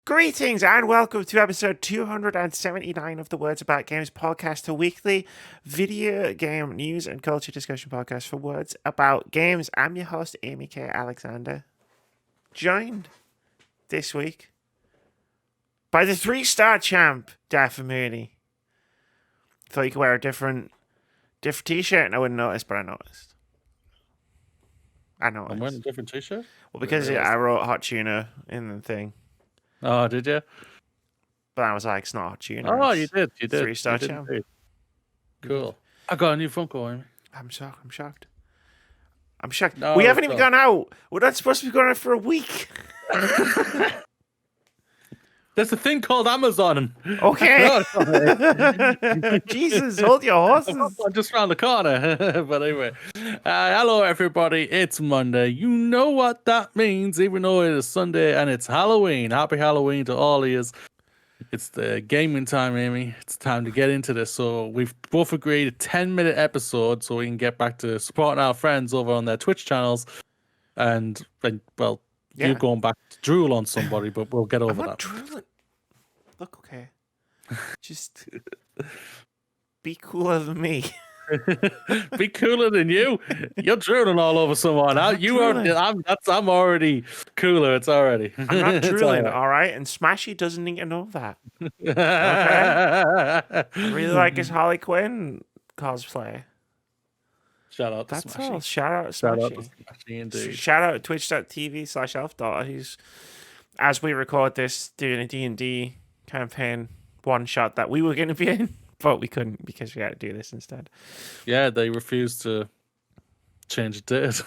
Greetings and welcome to episode 279 of the Words About Games podcast, a weekly video game news and culture discussion podcast for words about games. I'm your host, Amy K. Alexander, joined this week by the 3-star champ, Daffy Mooney. Thought you could wear a different t-shirt and I wouldn't notice, but I noticed. I'm wearing a different t-shirt? Well, because I wrote Hot Tuna in the thing. Oh, did you? But I was like, it's not Hot Tuna. Oh, you did. 3-star champ. Cool. I got a new Funko, Amy. I'm shocked. No, we haven't even gone out. We're not supposed to be going out for a week. There's a thing called Amazon. Okay. Jesus, hold your horses. I'm just around the corner. But anyway, hello everybody. It's Monday. You know what that means, even though it is Sunday and it's Halloween. Happy Halloween to all of you. It's the gaming time, Amy. It's time to get into this. So we've both agreed a 10-minute episode so we can get back to supporting our friends over on their Twitch channels. And well, you're going back to drool on somebody, but we'll get over that. Drooling. Look, okay. Just be cooler than me. Be cooler than you. You're drooling all over someone. I'm already cooler. It's already. I'm not drooling, all right? And Smashy doesn't need to know that. Okay? I really like his Harley Quinn cosplay. Shout out to That's Smashy. all. Shout out to Smashy indeed. Shout out to twitch.tv/elfdaughter, who's, as we record this, doing a D&D campaign one-shot that we were going to be in, but we couldn't because we had to do this instead. Yeah, they refused to change the date.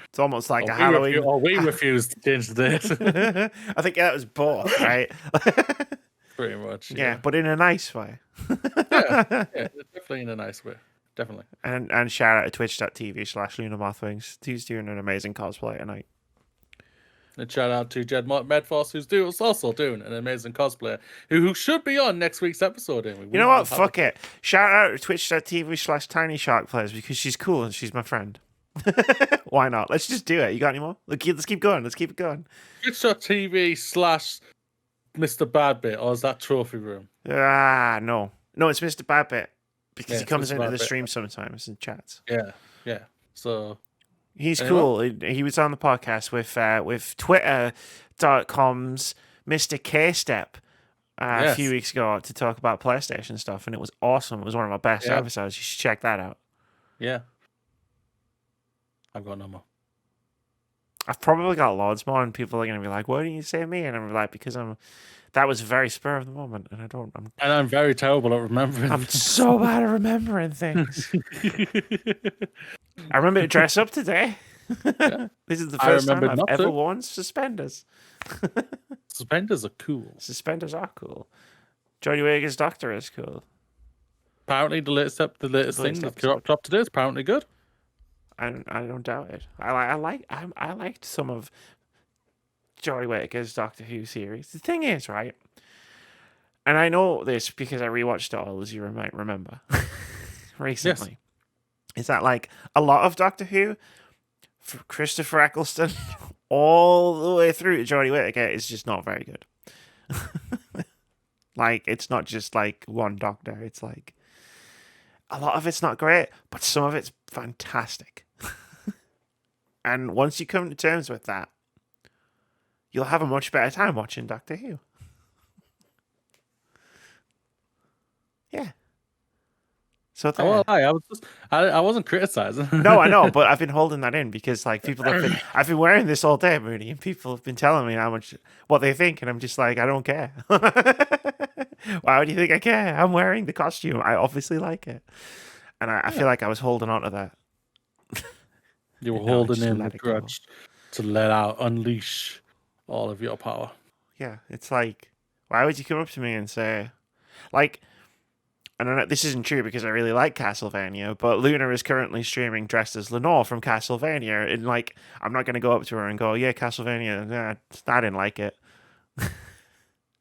It's almost like a Halloween. We refused to change the date. I think that was both, right? Pretty much. Yeah, but in a nice way. yeah, definitely in a nice way. Definitely. And shout out to twitch.tv/LunarMothwings. He's doing an amazing cosplay tonight. And shout out to Jed Medforce, who's also doing an amazing cosplay, who should be on next week's episode. Amy. You know what? Fuck it. Shout out to twitch.tv/TinySharkPlayers because she's cool and she's my friend. Why not? Let's just do it. You got any more? Let's keep going. Let's keep it going. Twitch.tv/Mr. Badbit, or is that Trophy Room? No, it's Mr. Badbit because he comes Mr. into the Badbit. Stream sometimes and chats. Yeah. So. He's cool. He was on the podcast with Twitter.com's Mr. K-Step a few weeks ago to talk about PlayStation stuff, and it was awesome. It was one of my best episodes. You should check that out. Yeah. I've got no more. I've probably got loads more, and people are going to be like, why didn't you say me? And I'm like, because that was very spur of the moment, and I'm very terrible at remembering. I'm so bad at remembering things. I remember to dress up today. Yeah. This is the first time I've ever worn suspenders. Suspenders are cool. Suspenders are cool. Johnny Wager's Doctor is cool. Apparently, the latest thing that dropped today is apparently good. I don't doubt it. I liked some of Johnny Wager's Doctor Who series. The thing is, right, and I know this because I rewatched it all, as you might remember, recently. Yes. Is that like a lot of Doctor Who, for Christopher Eccleston, all the way through to Jodie Whittaker is just not very good. Like, it's not just like one Doctor. It's like a lot of it's not great, but some of it's fantastic. And once you come to terms with that, you'll have a much better time watching Doctor Who. Yeah. So I wasn't criticizing. No, I know, but I've been holding that in because like I've been wearing this all day, Mooney, and people have been telling me what they think, and I'm just like, I don't care. Why would you think I care? I'm wearing the costume. I obviously like it, and I feel like I was holding on to that. You were holding in the grudge to unleash all of your power. Yeah, it's like, why would you come up to me and say, like, I don't know, this isn't true because I really like Castlevania, but Luna is currently streaming dressed as Lenore from Castlevania, and like, I'm not going to go up to her and go, yeah, Castlevania, I didn't like it.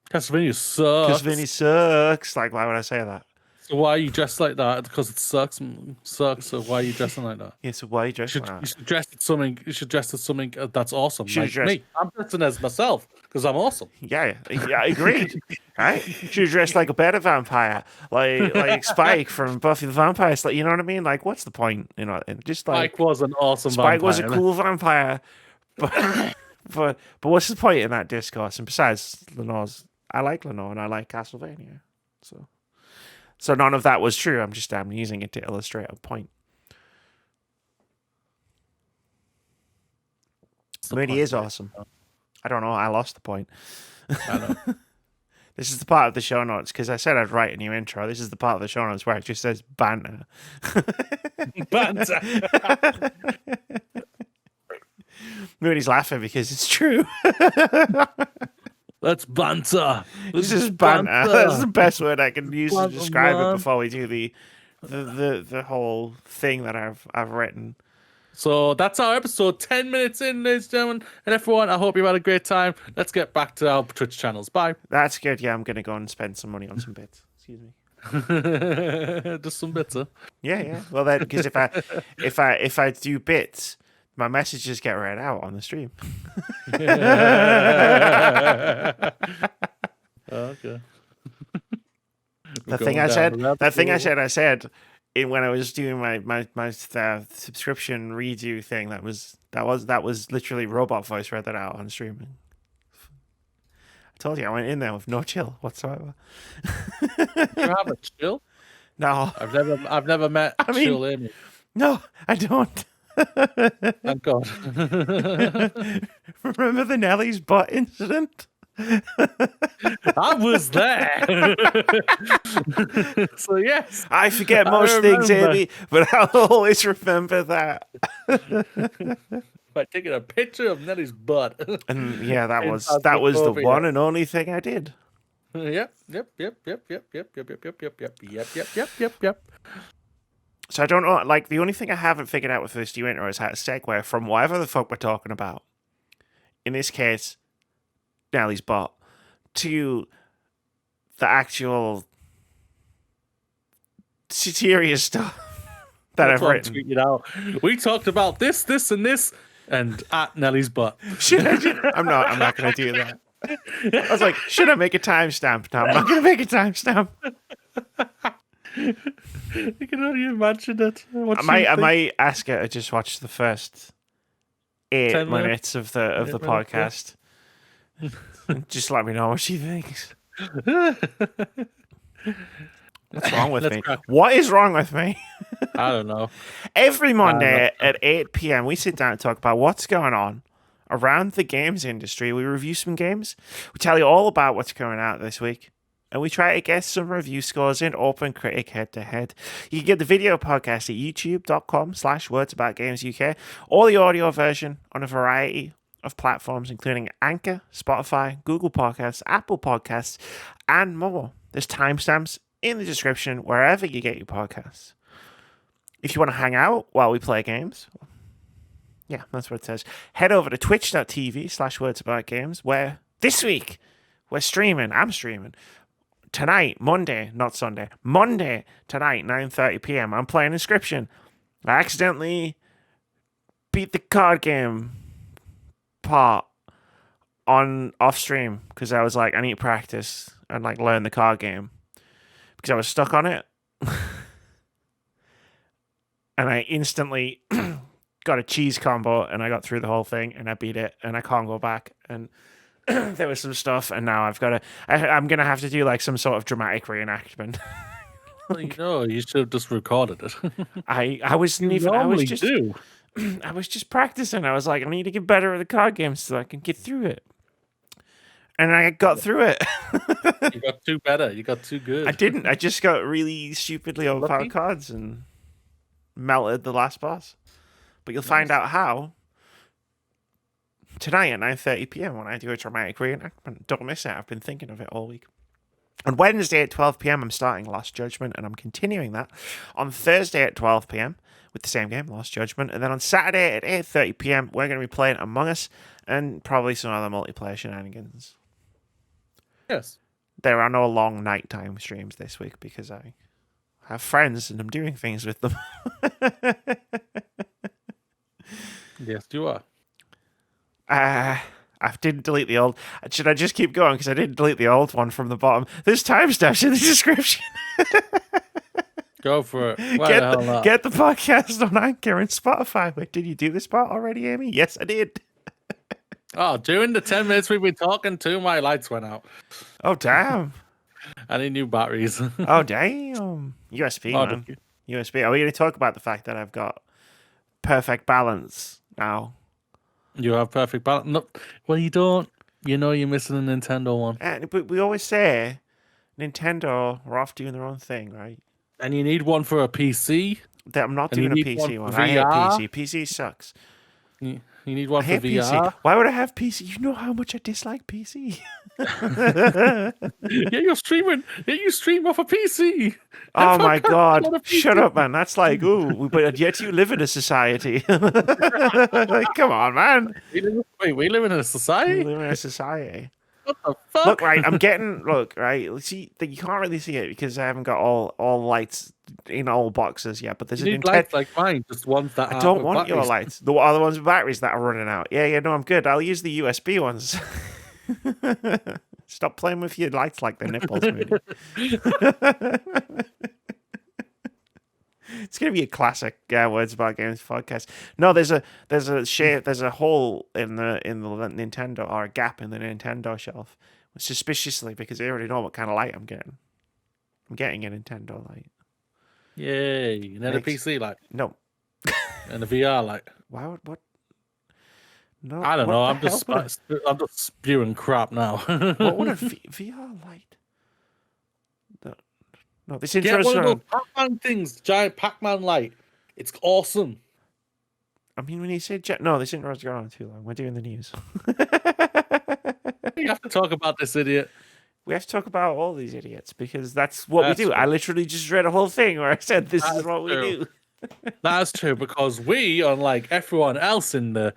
Castlevania sucks. Castlevania sucks. Like, why would I say that? So why are you dressed like that? Because it sucks. Sucks. So why are you dressing like that? Yeah, so why are you dressed like You that? should dress as something. You should dress as something that's awesome. Should've Like dressed- me, I'm dressing as myself because I'm awesome. Yeah, agreed. Right? Should have dressed like a better vampire, like Spike from Buffy the Vampire Slayer. You know what I mean? Like, what's the point? You know, just like Spike was an awesome Spike vampire. was a cool vampire, but what's the point in that discourse? And besides, I like Lenore and I like Castlevania, so none of that was true. I'm using it to illustrate a point. Moody is awesome. I don't know. I lost the point. I know. This is the part of the show notes because I said I'd write a new intro. This is the part of the show notes where it just says banter. Banter. Moody's laughing because it's true. Let's banter. This is banter. That's the best word I can use to describe it before we do the whole thing that I've written. So that's our episode. 10 minutes in, ladies and gentlemen, and everyone. I hope you've had a great time. Let's get back to our Twitch channels. Bye. That's good. Yeah, I'm gonna go and spend some money on some bits. Excuse me. Just some bits, huh? Yeah. Well, then, because if I do bits, my messages get read out on the stream. Okay. That thing I said when I was doing my subscription redo thing. That was literally robot voice read that out on stream. I told you I went in there with no chill whatsoever. You have a chill? No, I've never met chill Amy. No, I don't. Thank God. Remember the Nellie's butt incident? I was there. So yes, I forget most things, Amy, but I'll always remember that. By taking a picture of Nellie's butt. And yeah, that was the one and only thing I did. Yep. So I don't know, like, the only thing I haven't figured out with this new intro is how to segue from whatever the fuck we're talking about, in this case, Nellie's butt, to the actual serious stuff that I've written. Tweeted out. We talked about this, and this, and at Nellie's butt. Should I? I'm not going to do that. I was like, should I make a timestamp? No, I'm not going to make a timestamp. You can only imagine it. I might ask her to just watch the first 8 minutes of the podcast. Just let me know what she thinks. What's wrong with me? What is wrong with me? I don't know. Every Monday at 8 p.m. we sit down and talk about what's going on around the games industry. We review some games. We tell you all about what's coming out this week. And we try to guess some review scores in OpenCritic head-to-head. You can get the video podcast at youtube.com/wordsaboutgamesuk, or the audio version on a variety of platforms, including Anchor, Spotify, Google Podcasts, Apple Podcasts, and more. There's timestamps in the description wherever you get your podcasts. If you want to hang out while we play games, yeah, that's what it says. Head over to twitch.tv/wordsaboutgames, where this week we're streaming. I'm streaming. Tonight, Monday, not Sunday, Monday tonight, 9:30 p.m. I'm playing Inscription. I accidentally beat the card game part off stream because I was like, I need to practice and like learn the card game because I was stuck on it. And I instantly got a cheese combo and I got through the whole thing and I beat it and I can't go back. And there was some stuff, and now I'm gonna have to do like some sort of dramatic reenactment. You should have just recorded it. I was just practicing. I was like, I need to get better at the card games so I can get through it. And I got through it. You got too better. You got too good. I didn't. I just got really stupidly overpowered cards and melted the last boss. But you'll find out how tonight at 9:30 p.m. when I do a dramatic reenactment. Don't miss it. I've been thinking of it all week. On Wednesday at 12 p.m. I'm starting Lost Judgment, and I'm continuing that on Thursday at 12 p.m. with the same game, Lost Judgment. And then on Saturday at 8:30 p.m. we're going to be playing Among Us and probably some other multiplayer shenanigans. Yes. There are no long nighttime streams this week because I have friends and I'm doing things with them. Yes, you are. I didn't delete the old. Should I just keep going? Because I didn't delete the old one from the bottom. There's timestamps in the description. Go for it. Why the hell not? Get the podcast on Anchor and Spotify. Wait, did you do this part already, Amy? Yes, I did. Oh, during the 10 minutes we've been talking, 2 of my lights went out. Oh, damn. I need new batteries. Oh, damn. USB, man. USB. Are we going to talk about the fact that I've got perfect balance now? You have perfect balance. No, well, you don't. You know you're missing a Nintendo one. But we always say Nintendo are off doing their own thing, right? And you need one for a PC. I'm not doing a PC one. I hate PC. PC sucks. You need one I for hate VR. PC. Why would I have PC? You know how much I dislike PC. Yeah, you're streaming. Yeah, you stream off a PC. Oh my god! Shut up, man. That's like, ooh, but yet you live in a society. Like, come on, man. We live in a society. We live in a society. What the fuck? Look, right. Right. See, you can't really see it because I haven't got all lights in all boxes yet. But there's you need lights like mine, just ones that. I don't want your lights. The other ones with batteries that are running out. Yeah. No, I'm good. I'll use the USB ones. Stop playing with your lights like they're nipples, Moody. It's gonna be a classic Words About Games podcast. No, there's a hole in the Nintendo, or a gap in the Nintendo shelf, suspiciously, because I already know what kind of light I'm getting. I'm getting a Nintendo light. Yay! And then a PC light. No. And a VR light. Why would what? No, I don't know. I'm just spewing crap now. What would a VR light? No, this Get intro's one of those Pac-Man things, giant Pac-Man light. It's awesome. I mean, when you say no, this intro's going on too long. We're doing the news. You have to talk about this idiot. We have to talk about all these idiots because that's what we do. True. I literally just read a whole thing where I said this is what we do. That's true, because we, unlike everyone else in the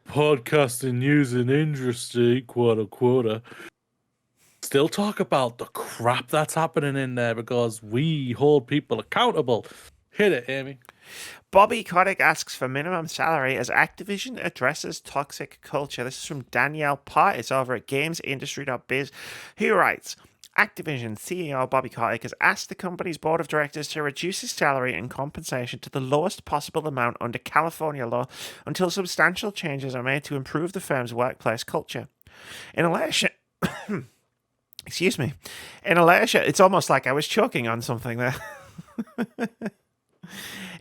podcasting news and industry, quote, still talk about the crap that's happening in there because we hold people accountable. Hit it, Amy. Bobby Kotick asks for minimum salary as Activision addresses toxic culture. This is from Danielle Partis over at gamesindustry.biz, who writes, Activision CEO Bobby Kotick has asked the company's board of directors to reduce his salary and compensation to the lowest possible amount under California law until substantial changes are made to improve the firm's workplace culture. In a letter... Excuse me. In a letter... It's almost like I was choking on something there.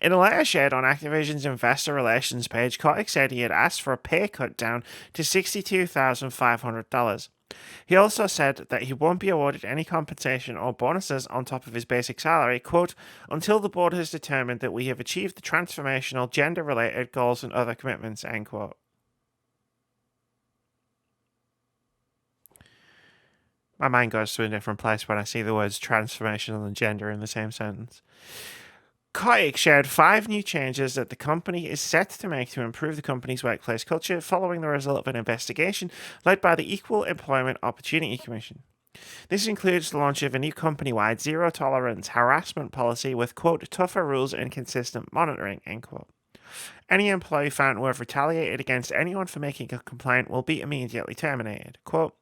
In a letter shared on Activision's investor relations page, Kotick said he had asked for a pay cut down to $62,500. He also said that he won't be awarded any compensation or bonuses on top of his basic salary, quote, until the board has determined that we have achieved the transformational gender-related goals and other commitments, end quote. My mind goes to a different place when I see the words transformational and gender in the same sentence. Kotick shared 5 new changes that the company is set to make to improve the company's workplace culture following the result of an investigation led by the Equal Employment Opportunity Commission. This includes the launch of a new company-wide zero-tolerance harassment policy with, quote, tougher rules and consistent monitoring, end quote. Any employee found to have retaliated against anyone for making a complaint will be immediately terminated. Quote,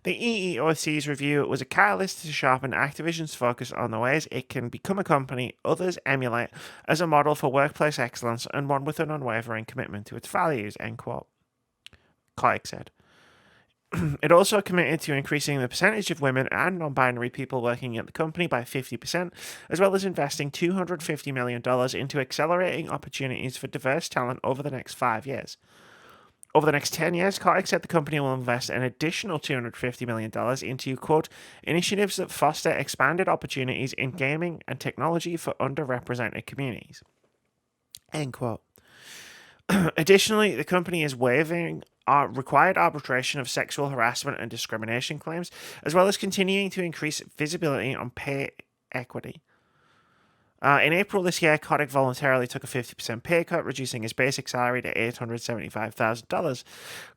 the EEOC's review was a catalyst to sharpen Activision's focus on the ways it can become a company others emulate as a model for workplace excellence and one with an unwavering commitment to its values, end quote. Kotick said. It also committed to increasing the percentage of women and non-binary people working at the company by 50%, as well as investing $250 million into accelerating opportunities for diverse talent over the next 5 years. Over the next 10 years, Kotick said the company will invest an additional $250 million into, quote, initiatives that foster expanded opportunities in gaming and technology for underrepresented communities, end quote. Additionally, the company is waiving required arbitration of sexual harassment and discrimination claims, as well as continuing to increase visibility on pay equity. In April this year, Kotick voluntarily took a 50% pay cut, reducing his basic salary to $875,000.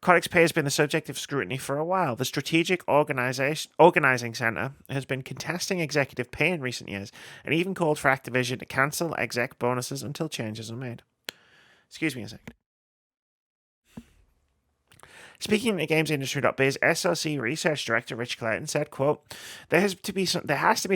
Kotick's pay has been the subject of scrutiny for a while. The Strategic Organizing Center has been contesting executive pay in recent years and even called for Activision to cancel exec bonuses until changes are made. Excuse me a second. Speaking to GamesIndustry.biz, SOC Research Director Rich Clayton said, quote, there has to be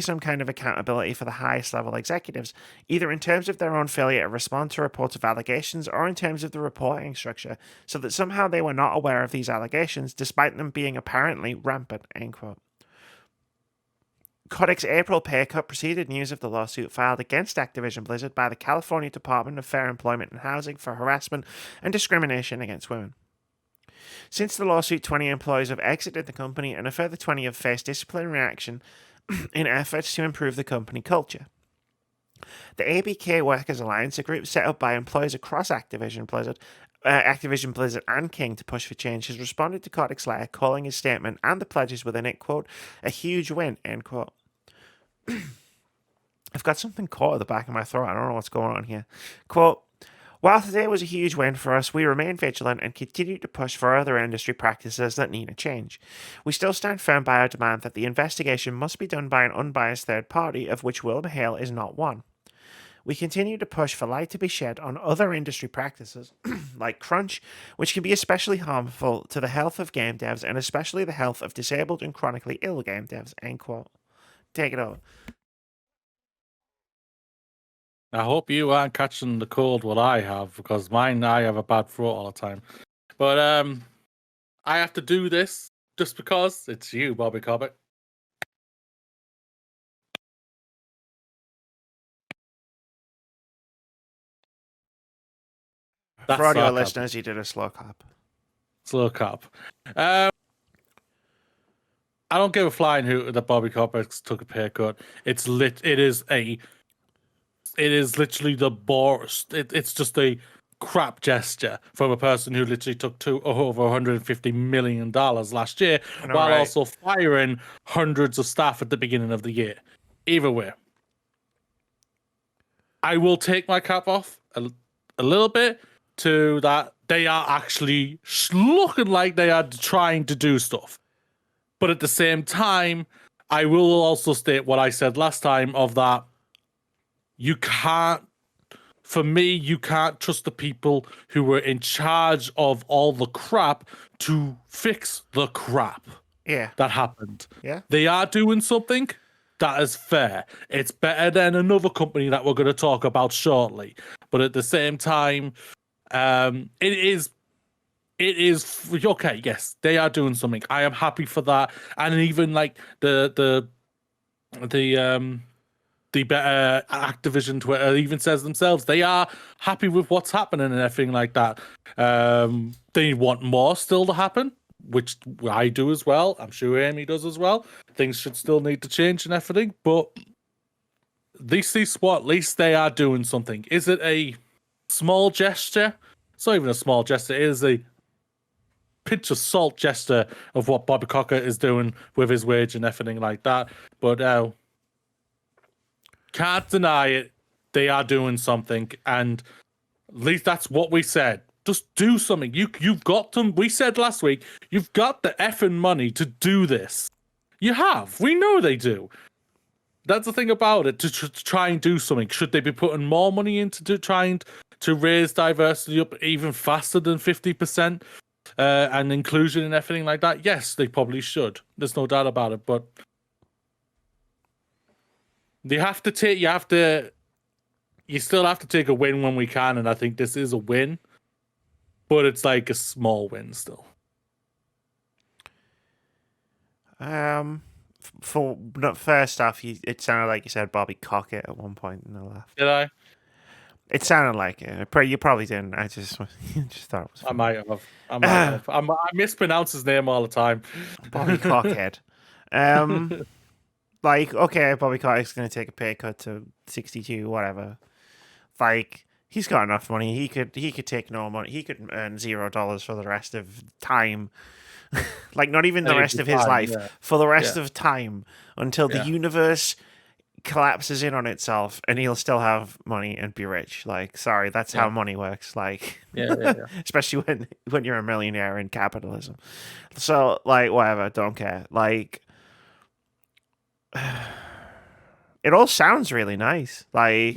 some kind of accountability for the highest level executives, either in terms of their own failure to respond to reports of allegations or in terms of the reporting structure, so that somehow they were not aware of these allegations, despite them being apparently rampant, end quote. Kotick's April pay cut preceded news of the lawsuit filed against Activision Blizzard by the California Department of Fair Employment and Housing for harassment and discrimination against women. Since the lawsuit, 20 employees have exited the company and a further 20 have faced disciplinary action in efforts to improve the company culture. The ABK Workers Alliance, a group set up by employees across Activision Blizzard and King to push for change, has responded to Kotick's letter, calling his statement and the pledges within it, quote, a huge win, end quote. I've got something caught at the back of my throat. I don't know what's going on here. Quote, while today was a huge win for us, we remain vigilant and continue to push for other industry practices that need a change. We still stand firm by our demand that the investigation must be done by an unbiased third party, of which WilmerHale is not one. We continue to push for light to be shed on other industry practices, like crunch, which can be especially harmful to the health of game devs and especially the health of disabled and chronically ill game devs, end quote. Take it over. I hope you aren't catching the cold what I have, because I have a bad throat all the time. But I have to do this just because it's you, Bobby Kotick. For audio listeners, he did a slow clap. Slow clap. I don't give a flying hoot that Bobby Kotick took a pay cut. It is literally the worst. It's just a crap gesture from a person who literally took over $150 million last year, while also firing hundreds of staff at the beginning of the year. Either way, I will take my cap off a little bit to that they are actually looking like they are trying to do stuff. But at the same time, I will also state what I said last time of that you can't trust the people who were in charge of all the crap to fix the crap that happened. Yeah. They are doing something that is fair. It's better than another company that we're going to talk about shortly. But at the same time, it is okay. Yes, they are doing something. I am happy for that. And even like the better Activision Twitter even says themselves they are happy with what's happening and everything like that. They want more still to happen, which I do as well. I'm sure Amy does as well. Things should still need to change and everything, but at least they are doing something. Is it a small gesture? It's not even a small gesture. It is a pinch of salt gesture of what Bobby Kotick is doing with his wage and everything like that. But can't deny it. They are doing something, and at least that's what we said. Just do something. You've got them. We said last week, you've got the effing money to do this. You have. We know they do. That's the thing about it, to try and do something. Should they be putting more money into trying to raise diversity up even faster than 50% and inclusion and everything like that? Yes, they probably should. There's no doubt about it, but you still have to take a win when we can, and I think this is a win, but it's like a small win still. First off, it sounded like you said Bobby Kotick at one point in the left. Did I? It sounded like it. You probably didn't. I just thought it was funny. I might have. I mispronounce his name all the time. Bobby Cockhead. Like, okay, Bobby Kotick's going to take a pay cut to 62, whatever. Like, he's got enough money. He could take no money. He could earn $0 for the rest of time. Like, not even the rest of his life. Yeah. For the rest of time until the universe collapses in on itself, and he'll still have money and be rich. Like, sorry, that's how money works. Like, especially when you're a millionaire in capitalism. So, like, whatever, don't care. Like, it all sounds really nice. Like,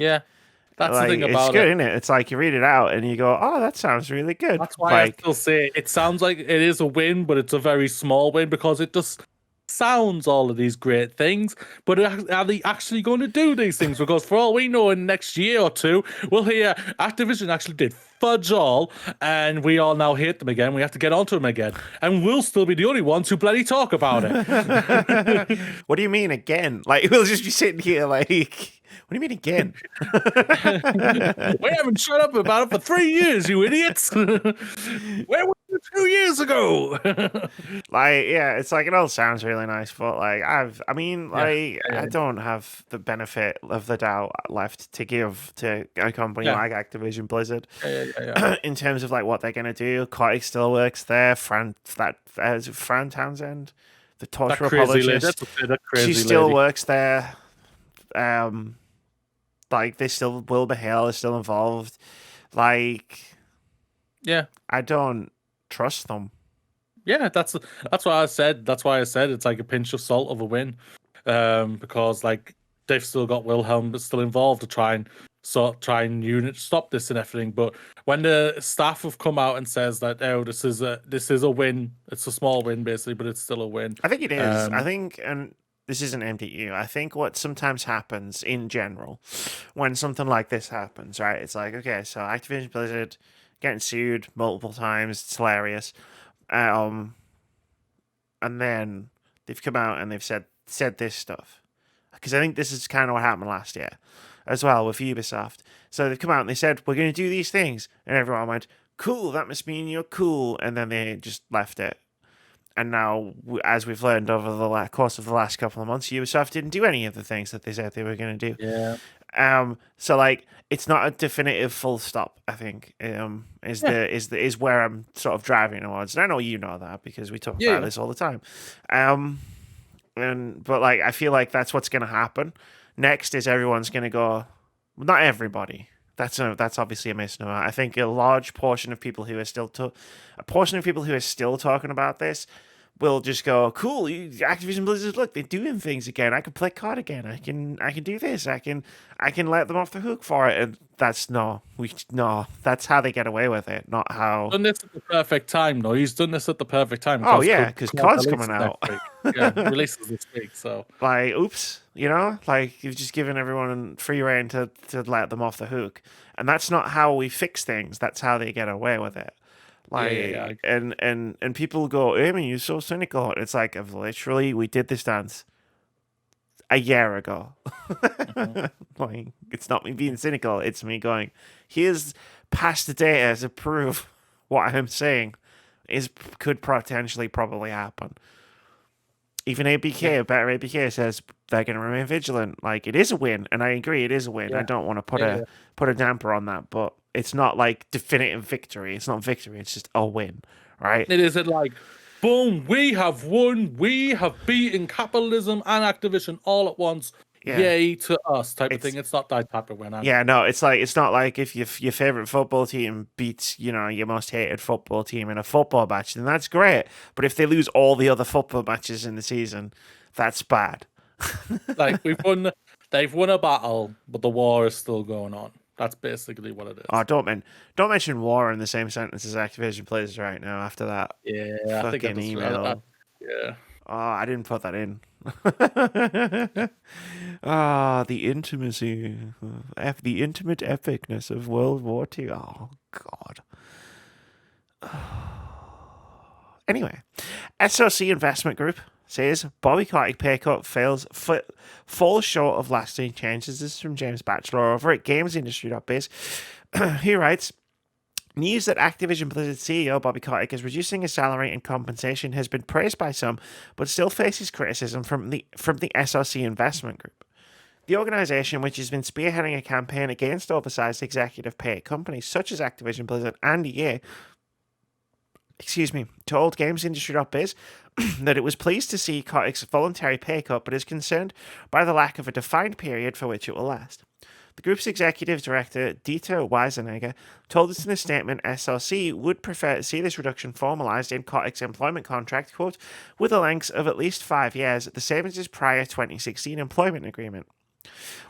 that's the thing about it's good, isn't it? It's like you read it out and you go, "Oh, that sounds really good." That's why like, I still say it sounds like it is a win, but it's a very small win because it just sounds all of these great things. But are they actually going to do these things? Because for all we know, in the next year or two, we'll hear Activision actually did fudge all, and we all now hate them again. We have to get onto them again, and we'll still be the only ones who bloody talk about it. What do you mean again? Like, we'll just be sitting here like. What do you mean again? We haven't shut up about it for 3 years, you idiots. Where were you 2 years ago? Like, yeah, it's like it all sounds really nice, but like I don't have the benefit of the doubt left to give to a company like Activision Blizzard in terms of like what they're gonna do. Kotick still works there. Fran Townsend, the torture apologist, she still works there. Like, they still, Wilbur Hale is still involved. Like, I don't trust them. Yeah, that's why I said it's like a pinch of salt of a win, because like they've still got Wilhelm that's still involved to try and stop this and everything. But when the staff have come out and says that this is a win, it's a small win basically, but it's still a win. I think it is. I think, and this isn't MDU. I think what sometimes happens in general when something like this happens, right? It's like, okay, so Activision Blizzard getting sued multiple times. It's hilarious. And then they've come out and they've said this stuff. Because I think this is kind of what happened last year as well with Ubisoft. So they've come out and they said, we're going to do these things. And everyone went, cool, that must mean you're cool. And then they just left it. And now, as we've learned over the course of the last couple of months, Ubisoft didn't do any of the things that they said they were going to do. Yeah. So like, it's not a definitive full stop. I think is where I'm sort of driving towards. And I know you know that because we talk about this all the time. But like, I feel like that's what's going to happen. Next is everyone's going to go. Not everybody. That's obviously a misnomer. I think a large portion of people who are still talking about this will just go, cool, Activision Blizzard, look, they're doing things again. I can play COD again. I can do this. I can let them off the hook for it. And that's that's how they get away with it, not how. Done this at the perfect time, though. He's done this at the perfect time. Oh yeah, because COD's coming out. Releases this week, so like, oops, like you've just given everyone free rein to let them off the hook, and that's not how we fix things. That's how they get away with it. Like, and people go, Amy, you're so cynical. It's like, we did this dance a year ago. Like, it's not me being cynical. It's me going, here's past data to prove what I'm saying could potentially probably happen. Even ABK, Better ABK says they're going to remain vigilant. Like, it is a win, and I agree, it is a win. I don't want to put a damper on that, but it's not like definitive victory. It's not victory. It's just a win, right? It isn't like, boom, we have won. We have beaten capitalism and Activision all at once. Yeah. Yay to us type of thing. It's not that type of win. Yeah, no, it's not like if your favorite football team beats, your most hated football team in a football match, then that's great. But if they lose all the other football matches in the season, that's bad. Like, they've won a battle, but the war is still going on. That's basically what it is. Oh, don't mention war in the same sentence as Activision Blizzard right now after that. Yeah, I think email. Yeah. Oh, I didn't put that in. The intimacy, the intimate epicness of World War II. Oh, God. Anyway, SOC Investment Group says Bobby Kotick Paycut falls short of lasting changes. This is from James Batchelor over at GamesIndustry.biz. He writes, news that Activision Blizzard CEO Bobby Kotick is reducing his salary and compensation has been praised by some, but still faces criticism from the SOC Investment Group. The organization, which has been spearheading a campaign against oversized executive pay at companies such as Activision Blizzard and EA, told GamesIndustry.biz that it was pleased to see Kotick's voluntary pay cut, but is concerned by the lack of a defined period for which it will last. The group's executive director, Dieter Weisenegger, told us in a statement SOC would prefer to see this reduction formalised in Kotick's employment contract, quote, with a length of at least 5 years, the same as his prior 2016 employment agreement.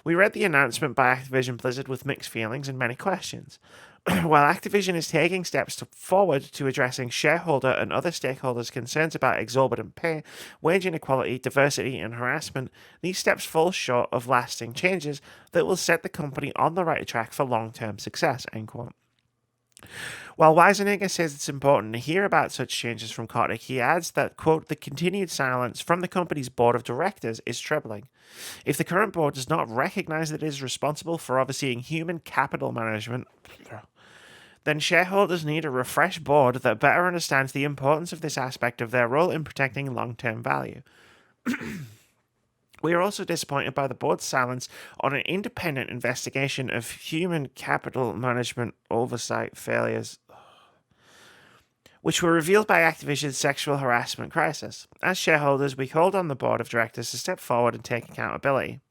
We read the announcement by Activision Blizzard with mixed feelings and many questions. While Activision is taking steps forward to addressing shareholder and other stakeholders' concerns about exorbitant pay, wage inequality, diversity, and harassment, these steps fall short of lasting changes that will set the company on the right track for long-term success, end quote. While Weisenegger says it's important to hear about such changes from Kotick, he adds that, quote, the continued silence from the company's board of directors is troubling. If the current board does not recognize that it is responsible for overseeing human capital management, then shareholders need a refreshed board that better understands the importance of this aspect of their role in protecting long-term value. We are also disappointed by the board's silence on an independent investigation of human capital management oversight failures, which were revealed by Activision's sexual harassment crisis. As shareholders, we called on the board of directors to step forward and take accountability.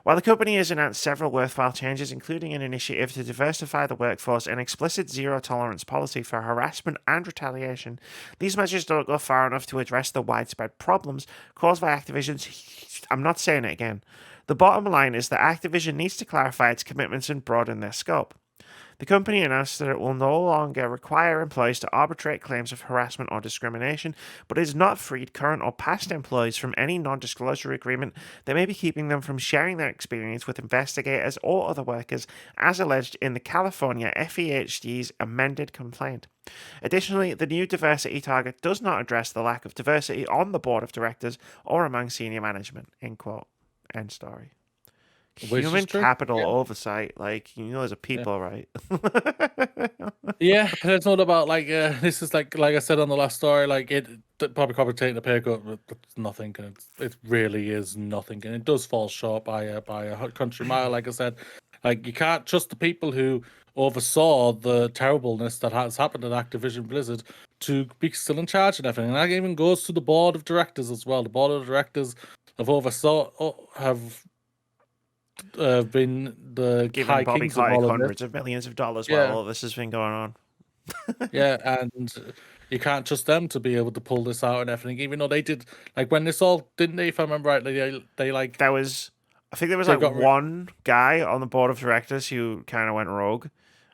While the company has announced several worthwhile changes, including an initiative to diversify the workforce and explicit zero-tolerance policy for harassment and retaliation, these measures don't go far enough to address the widespread problems caused by Activision's... I'm not saying it again. The bottom line is that Activision needs to clarify its commitments and broaden their scope. The company announced that it will no longer require employees to arbitrate claims of harassment or discrimination, but it has not freed current or past employees from any non-disclosure agreement that may be keeping them from sharing their experience with investigators or other workers, as alleged in the California FEHD's amended complaint. Additionally, the new diversity target does not address the lack of diversity on the board of directors or among senior management. End quote. End story. Human capital oversight, like, there's a people, right? Yeah, there's not about this is like I said on the last story, like it probably taking a pay cut, but it's nothing, and it really is nothing, and it does fall short by a country mile. Like I said, like you can't trust the people who oversaw the terribleness that has happened at Activision Blizzard to be still in charge and everything, and that even goes to the board of directors as well. The board of directors have been the giving Bobby kings of Kotick all of hundreds of millions of dollars while all this has been going on. Yeah, and you can't trust them to be able to pull this out and everything, even though they did, like, when this all, didn't they, if I remember rightly, they like... I think there was like one guy on the board of directors who kind of went rogue.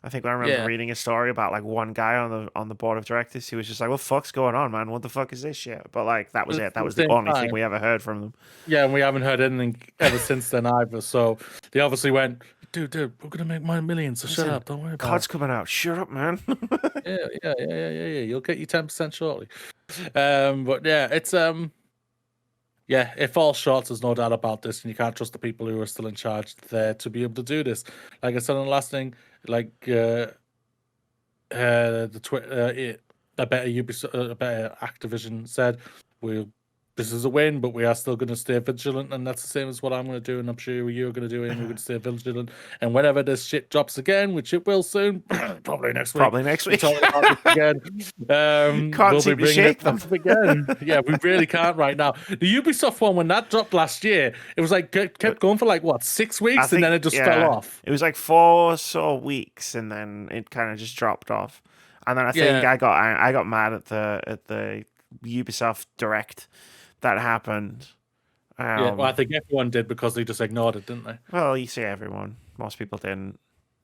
I think I remember reading a story about like one guy on the board of directors who was just like, "What the fuck's going on, man? What the fuck is this shit?" But like that was it. That was the only thing we ever heard from them. Yeah, and we haven't heard anything ever since then either. So they obviously went, dude, we're gonna make my millions, so shut up, don't worry about it. COD's coming out. Shut up, man. yeah. You'll get your 10% shortly. But yeah, it's yeah, it falls short. There's no doubt about this, and you can't trust the people who are still in charge there to be able to do this. Like I said on the last thing, like a better Ubisoft, a better Activision said, this is a win, but we are still going to stay vigilant, and that's the same as what I'm going to do, and I'm sure you're going to do, and we're going to stay vigilant. And whenever this shit drops again, which it will soon, probably next week. Talk about this again. Can't seem to shake them again. Yeah, we really can't right now. The Ubisoft one, when that dropped last year, it was like kept going for like what, 6 weeks, and then it just fell off. It was like 4 or so weeks, and then it kind of just dropped off. And then I think I got mad at the Ubisoft Direct that happened. Well, I think everyone did because they just ignored it, didn't they? Well, you say everyone. Most people didn't.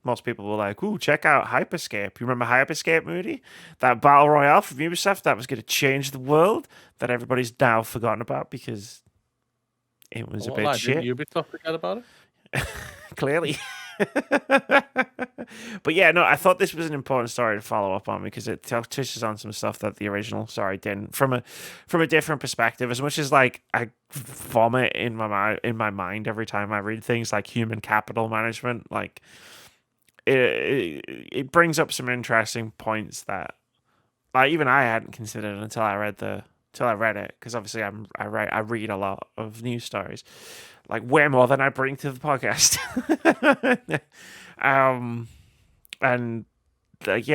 Most people were like, "Ooh, check out Hyperscape." You remember Hyperscape, Moody? That battle royale from Ubisoft that was going to change the world that everybody's now forgotten about because it was a bit shit. Did Ubisoft forget about it? Clearly. But yeah, no, I thought this was an important story to follow up on because it touches on some stuff that the original story didn't, from a different perspective. As much as like I vomit in my mind every time I read things like human capital management, like it brings up some interesting points that like even I hadn't considered until I read it, because obviously I read a lot of news stories, like way more than I bring to the podcast. And there's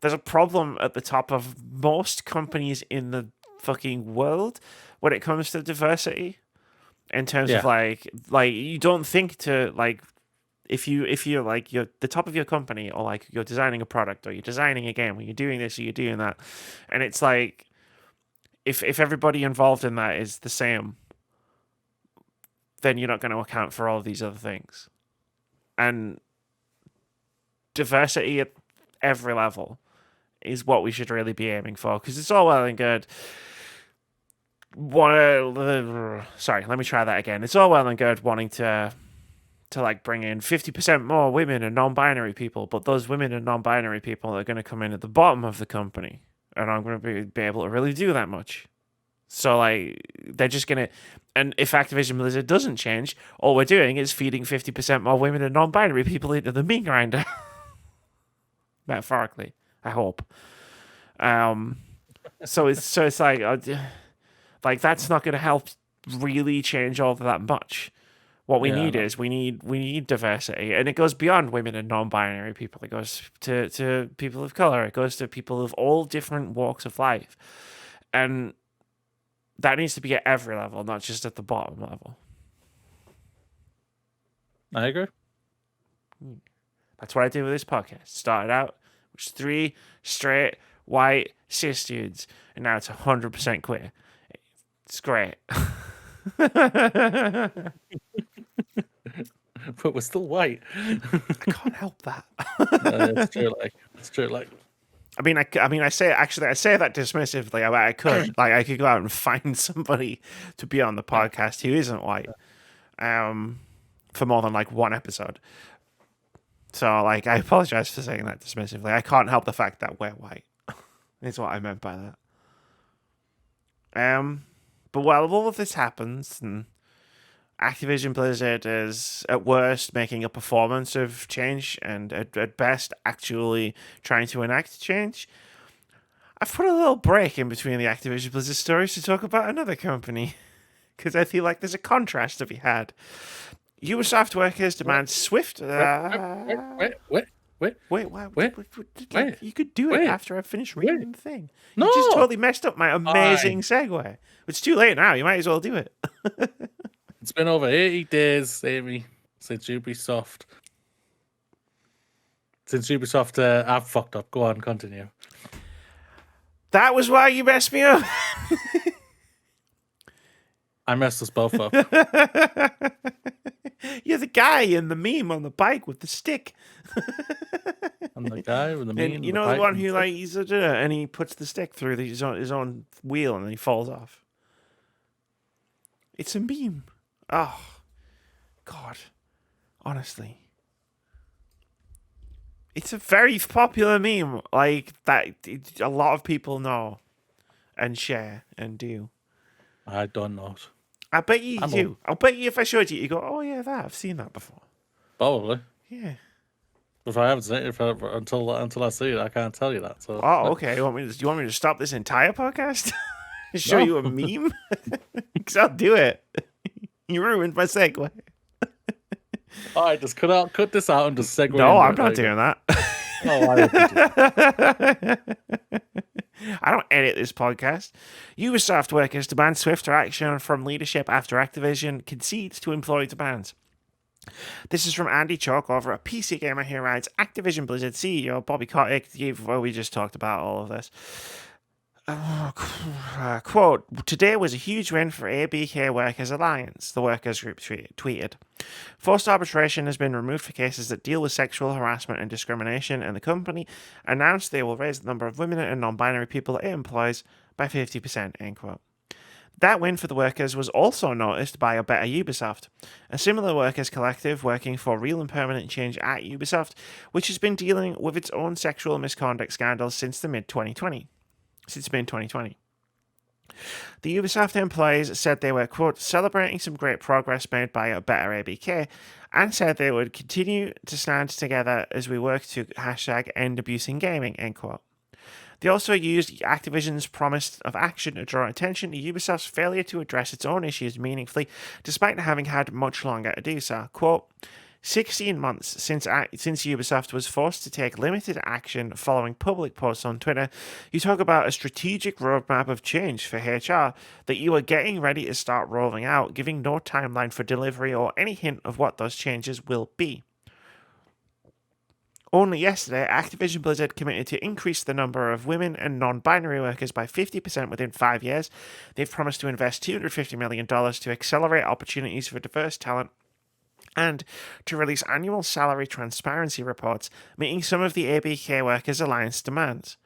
there's a problem at the top of most companies in the fucking world when it comes to diversity. In terms of like you don't think to like if you're like you're the top of your company, or like you're designing a product, or you're designing a game, or you're doing this or you're doing that, and it's like if everybody involved in that is the same, then you're not going to account for all of these other things. And diversity at every level is what we should really be aiming for, because it's all well and good. Sorry, let me try that again. It's all well and good wanting to like bring in 50% more women and non-binary people, but those women and non-binary people are going to come in at the bottom of the company, and I'm going to be able to really do that much. So like they're just going to, and if Activision Blizzard doesn't change, all we're doing is feeding 50% more women and non-binary people into the meat grinder. Metaphorically, I hope. So it's like that's not going to help really change all of that much. What we need is we need diversity, and it goes beyond women and non-binary people. It goes to people of color. It goes to people of all different walks of life, and that needs to be at every level, not just at the bottom level. I agree. That's what I do with this podcast. Started out with 3 straight white cis dudes, and now it's 100% queer. It's great. But we're still white. I can't help that. It's true. It's true. I say that dismissively. I could go out and find somebody to be on the podcast who isn't white, for more than like one episode. So like, I apologize for saying that dismissively. I can't help the fact that we're white. Is what I meant by that. But while all of this happens, and Activision Blizzard is at worst making a performance of change, and at best actually trying to enact change, I've put a little break in between the Activision Blizzard stories to talk about another company, because I feel like there's a contrast to be had. Ubisoft workers demand swift... Wait, you could do it after I finish reading the thing. No. You just totally messed up my amazing segue. It's too late now. You might as well do it. It's been over 80 days, Amy, since Ubisoft. I've fucked up. Go on, continue. That was why you messed me up. I messed us both up. You're the guy in the meme on the bike with the stick. I'm the guy with the meme. And you know the one who like and he puts the stick through his own wheel and then he falls off. It's a meme. Oh, God. Honestly. It's a very popular meme. Like, that a lot of people know and share and do. I don't know. I bet you do. I'll bet you if I showed you, you go, oh, yeah, I've seen that before. Probably. Yeah. If I haven't seen it, until I see it, I can't tell you that. So. Oh, okay. Do you want me to stop this entire podcast? Show you a meme? Because I'll do it. You ruined my segue. All right, just cut this out and just segue. No, I'm not doing that. I don't edit this podcast. Ubisoft workers demand swifter action from leadership after Activision concedes to employee demands. This is from Andy Chalk over at PC Gamer, who writes, Activision Blizzard CEO Bobby Kotick, well, we just talked about all of this. Quote, today was a huge win for ABK Workers Alliance, the workers group tweeted. Forced arbitration has been removed for cases that deal with sexual harassment and discrimination, and the company announced they will raise the number of women and non-binary people it employs by 50%, end quote. That win for the workers was also noticed by a better Ubisoft, a similar workers collective working for real and permanent change at Ubisoft, which has been dealing with its own sexual misconduct scandals since mid-2020. The Ubisoft employees said they were, quote, celebrating some great progress made by a better ABK, and said they would continue to stand together as we work to #end abuse in gaming, end quote. They also used Activision's promise of action to draw attention to Ubisoft's failure to address its own issues meaningfully, despite having had much longer to do so. Quote, 16 months since Ubisoft was forced to take limited action following public posts on Twitter, you talk about a strategic roadmap of change for HR that you are getting ready to start rolling out, giving no timeline for delivery or any hint of what those changes will be. Only yesterday, Activision Blizzard committed to increase the number of women and non-binary workers by 50% within 5 years. They've promised to invest $250 million to accelerate opportunities for diverse talent and to release annual salary transparency reports, meeting some of the ABK Workers Alliance demands.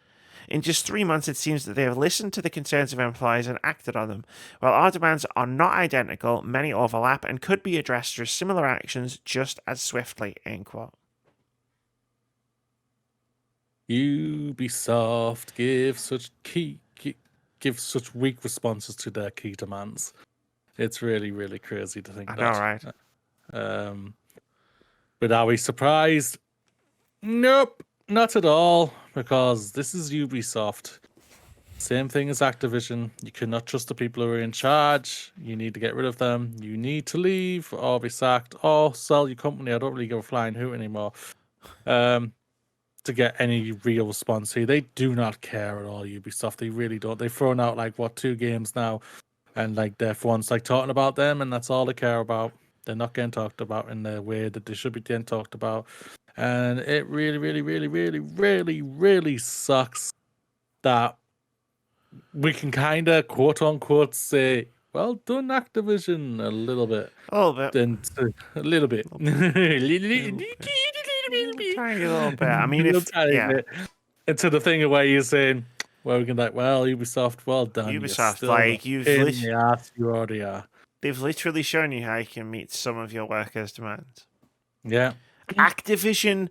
In just 3 months, it seems that they have listened to the concerns of employees and acted on them. While our demands are not identical, many overlap and could be addressed through similar actions just as swiftly, end quote. Ubisoft give such weak responses to their key demands. It's really, really crazy to think I that. know, right? But are we surprised? Nope, not at all, because this is Ubisoft. Same thing as Activision. You cannot trust the people who are in charge. You need to get rid of them. You need to leave or be sacked or sell your company. I don't really give a flying hoot anymore. To get any real response here. They do not care at all, Ubisoft. They really don't. They've thrown out 2 games now, and everyone's talking about them, and that's all they care about. They're not getting talked about in the way that they should be getting talked about. And it really, really, really, really, really, really sucks that we can kind of quote unquote say, well done, Activision, a little bit. A little bit. A little bit. Tiny little bit. I mean, into the thing where you're saying, well, we can well, Ubisoft, well done. Ubisoft, you already are. They've literally shown you how you can meet some of your workers' demands. Yeah. Activision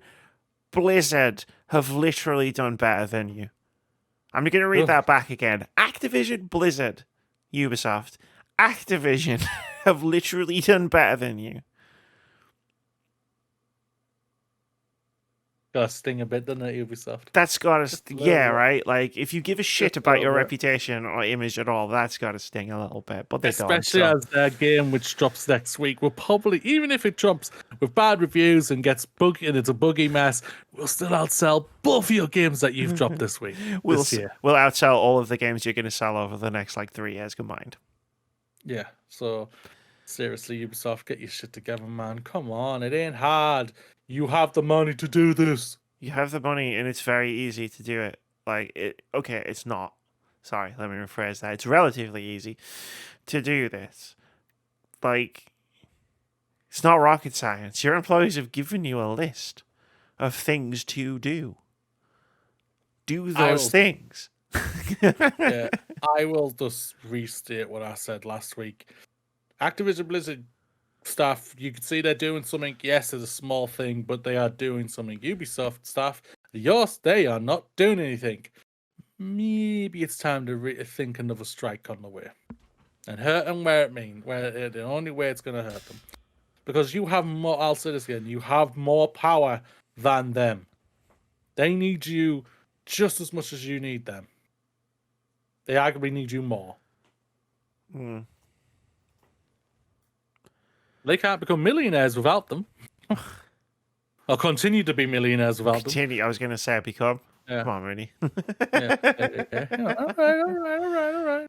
Blizzard have literally done better than you. I'm going to read that back again. Activision Blizzard, Ubisoft, Activision have literally done better than you. Gotta sting a bit, doesn't it, Ubisoft? That's gotta right? If you give a shit about your reputation or image at all, that's gotta sting a little bit. But they especially don't. As their game, which drops next week, will probably, even if it drops with bad reviews and gets buggy and it's a buggy mess, we'll still outsell both of your games that you've dropped this week. We'll outsell all of the games you're gonna sell over the next 3 years combined. Yeah. So seriously, Ubisoft, get your shit together, man. Come on, it ain't hard. You have the money to do this. You have the money, and it's very easy to do it. Okay, it's not. Sorry, let me rephrase that. It's relatively easy to do this. It's not rocket science. Your employees have given you a list of things to do. Do those things. Yeah, I will just restate what I said last week. Activision Blizzard staff, you can see they're doing something. Yes, it's a small thing, but they are doing something. Ubisoft staff, they are not doing anything. Maybe it's time to think another strike on the way and hurt them where the only way it's going to hurt them, because you have more. I'll say this again: you have more power than them. They need you just as much as you need them. They arguably need you more. They can't become millionaires without them. Or continue to be millionaires without them. I was going to say become. Yeah. Come on, really. Yeah. All right.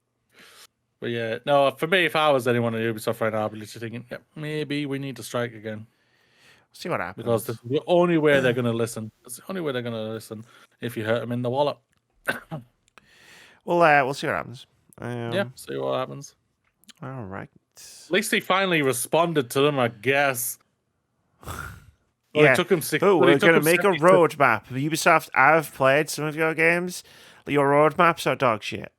But yeah, no, for me, if I was anyone at Ubisoft right now, I'd be literally thinking, maybe we need to strike again. See what happens. Because this is the only way they're going to listen. It's the only way they're going to listen if you hurt them in the wallet. We'll see what happens. See what happens. All right. At least he finally responded to them, I guess. It took him 6. We're going to make a roadmap. Ubisoft, I've played some of your games. Your roadmaps are dog shit.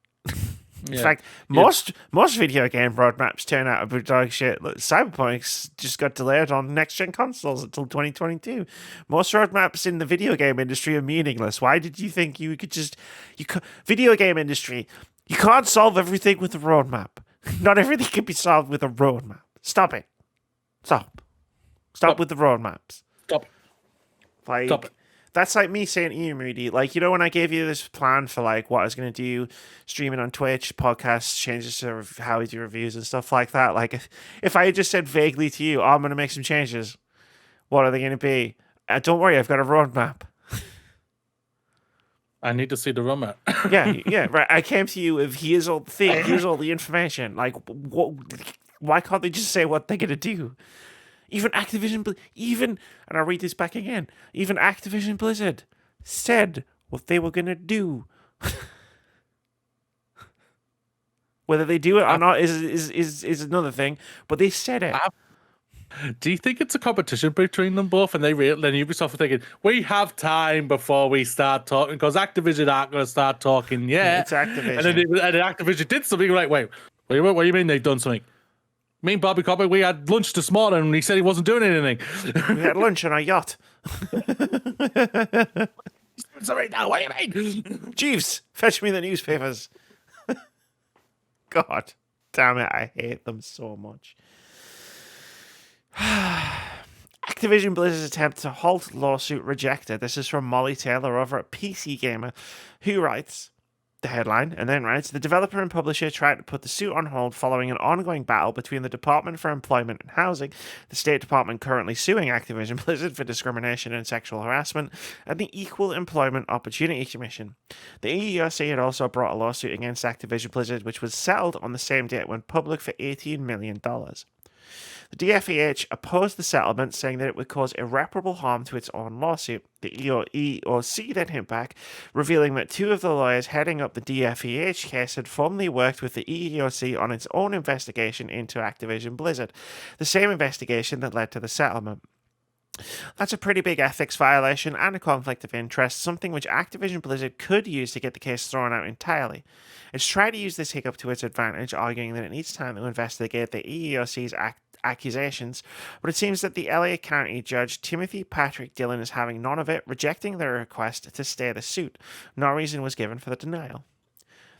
In fact, most video game roadmaps turn out to be dog shit. Look, Cyberpunk's just got delayed on next-gen consoles until 2022. Most roadmaps in the video game industry are meaningless. Why did you think you could just... Video game industry, you can't solve everything with a roadmap. Not everything can be solved with a roadmap. Stop it. Stop with the roadmaps. Stop it. That's like me saying to you, Moody, when I gave you this plan for what I was going to do, streaming on Twitch, podcasts, changes to how we do reviews and stuff like that. If I had just said vaguely to you, I'm going to make some changes, What are they going to be? Don't worry, I've got a roadmap. I need to see the roadmap. Yeah, right. I came to you with here's all the thing, here's all the information. Like, what? Why can't they just say what they're going to do? Even Activision, and I'll read this back again. Even Activision Blizzard said what they were going to do. Whether they do it or not is another thing, but they said it. Do you think it's a competition between them both? And then Ubisoft are thinking, we have time before we start talking, because Activision aren't going to start talking yet. It's Activision. And then Activision did something. You're like, wait, what do you mean they've done something? Me and Bobby Kotick, we had lunch this morning and he said he wasn't doing anything. We had lunch on a yacht. Sorry, now, what do you mean? Jeeves, fetch me the newspapers. God damn it, I hate them so much. Activision Blizzard's attempt to halt lawsuit rejected. This is from Molly Taylor over at PC Gamer, who writes the headline and then writes, the developer and publisher tried to put the suit on hold following an ongoing battle between the Department for Employment and Housing, the State Department currently suing Activision Blizzard for discrimination and sexual harassment, and the Equal Employment Opportunity Commission. The EEOC had also brought a lawsuit against Activision Blizzard, which was settled on the same day it went public for $18 million. The DFEH opposed the settlement, saying that it would cause irreparable harm to its own lawsuit. The EEOC then hit back, revealing that two of the lawyers heading up the DFEH case had formerly worked with the EEOC on its own investigation into Activision Blizzard, the same investigation that led to the settlement. That's a pretty big ethics violation and a conflict of interest, something which Activision Blizzard could use to get the case thrown out entirely. It's tried to use this hiccup to its advantage, arguing that it needs time to investigate the EEOC's accusations, but it seems that the LA County Judge Timothy Patrick Dillon is having none of it, rejecting their request to stay the suit. No reason was given for the denial.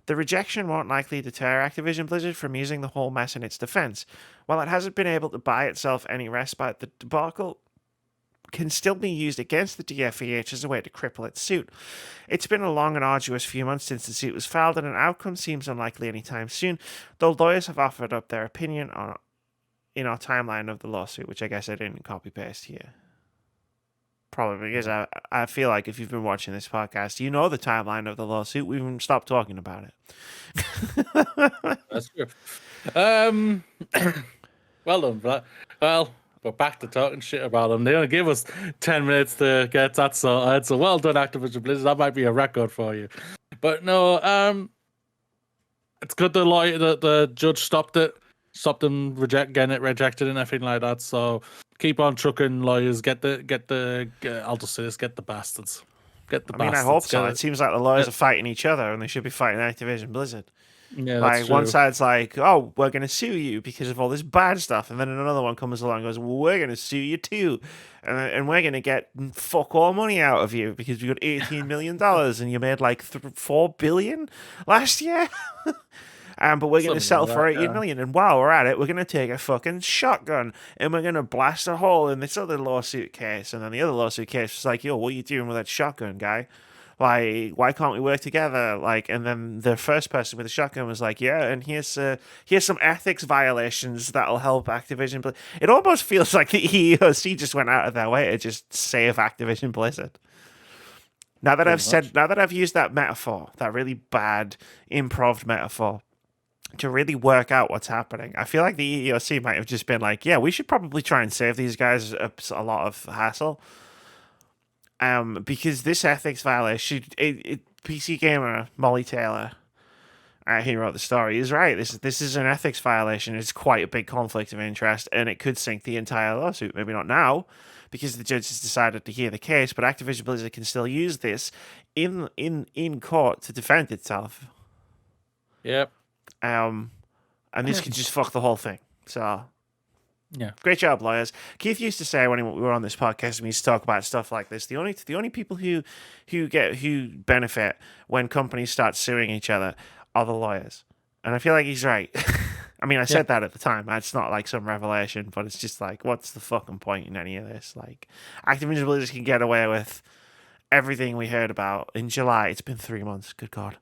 The rejection won't likely deter Activision Blizzard from using the whole mess in its defense. While it hasn't been able to buy itself any respite, the debacle can still be used against the DFEH as a way to cripple its suit. It's been a long and arduous few months since the suit was filed, and an outcome seems unlikely anytime soon, though lawyers have offered up their opinion in our timeline of the lawsuit, which I guess I didn't copy-paste here. Probably because I feel like if you've been watching this podcast, you know the timeline of the lawsuit. We even stopped talking about it. That's true. Well done, Brett. Well, we're back to talking shit about them. They only give us 10 minutes to get that sorted. So well done, Activision Blizzard. That might be a record for you. But no, it's good the judge stopped them getting it rejected and everything like that. So keep on trucking, lawyers. I'll just say this: get the bastards. Get the bastards. I hope so. It seems like the lawyers are fighting each other, and they should be fighting Activision Blizzard. Yeah, like that's true. One side's like, "Oh, we're going to sue you because of all this bad stuff," and then another one comes along and goes, "Well, we're going to sue you too, and we're going to get fuck all money out of you because we got $18 million and you made like $4 billion last year." But we're going to settle for $18 million. And while we're at it, we're going to take a fucking shotgun and we're going to blast a hole in this other lawsuit case. And then the other lawsuit case was like, "Yo, what are you doing with that shotgun, guy? Like, why can't we work together?" Like, and then the first person with the shotgun was like, "Yeah, and here's some ethics violations that'll help Activision Blizzard." It almost feels like the EEOC just went out of their way to just save Activision Blizzard. Now that I've used that metaphor, that really bad improv metaphor, to really work out what's happening, I feel like the EEOC might have just been like, "Yeah, we should probably try and save these guys a lot of hassle." Because this ethics violation, PC Gamer Molly Taylor, who wrote the story, is right. This is an ethics violation. It's quite a big conflict of interest, and it could sink the entire lawsuit. Maybe not now, because the judge has decided to hear the case, but Activision Blizzard can still use this in court to defend itself. Yep. And this could just fuck the whole thing. So, yeah, great job, lawyers. Keith used to say when we were on this podcast, we used to talk about stuff like this. The only people who benefit when companies start suing each other are the lawyers, and I feel like he's right. I mean, I said that at the time. It's not like some revelation, but it's just like, what's the fucking point in any of this? Like, Activision Blizzard can get away with everything we heard about in July. It's been 3 months. Good God.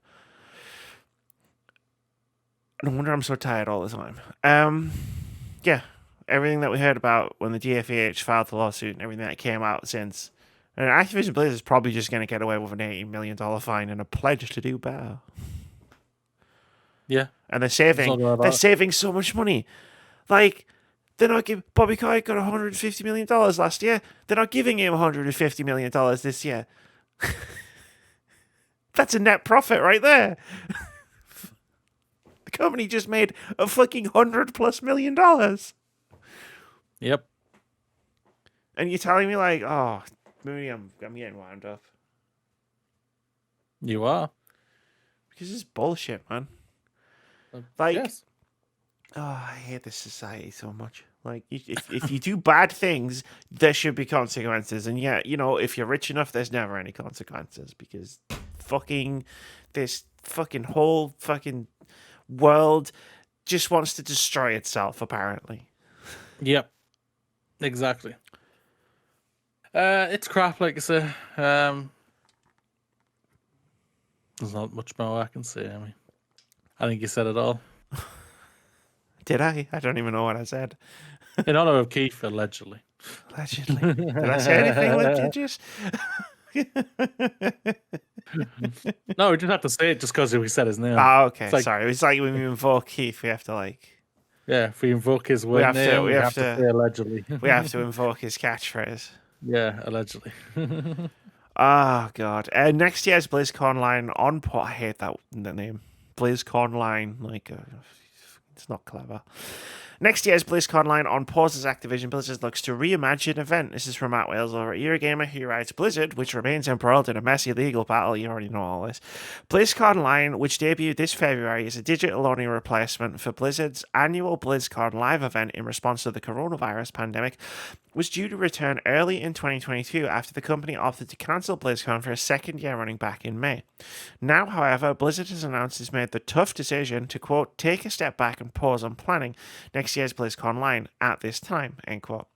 No wonder I'm so tired all the time. Yeah. everything that we heard about when the DFEH filed the lawsuit and everything that came out since, and Activision Blizzard is probably just going to get away with an $80 million fine and a pledge to do better. Yeah. And they're saving so much money. Like, they're not giving Bobby Kotick got $150 million last year. They're not giving him $150 million this year. That's a net profit right there. The company just made a fucking $100+ million. Yep. And you're telling me like, oh, Mooney, I'm getting wound up. You are. Because it's bullshit, man. Like, yes. Oh, I hate this society so much. Like, if you do bad things, there should be consequences. And yeah, you know, if you're rich enough, there's never any consequences because this fucking whole fucking world just wants to destroy itself, apparently. Yep. Exactly. It's crap, like I say. There's not much more I can say. I mean, I think you said it all. Did I? I don't even know what I said. In honor of Keith, allegedly. Allegedly. Did I say anything litigious? No, we just have to say it just because we said his name. Oh, okay. Like, sorry. It's like when we invoke Keith, we have to like... Yeah, if we invoke his word name, we have to say allegedly. We have to invoke his catchphrase. Yeah, allegedly. Oh, God. Next year's BlizzConline on... I hate that name. BlizzConline. Like... it's not clever. Next year's BlizzConline on pause as Activision Blizzard looks to reimagine event. This is from Matt Wales over at Eurogamer. He writes, Blizzard, which remains embroiled in a messy legal battle, you already know all this. BlizzConline, which debuted this February, is a digital-only replacement for Blizzard's annual BlizzCon live event in response to the coronavirus pandemic, was due to return early in 2022 after the company opted to cancel BlizzCon for a second year running back in May. Now, however, Blizzard has announced it's made the tough decision to, quote, take a step back and pause on planning next year's BlizzConline at this time, end quote.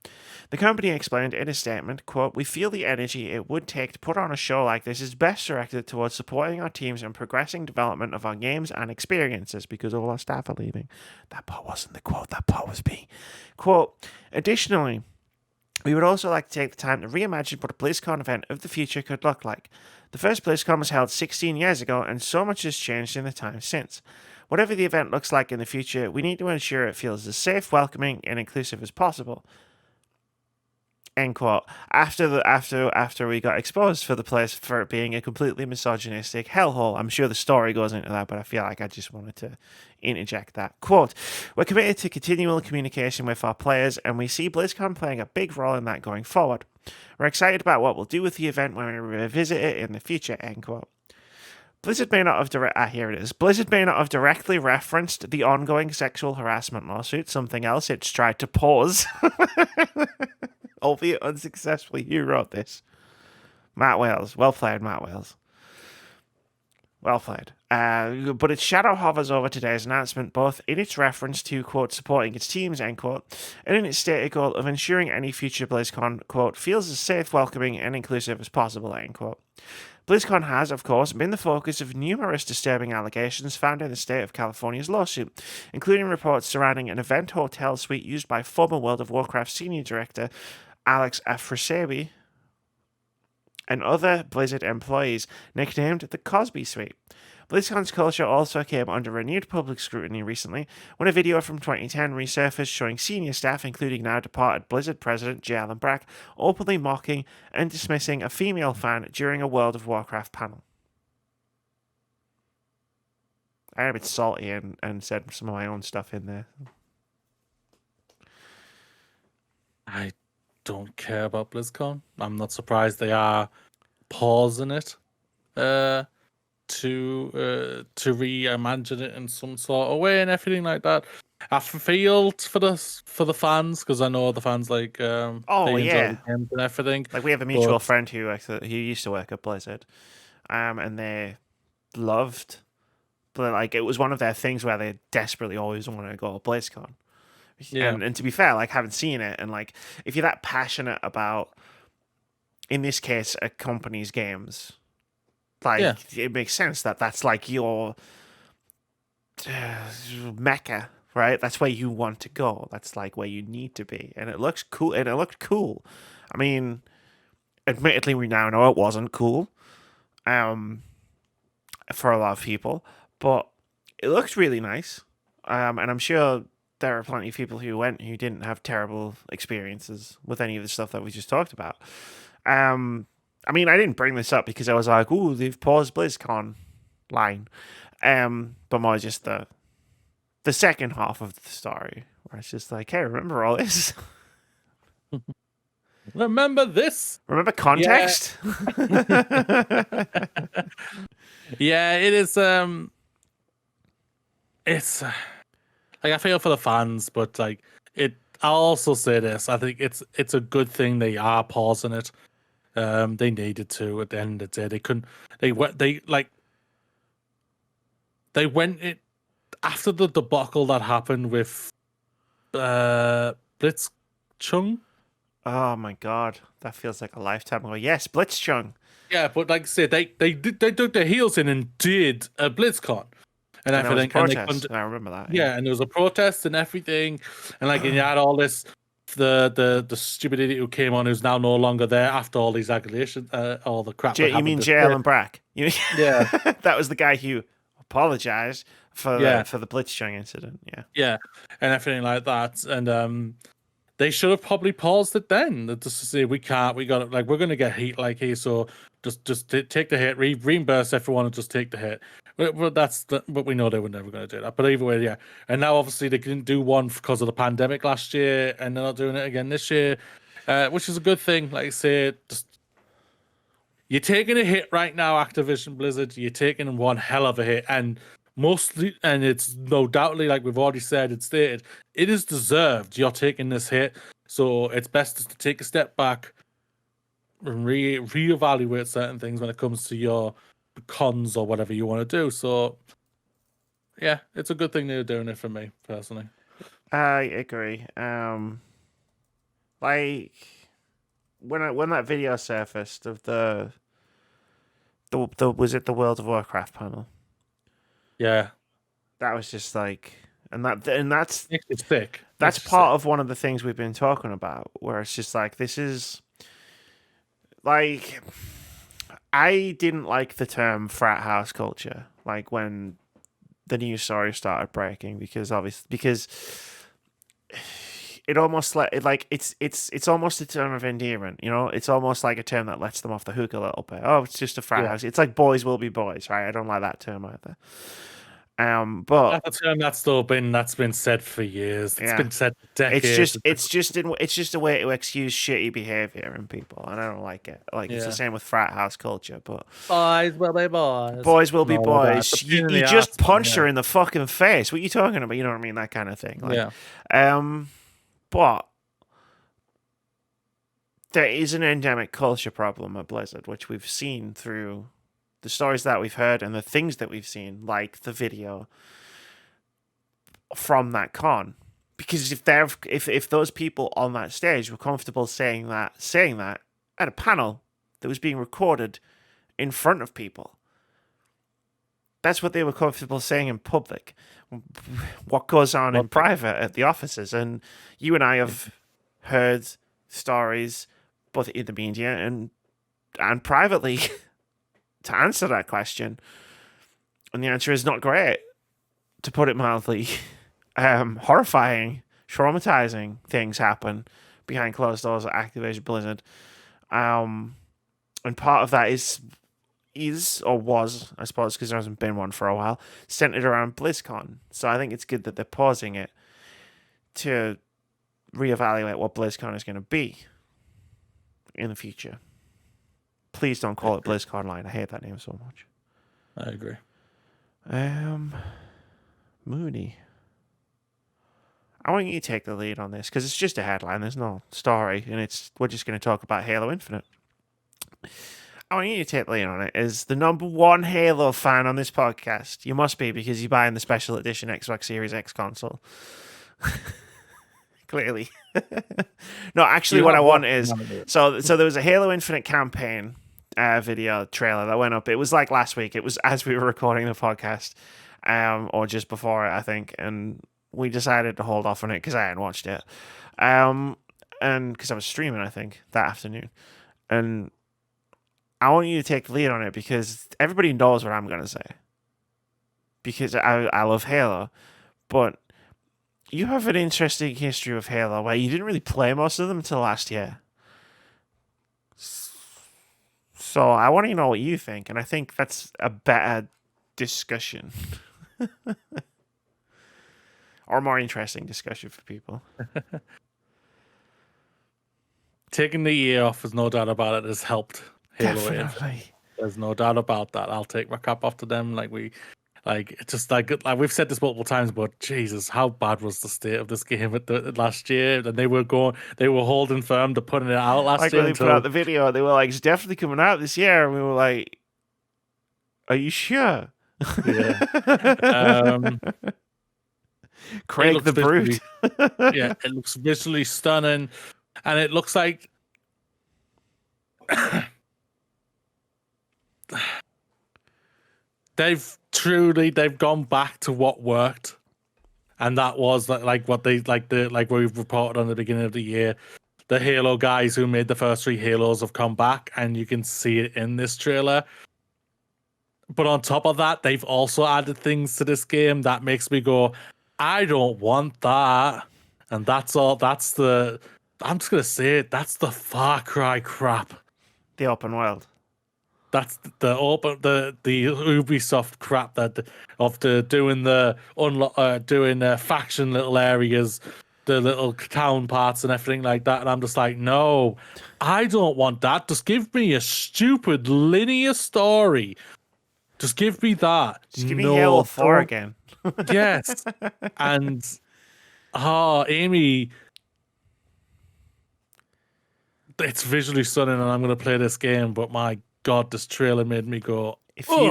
The company explained in a statement, quote, we feel the energy it would take to put on a show like this is best directed towards supporting our teams and progressing development of our games and experiences because all our staff are leaving. That part wasn't the quote, that part was me. Quote, additionally, we would also like to take the time to reimagine what a BlizzCon event of the future could look like. The first BlizzCon was held 16 years ago, and so much has changed in the time since. Whatever the event looks like in the future, we need to ensure it feels as safe, welcoming, and inclusive as possible. End quote. After we got exposed for the place for it being a completely misogynistic hellhole. I'm sure the story goes into that, but I feel like I just wanted to interject that. Quote, we're committed to continual communication with our players, and we see BlizzCon playing a big role in that going forward. We're excited about what we'll do with the event when we revisit it in the future, end quote. Blizzard may not have directly referenced the ongoing sexual harassment lawsuit, something else it's tried to pause. Albeit unsuccessfully. Who wrote this? Matt Wales. Well played, Matt Wales. Well played. But its shadow hovers over today's announcement, both in its reference to, quote, supporting its teams, end quote, and in its stated goal of ensuring any future BlizzCon, quote, feels as safe, welcoming, and inclusive as possible, end quote. BlizzCon has, of course, been the focus of numerous disturbing allegations found in the state of California's lawsuit, including reports surrounding an event hotel suite used by former World of Warcraft senior director Alex Afrasiabi and other Blizzard employees, nicknamed the Cosby Suite. BlizzCon's culture also came under renewed public scrutiny recently when a video from 2010 resurfaced showing senior staff, including now departed Blizzard president J. Allen Brack, openly mocking and dismissing a female fan during a World of Warcraft panel. I am a bit salty and said some of my own stuff in there. I don't care about BlizzCon. I'm not surprised they are pausing it to reimagine it in some sort of way and everything like that. I feel for the fans because I know the fans like they enjoy the games and everything. Like we have a mutual friend who used to work at Blizzard, and they loved, but like it was one of their things where they desperately always wanted to go to BlizzCon. Yeah. And to be fair, like having seen it, and like if you're that passionate about, in this case, a company's games, like it makes sense that that's like your mecca right? That's where you want to go. That's like where you need to be. And it looks cool. And it looked cool. I mean, admittedly, we now know it wasn't cool for a lot of people, but it looks really nice. And I'm sure there are plenty of people who went who didn't have terrible experiences with any of the stuff that we just talked about. I mean, I didn't bring this up because I was like, "Ooh, they've paused BlizzCon line," but more just the second half of the story, where it's just like, "Hey, remember all this? Remember this? Remember context?" Yeah, it is. It's like I feel for the fans, but like it. I'll also say this: I think it's a good thing they are pausing it. They needed to at the end of the day. They couldn't. They went. They went it after the debacle that happened with BlitzChung. Oh my god, that feels like a lifetime ago. Yes, BlitzChung. Yeah, but like I said, they dug their heels in and did a BlizzCon and And there was a everything. protest. I remember that. Yeah, and there was a protest and everything, and like and you had all this. The stupid idiot who came on, who's now no longer there after all these accusations, all the crap. You mean J. Allen Brack? Yeah, that was the guy who apologized for the BlitzChung incident. Yeah, and everything like that, and they should have probably paused it then, just to say we got it, like we're gonna get heat like here, so just take the hit, reimburse everyone, and just take the hit. But we know they were never going to do that. But either way, yeah. And now obviously they didn't do one because of the pandemic last year, and they're not doing it again this year, which is a good thing. Like I say, you're taking a hit right now, Activision Blizzard. You're taking one hell of a hit, and it's no doubtly, like we've already said and stated, it is deserved. You're taking this hit, so it's best to take a step back and reevaluate certain things when it comes to your cons or whatever you want to do. So yeah, it's a good thing they're doing it for me personally. I agree. Like when that video surfaced of the was it the World of Warcraft panel? Yeah, that was just like, and that's it's thick. That's part of one of the things we've been talking about, where it's just like, this is like, I didn't like the term frat house culture, like when the news story started breaking, because it almost it's almost a term of endearment, you know. It's almost like a term that lets them off the hook a little bit. Oh, it's just a frat house. It's like boys will be boys, right? I don't like that term either. But that's a term that's been said for years. It's been said for decades. It's just a way to excuse shitty behavior in people, and I don't like it. Like it's the same with frat house culture. But boys will be boys. Boys will be boys. You just punched her in the fucking face. What are you talking about? You know what I mean? That kind of thing. Like, but there is an endemic culture problem at Blizzard, which we've seen through the stories that we've heard and the things that we've seen, like the video from that con. Because if those people on that stage were comfortable saying that at a panel that was being recorded in front of people, that's what they were comfortable saying in public. What goes on in private at the offices, and you and I have heard stories both in the media and privately to answer that question, and the answer is not great, to put it mildly. Horrifying, traumatizing things happen behind closed doors at Activision Blizzard, and part of that is or was, I suppose, because there hasn't been one for a while, centered around BlizzCon. So I think it's good that they're pausing it to reevaluate what BlizzCon is going to be in the future. Please don't call it BlizzConline. I hate that name so much. I agree. Mooney, I want you to take the lead on this, because it's just a headline. There's no story, and we're just going to talk about Halo Infinite. I want you to take the lead on it. As the number one Halo fan on this podcast, you must be, because you're buying the special edition Xbox Series X console. Clearly. No, actually, what I want is, so there was a Halo Infinite campaign video trailer that went up. It was like last week. It was as we were recording the podcast, or just before it, I think. And we decided to hold off on it because I hadn't watched it. And because I was streaming, I think, that afternoon. And I want you to take the lead on it because everybody knows what I'm going to say. Because I love Halo. But you have an interesting history with Halo where you didn't really play most of them until last year. So I want to know what you think. And I think that's a better discussion. Or more interesting discussion for people. Taking the year off, there's no doubt about it, has helped Halo Infinite. Definitely. There's no doubt about that. I'll take my cap off to them. It's just like we've said this multiple times, but Jesus, how bad was the state of this game at the last year? And they were holding firm to putting it out last like year. When they put out the video, they were like, "It's definitely coming out this year," and we were like, "Are you sure?" Yeah. Craig the Brute. Yeah, it looks visually stunning, and it looks like they've gone back to what worked, and that was like what they like we've reported on the beginning of the year. The Halo guys who made the first 3 Halos have come back, and you can see it in this trailer. But on top of that, they've also added things to this game that makes me go, I don't want that. And that's all. I'm just gonna say it. That's the Far Cry crap. The open world. That's the Ubisoft crap doing faction little areas, the little town parts and everything like that. And I'm just like, no, I don't want that. Just give me a stupid linear story. Just give me that. Just give me Halo 4 again. Yes. And Amy, it's visually stunning, and I'm going to play this game. But my God, this trailer made me go. If you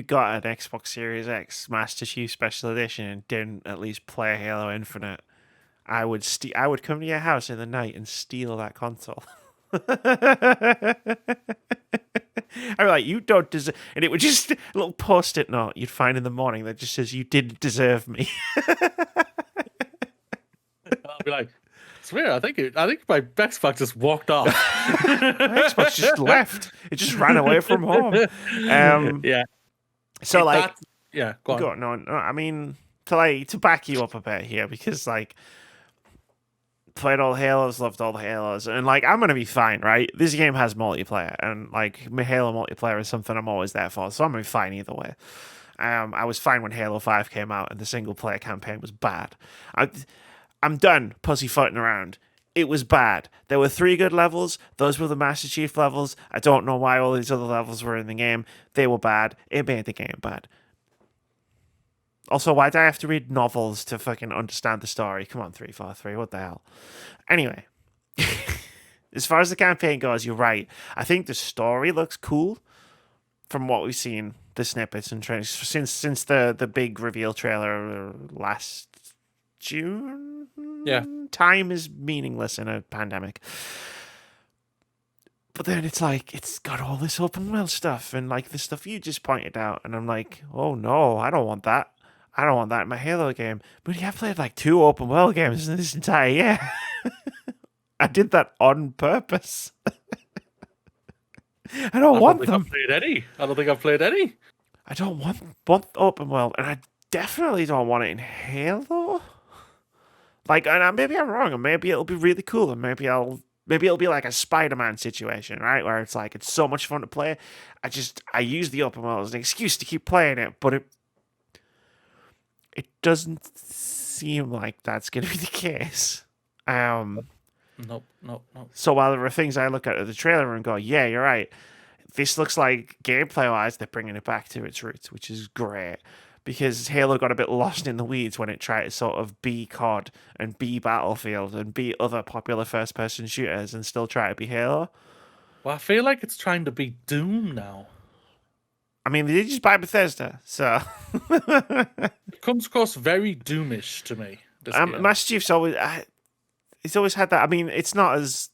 got an Xbox Series X Master Chief Special Edition and didn't at least play Halo Infinite, I would come to your house in the night and steal that console. I'm like, you don't deserve, and it would just a little post-it note you'd find in the morning that just says you didn't deserve me. I'll be like, swear, I think my Xbox just walked off. My Xbox just left. It just ran away from home. Yeah. So go on. No, I mean to back you up a bit here because played all the Halos, loved all the Halos, and I'm gonna be fine, right? This game has multiplayer, and my Halo multiplayer is something I'm always there for, so I'm gonna be fine either way. I was fine when Halo 5 came out and the single player campaign was bad. I'm done pussyfooting around. It was bad. There were 3 good levels. Those were the Master Chief levels. I don't know why all these other levels were in the game. They were bad. It made the game bad. Also, why do I have to read novels to fucking understand the story? Come on, 343, what the hell? Anyway, as far as the campaign goes, you're right. I think the story looks cool from what we've seen, the snippets and trailers, since the big reveal trailer last June. Yeah. Time is meaningless in a pandemic. But then it's got all this open world stuff and the stuff you just pointed out. And I'm like, oh no, I don't want that. I don't want that in my Halo game. But I've played 2 open world games in this entire year. I did that on purpose. I don't want them. I don't think I've played any. I don't want open world, and I definitely don't want it in Halo. And maybe I'm wrong, and maybe it'll be really cool, and maybe it'll be like a Spider-Man situation, right? Where it's it's so much fun to play. I use the open world as an excuse to keep playing it, but it doesn't seem like that's going to be the case. Nope. So while there are things I look at the trailer and go, yeah, you're right. This looks like gameplay-wise they're bringing it back to its roots, which is great. Because Halo got a bit lost in the weeds when it tried to sort of be COD and be Battlefield and be other popular first-person shooters and still try to be Halo. Well, I feel like it's trying to be Doom now. I mean, they did just buy Bethesda, so... It comes across very Doomish to me. Master Chief's always... It's always had that... I mean, it's not as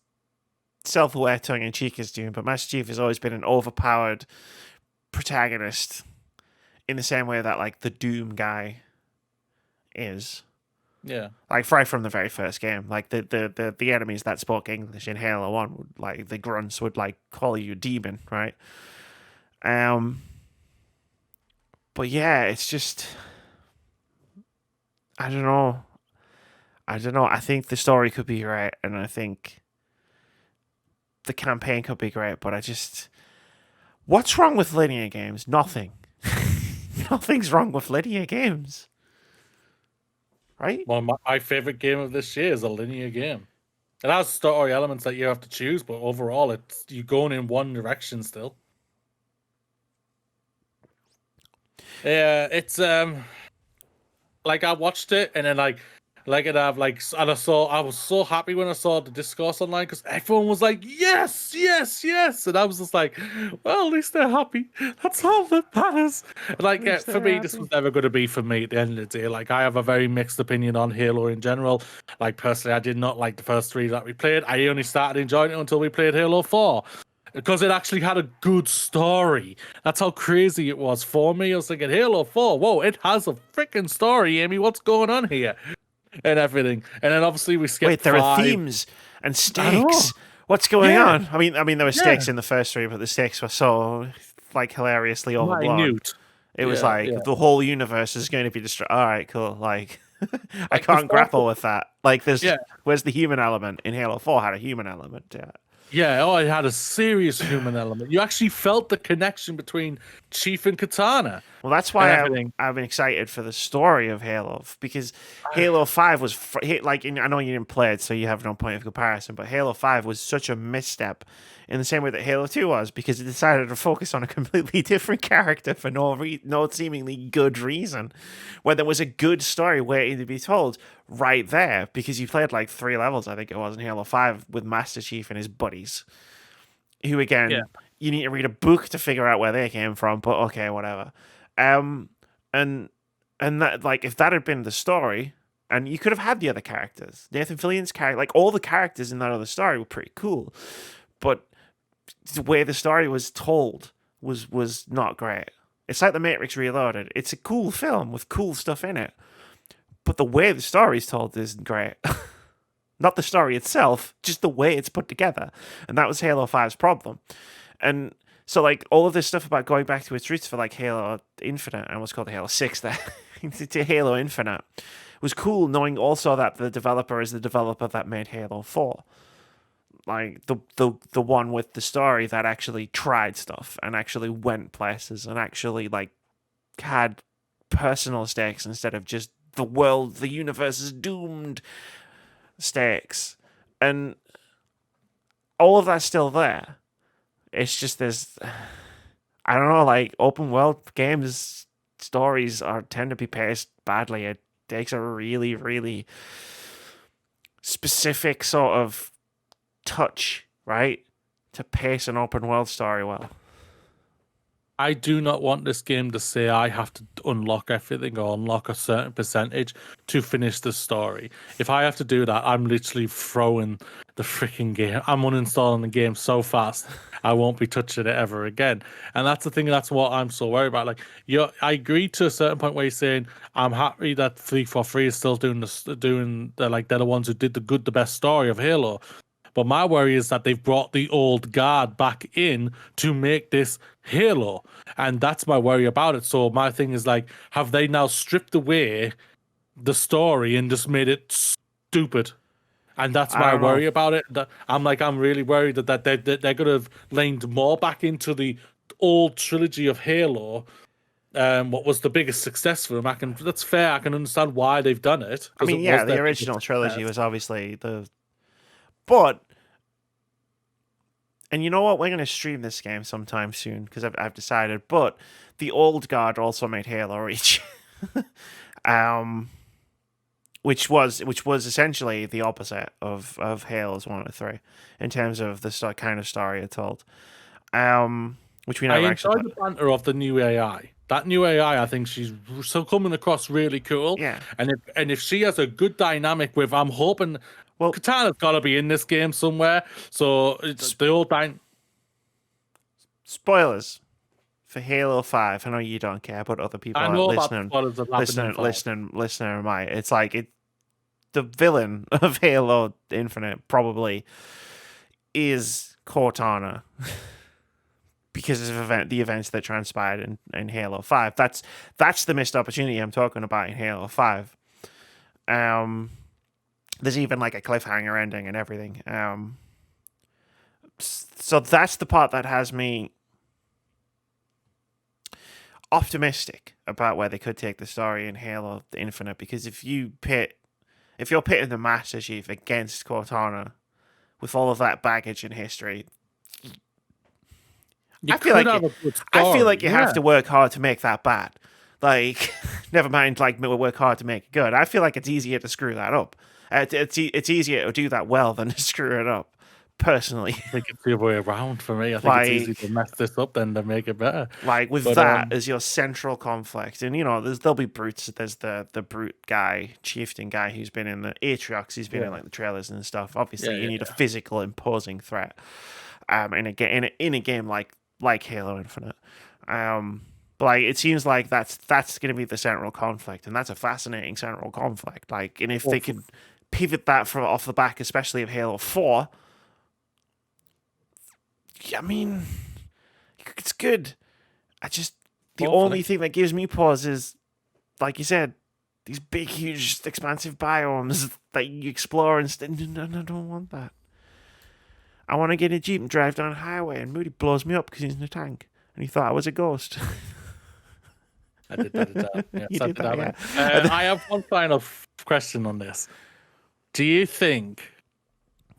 self-aware, tongue-in-cheek as Doom, but Master Chief has always been an overpowered protagonist in the same way that, the Doom guy is. Yeah. Like right from the very first game, like the enemies that spoke English in Halo 1 would, like, the grunts would like call you demon, right? But yeah, it's just, I don't know. I think the story could be great, and I think the campaign could be great, but what's wrong with linear games? Nothing. Nothing's wrong with linear games. Right? Well, my favorite game of this year is a linear game. It has story elements that you have to choose, but overall, it's you going in one direction still. Yeah, it's like I watched it and then like it have like and I was so happy when I saw the discourse online because everyone was like yes, yes, yes, and I was just like, well, at least they're happy. That's all that matters. Like for me, this was never going to be for me at the end of the day. Like I have a very mixed opinion on Halo in general. Like personally, I did not like the first 3 that we played. I only started enjoying it until we played Halo 4. Because it actually had a good story. That's how crazy it was for me. I was thinking, Halo 4, whoa, it has a freaking story, Amy. What's going on here? And everything. And then obviously we skipped Wait, there 5. are themes and stakes. What's going on? I mean, there were stakes Yeah. in the first 3, but the stakes were so like hilariously overblown. Minute. It was like the whole universe is going to be destroyed. All right, cool. Like, I Like, can't grapple with that. Like, where's the human element in Halo 4? Had a human element to it. Yeah, oh, it had a serious human element. You actually felt the connection between Chief and Katana. Well, that's why I'm excited for the story of Halo, because Halo 5 was like, I know you didn't play it, so you have no point of comparison, but Halo 5 was such a misstep in the same way that Halo 2 was, because it decided to focus on a completely different character for no seemingly good reason, when there was a good story waiting to be told right there, because you played like 3 levels, I think it was, in Halo 5 with Master Chief and his buddies, who again, you need to read a book to figure out where they came from, but okay, whatever. And that, like, if that had been the story, and you could have had the other characters, Nathan Fillion's character, like all the characters in that other story were pretty cool, but the way the story was told was not great. It's like The Matrix Reloaded. It's a cool film with cool stuff in it, but the way the story's told isn't great. Not the story itself, just the way it's put together. And that was Halo 5's problem. And so, like, all of this stuff about going back to its roots for, like, Halo Infinite, and what's called Halo 6 there, to Halo Infinite, was cool, knowing also that the developer is the developer that made Halo 4. Like, the one with the story that actually tried stuff, and actually went places, and actually, like, had personal stakes instead of just the world, the universe is doomed stakes. And all of that's still there. It's just there's, I don't know, like, open world games stories tend to be paced badly. It takes a really, really specific sort of touch, right, to pace an open world story well. I do not want this game to say I have to unlock everything or unlock a certain percentage to finish the story. If I have to do that, I'm literally throwing the freaking game. I'm uninstalling the game so fast, I won't be touching it ever again. And that's the thing, that's what I'm so worried about. Like, I agree to a certain point where you're saying, I'm happy that 343 is still doing like, they're the ones who did the best story of Halo. But my worry is that they've brought the old guard back in to make this Halo. And that's my worry about it. So my thing is, like, have they now stripped away the story and just made it stupid? And that's my worry about it. I'm really worried that they're going to have leaned more back into the old trilogy of Halo. What was the biggest success for them? That's fair. I can understand why they've done it. I mean, yeah, the original trilogy was obviously But, and you know what? We're going to stream this game sometime soon because I've decided. But the old guard also made Halo Reach, which was essentially the opposite of Halo's 1 or 3 in terms of the kind of story it told. Which we never actually. I enjoyed the banter of the new AI. That new AI, I think she's so coming across really cool. Yeah. And if she has a good dynamic with, I'm hoping. Well, Katana's got to be in this game somewhere. So the old spoilers for Halo 5, I know you don't care, but other people I are know about the spoilers that happened in 5. listener might. It's like the villain of Halo Infinite probably is Cortana because of the events that transpired in Halo 5. That's the missed opportunity I'm talking about in Halo 5. There's even like a cliffhanger ending and everything. So that's the part that has me optimistic about where they could take the story in Halo Infinite, because if you're pitting the Master Chief against Cortana with all of that baggage in history, I feel like you have to work hard to make that bad. Like, never mind, like, work hard to make it good. I feel like it's easier to screw that up. It's easier to do that well than to screw it up, personally. I think it's the other way around for me. I think it's easier to mess this up than to make it better. Like, with that as your central conflict, and, there'll be brutes. There's the brute guy, chieftain guy, who's been in the Atriox. He's been in, like, the trailers and stuff. Obviously, you need a physical, imposing threat in a game like Halo Infinite. But like, it seems like that's going to be the central conflict, and that's a fascinating central conflict. Like, and if they could pivot that off the back, especially of Halo 4, I mean, it's good. The only thing that gives me pause is, like you said, these big, huge, expansive biomes that you explore and no, I don't want that. I want to get in a Jeep and drive down a highway, and Moody blows me up because he's in a tank, and he thought I was a ghost. I did that. Yeah, you did that, yeah. I have one final question on this. Do you think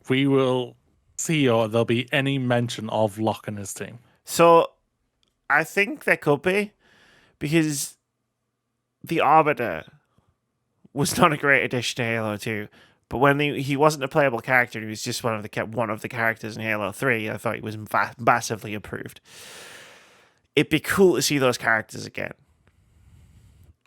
we will see, or there'll be any mention of Locke and his team? So, I think there could be, because the Arbiter was not a great addition to Halo 2. But when he wasn't a playable character, he was just one of the characters in Halo 3. I thought he was massively improved. It'd be cool to see those characters again,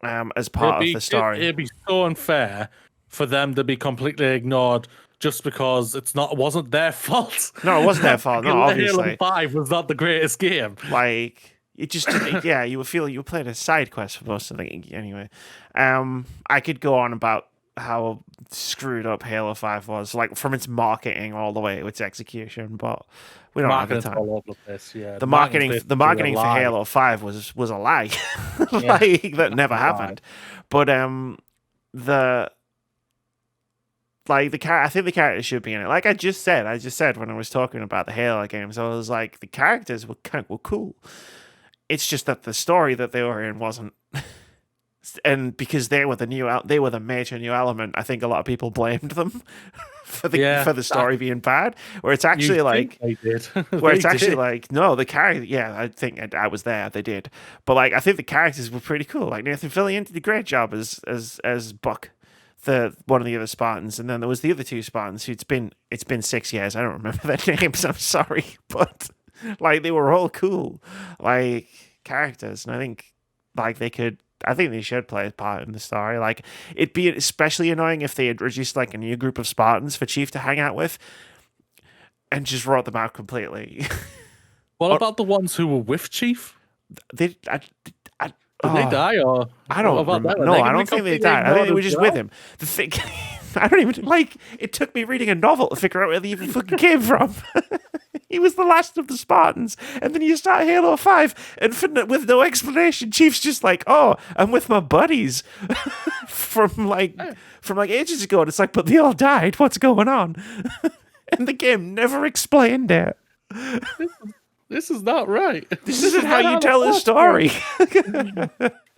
as part of the story. It'd be so unfair for them to be completely ignored just because it wasn't their fault. No, it wasn't their fault. No, obviously. Halo 5 was not the greatest game. Like, it just, you would feel you were playing a side quest for most of the anyway. I could go on about how screwed up Halo 5 was, like, from its marketing all the way to its execution, but we don't have the time. All over the place, yeah. The marketing for Halo 5 was a lie. Like, that never happened. But I think the characters should be in it. Like I just said when I was talking about the Halo games, I was like, the characters were cool. It's just that the story that they were in wasn't. And because they were the major new element, I think a lot of people blamed them for the story being bad. Where it's actually like they did. Where it's actually like, no, the character. Yeah, I think I was there. They did, but like, I think the characters were pretty cool. Like, Nathan Fillion did a great job as Buck, one of the other Spartans, and then there was the other two Spartans who it's been 6 years. I don't remember their names. I'm sorry, but like, they were all cool, like, characters, and I think they should play a part in the story. Like, it'd be especially annoying if they introduced like a new group of Spartans for Chief to hang out with and just wrote them out completely. What about the ones who were with Chief? Did they die, or I don't remember. No, I don't think they died. I think they were just with him. The thing, I don't even like. It took me reading a novel to figure out where they even fucking came from. He was the last of the Spartans, and then you start Halo 5, and with no explanation, Chief's just like, "Oh, I'm with my buddies from ages ago." And it's like, but they all died. What's going on? And the game never explained it. This is not right. This isn't how you tell a story.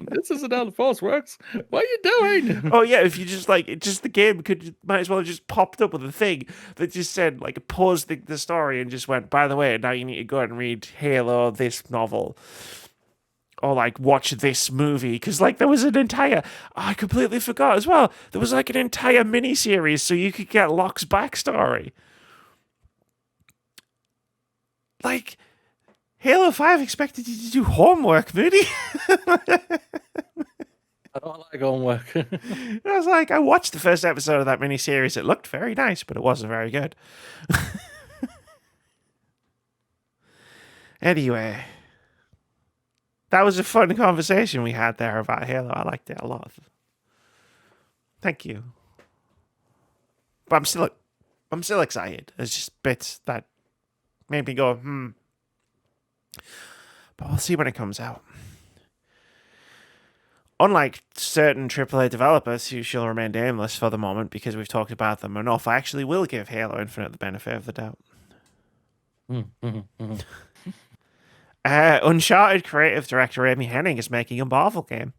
This isn't how the Force works. What are you doing? Oh yeah, if you just the game might as well have just popped up with a thing that just said, like, paused the story and just went, by the way, now you need to go and read Halo, this novel, or like watch this movie, because like there was an entire, I completely forgot as well, there was like an entire mini series so you could get Locke's backstory. Like, Halo 5 expected you to do homework, Moody. I don't like homework. I was like, I watched the first episode of that miniseries. It looked very nice, but it wasn't very good. Anyway, That was a fun conversation we had there about Halo. I liked it a lot. Thank you. But I'm still excited. There's just bits that made me go, But we'll see when it comes out. Unlike certain AAA developers who shall remain nameless for the moment because we've talked about them enough, I actually will give Halo Infinite the benefit of the doubt. Uncharted creative director Amy Hennig is making a Marvel game.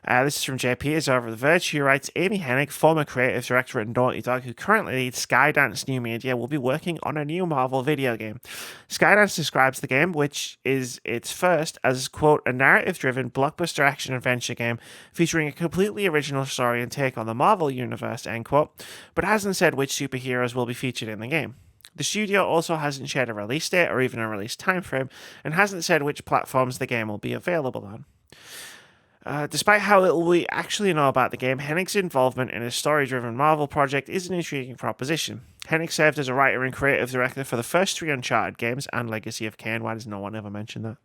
This is from JP over The Verge, who writes, Amy Hennig, former creative director at Naughty Dog, who currently leads Skydance New Media, will be working on a new Marvel video game. Skydance describes the game, which is its first, as, quote, a narrative-driven blockbuster action-adventure game featuring a completely original story and take on the Marvel universe, end quote, but hasn't said which superheroes will be featured in the game. The studio also hasn't shared a release date or even a release timeframe, and hasn't said which platforms the game will be available on. Despite how little we actually know about the game, Hennig's involvement in a story-driven Marvel project is an intriguing proposition. Hennig served as a writer and creative director for the first 3 Uncharted games and Legacy of Kain. Why does no one ever mention that?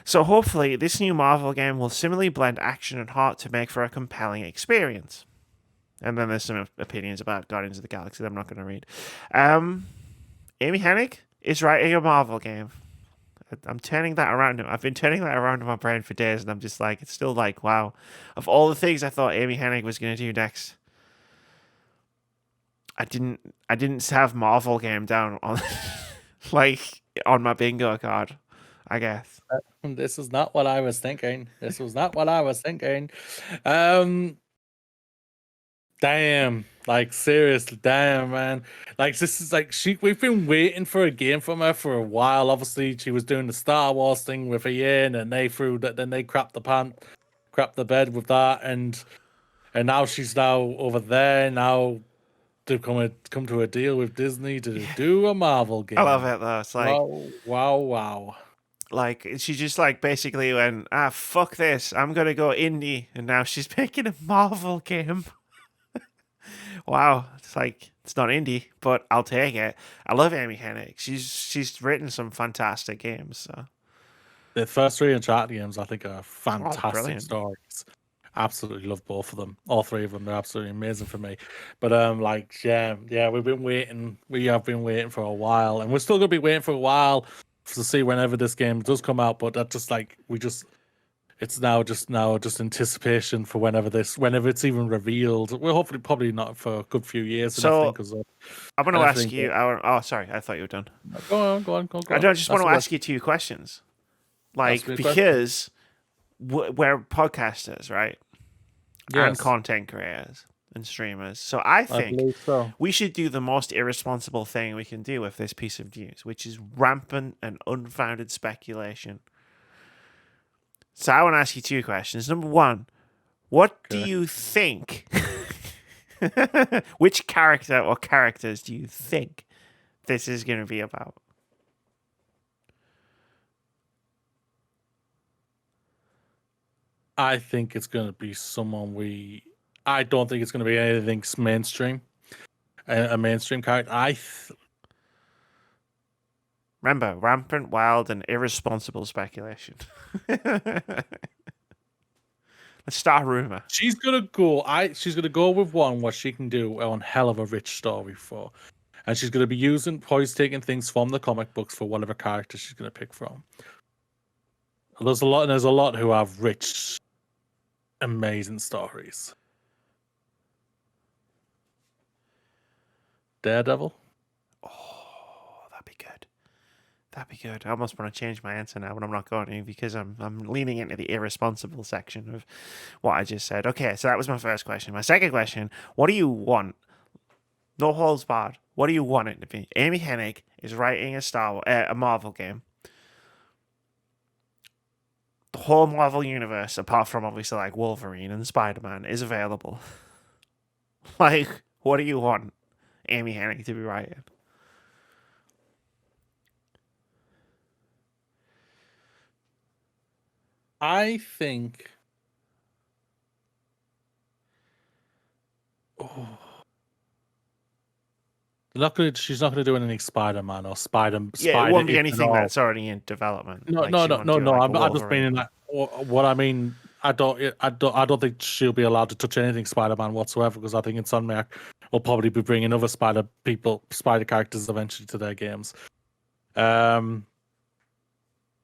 So hopefully, this new Marvel game will similarly blend action and heart to make for a compelling experience. And then there's some opinions about Guardians of the Galaxy that I'm not going to read. Amy Hennig is writing a Marvel game. I'm turning that around. I've been turning that around in my brain for days, and I'm just like, it's still like, wow. Of all the things I thought Amy Hennig was going to do next, I didn't have Marvel game down on like on my bingo card, I guess. This is not what I was thinking. This was not what I was thinking. Damn, like seriously, damn, man. Like this is like we've been waiting for a game from her for a while. Obviously, she was doing the Star Wars thing with Ian, and they threw that. Then they crapped the bed with that, and now she's now over there. Now to come to a deal with Disney to do a Marvel game. I love it though. It's like wow. Like she just like basically went, fuck this. I'm gonna go indie, and now she's making a Marvel game. Wow, it's like it's not indie, but I'll take it. I love Amy Hennig. She's written some fantastic games. So. The first 3 Uncharted games, I think, are fantastic stories. Absolutely love both of them. All 3 of them are absolutely amazing for me. But yeah, we've been waiting. We have been waiting for a while, and we're still gonna be waiting for a while to see whenever this game does come out. But that's just like it's now just anticipation for whenever it's even revealed. We're hopefully probably not for a good few years. So I'm going to ask you. Sorry, I thought you were done. Go on. I just want to ask you 2 questions, like because we're podcasters, right? Yes. And content creators and streamers. So I think we should do the most irresponsible thing we can do with this piece of news, which is rampant and unfounded speculation. So I want to ask you 2 questions. Number 1, what do you think? Which character or characters do you think this is going to be about? I think it's going to be someone I don't think it's going to be anything mainstream. A mainstream character. Remember, rampant, wild, and irresponsible speculation. Let's start a rumor. She's gonna go with one what she can do one hell of a rich story for, and she's gonna be taking things from the comic books for whatever character she's gonna pick from. There's a lot who have rich, amazing stories. Daredevil. That'd be good. I almost want to change my answer now, but I'm not going to because I'm leaning into the irresponsible section of what I just said. Okay, so that was my first question. My second question, what do you want? No holds barred. What do you want it to be? Amy Hennig is writing a Marvel game. The whole Marvel universe, apart from obviously like Wolverine and Spider-Man, is available. Like, what do you want Amy Hennig to be writing? I think. She's not gonna do anything Spider-Man or Spider. Yeah, it won't be anything that's already in development. No. I'm just meaning that what I mean, I don't think she'll be allowed to touch anything Spider-Man whatsoever, because I think Insomniac will probably be bringing other Spider characters eventually to their games.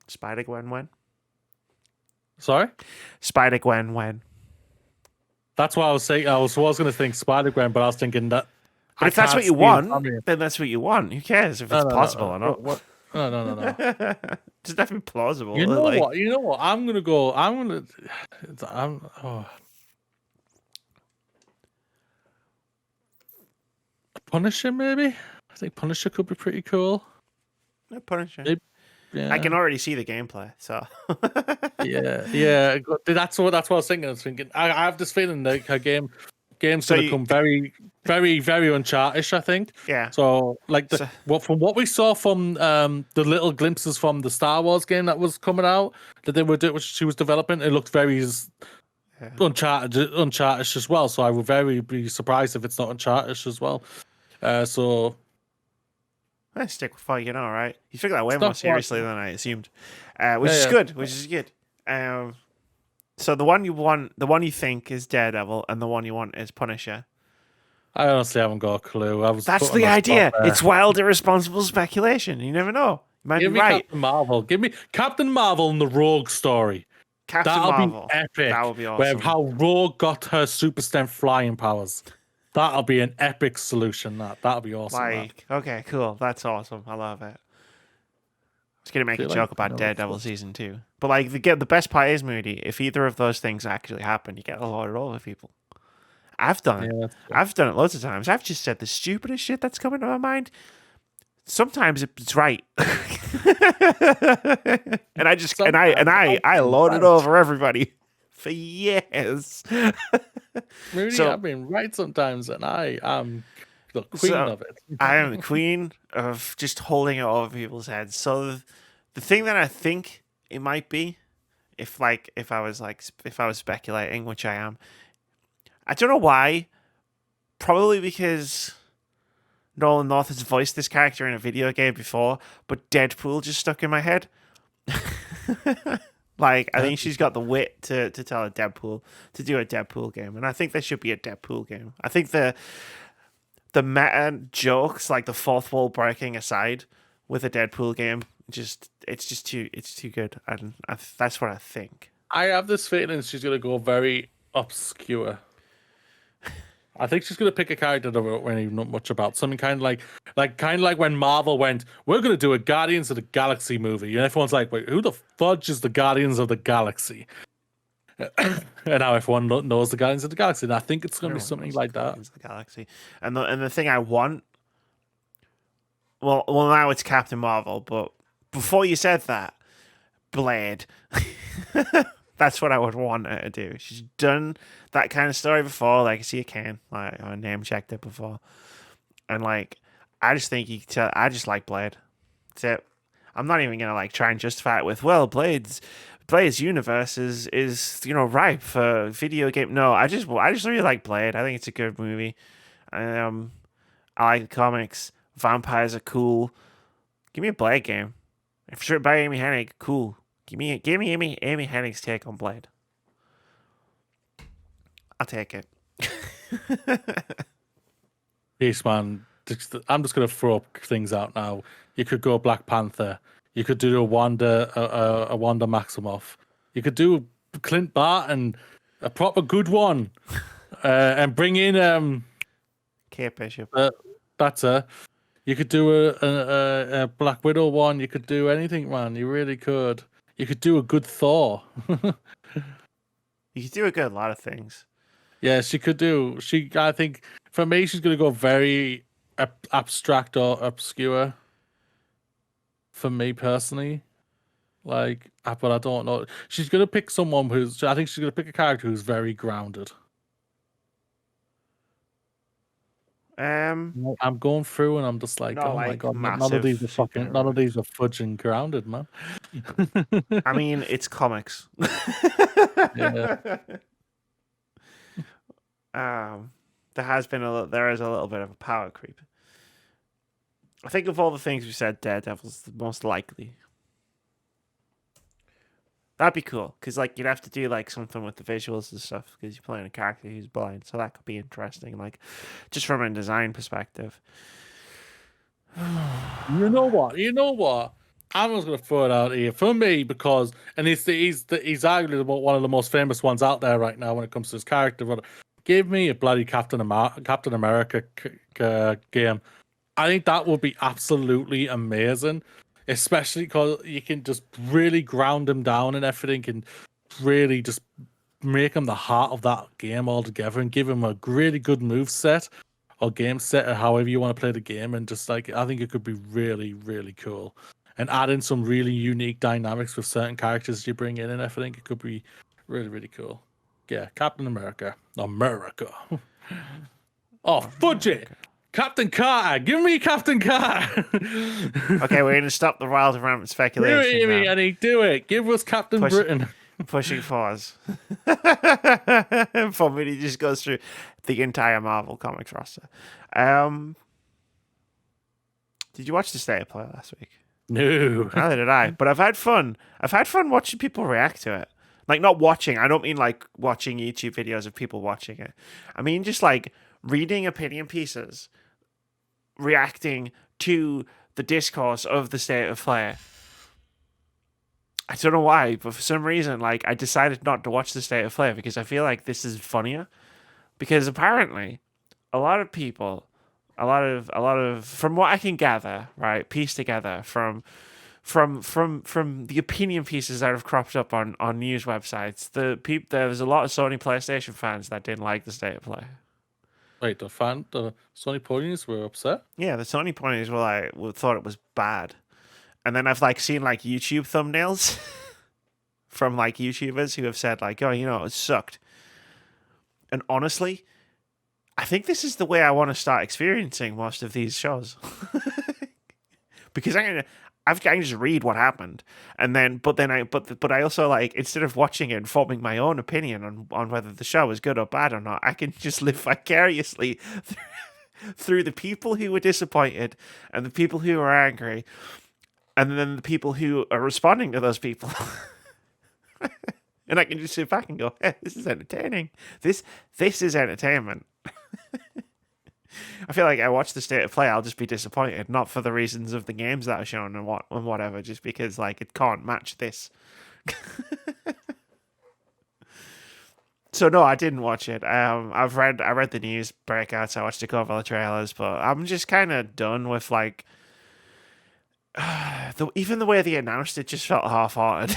Spider-Gwen when? Sorry? Spider-Gwen when? That's what I was saying. I was going to think Spider-Gwen, but I was thinking that. But if that's what you want, then that's what you want. Who cares if it's possible or not? What? No. It's definitely plausible. You know what? You know what? I'm gonna go. Punisher, maybe. I think Punisher could be pretty cool. No, Punisher. Yeah. I can already see the gameplay, so. yeah. That's what I was thinking. I have this feeling that her game's gonna come very, very, very Uncharted-ish, I think. Yeah. So, like, from what we saw from the little glimpses from the Star Wars game that was coming out, that she was developing, it looked very Uncharted as well. So I would very be surprised if it's not Uncharted as well. So I stick with what you know, right? You figure that way more seriously than I assumed, which is good. So the one you think is Daredevil, and the one you want is Punisher. I honestly haven't got a clue. That's the idea. It's wild, irresponsible speculation. You never know. You might be right. Captain Marvel. Give me Captain Marvel and the Rogue story. That'll be epic. That would be awesome. Where how Rogue got her super strength flying powers. That'll be an epic solution. That'll be awesome. Okay, cool. That's awesome. I love it. I was gonna make a joke about Daredevil season 2, but like the best part is, Moody, if either of those things actually happen, you get a lot of over people. I've done it. Yeah, I've done it loads of times. I've just said the stupidest shit that's coming to my mind. Sometimes it's right, and I load it over everybody for years. Moody, I've been right sometimes, and I am the queen of it. I am the queen of just holding it over people's heads. So the thing that I think it might be, if I was speculating, which I am, I don't know why. Probably because Nolan North has voiced this character in a video game before, but Deadpool just stuck in my head. I think she's got the wit to do a Deadpool game, and I think there should be a Deadpool game. I think the meta jokes, like the fourth wall breaking aside, with a Deadpool game, it's too good, and that's what I think. I have this feeling she's gonna go very obscure. I think she's gonna pick a character that we don't really know much about. Something kind of like when Marvel went, "We're gonna do a Guardians of the Galaxy movie," and everyone's like, "Wait, who the fudge is the Guardians of the Galaxy?" And now everyone knows the Guardians of the Galaxy, and I think it's gonna be something like that. Guardians of the Galaxy, and the thing I want, well, now it's Captain Marvel, but before you said that, Blade. That's what I would want her to do. She's done that kind of story before, Legacy of Kain. I name checked it before, and I just think I just like Blade. That's it. I'm not even gonna try and justify it with Blade's universe is ripe for video game. No, I just really like Blade. I think it's a good movie. I like the comics. Vampires are cool. Give me a Blade game. If it's written by Amy Hennig, cool. Give me Amy Hennig's take on Blade. I'll take it. Peace, man. I'm just gonna throw up things out now. You could go Black Panther. You could do a Wanda Maximoff. You could do Clint Barton, a proper good one, and bring in Kate Bishop. That's her. You could do a Black Widow one. You could do anything, man. You really could. You could do a good Thor. You could do a good lot of things. Yeah, she could do. I think for me, she's gonna go very abstract or obscure. For me personally, but I don't know. She's gonna pick someone I think she's gonna pick a character who's very grounded. I'm going through and I'm just like, oh my god, none of these are fudging grounded, man. I mean, it's comics. Yeah. There is a little bit of a power creep. I think of all the things we said, Daredevil's the most likely. That'd be cool, because like you'd have to do like something with the visuals and stuff, because you're playing a character who's blind, so that could be interesting, like just from a design perspective. You know what? I'm just gonna throw it out here for me because, and he's arguably one of the most famous ones out there right now when it comes to his character. But give me a bloody Captain America game. I think that would be absolutely amazing, especially because you can just really ground him down and everything, and really just make him the heart of that game altogether, and give him a really good move set or game set, or however you want to play the game, and just like I think it could be really, really cool. And add in some really unique dynamics with certain characters you bring in and everything. It could be really, really cool. Yeah, Captain America. Oh, fudge it! Captain Carter! Give me Captain Carter! Okay, we're going to stop the wild and rampant speculation. Do it, Amy, Hennig, do it! Give us Captain Britain. Pushing pause. For me, he just goes through the entire Marvel Comics roster. Did you watch the State of Play last week? No. Neither did I. But I've had fun. I've had fun watching people react to it. Like, not watching. I don't mean like watching YouTube videos of people watching it. I mean just like reading opinion pieces, reacting to the discourse of the State of Play. I don't know why, but for some reason, like, I decided not to watch the State of Play because I feel like this is funnier. Because apparently, a lot of people, from what I can gather, right, piece together from the opinion pieces that have cropped up on news websites, there's a lot of Sony PlayStation fans that didn't like the State of Play. Wait, the Sony ponies were upset? Yeah, the Sony ponies were like, thought it was bad. And then I've like seen like YouTube thumbnails from like YouTubers who have said like, oh, you know, it sucked. And honestly, I think this is the way I want to start experiencing most of these shows. Because I can just read what happened, and then but I also, like, instead of watching it and forming my own opinion on whether the show is good or bad or not, I can just live vicariously through the people who were disappointed and the people who were angry, and then the people who are responding to those people. And I can just sit back and go, hey, this is entertaining. This is entertainment. I feel like I watch the State of Play, I'll just be disappointed, not for the reasons of the games that are shown and whatever, just because like it can't match this. So no, I didn't watch it. I read the news breakouts, I watched a couple of trailers, but I'm just kind of done with like even the way they announced it just felt half-hearted.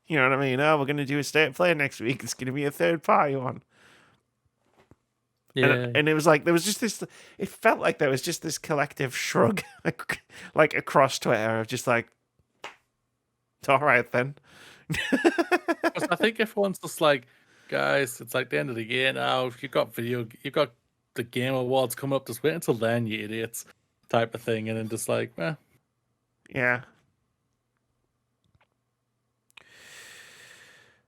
You know what I mean? Oh, we're going to do a State of Play next week. It's going to be a third-party one. Yeah. And it was like, there was just this, it felt like there was just this collective shrug, like across Twitter of just like, all right then. I think everyone's just like, guys, it's like the end of the year now. If you've got the Game Awards coming up, just wait until then, you idiots, type of thing. And then just like, yeah.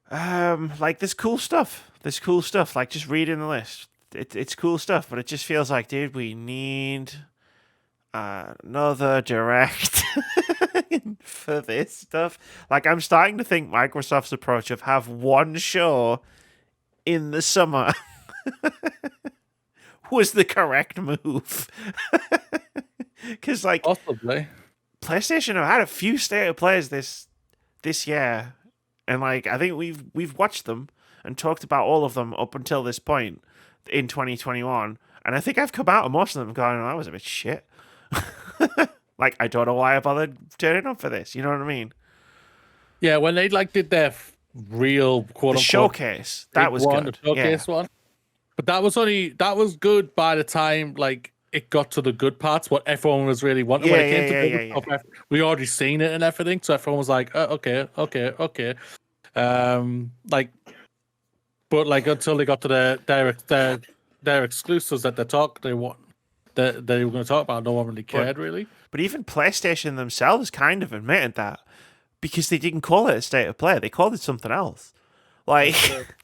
Like there's cool stuff. Like just reading the list. It's cool stuff, but it just feels like, dude, we need another direct for this stuff. Like, I'm starting to think Microsoft's approach of have one show in the summer was the correct move. Because, like, possibly PlayStation have had a few State of Plays this year, and like I think we've watched them and talked about all of them up until this point in 2021, and I think I've come out of most of them going, oh, that was a bit shit. Like, I don't know why I bothered turning up for this. You know what I mean? Yeah, when they like did their real quote-unquote showcase, that was good. The showcase one. But that was good by the time like it got to the good parts, what everyone was really wanting. When it came to good stuff, we already seen it and everything, so everyone was like, okay. But like until they got to their exclusives that they were going to talk about, no one really cared really. But even PlayStation themselves kind of admitted that, because they didn't call it a State of Play, they called it something else. Like,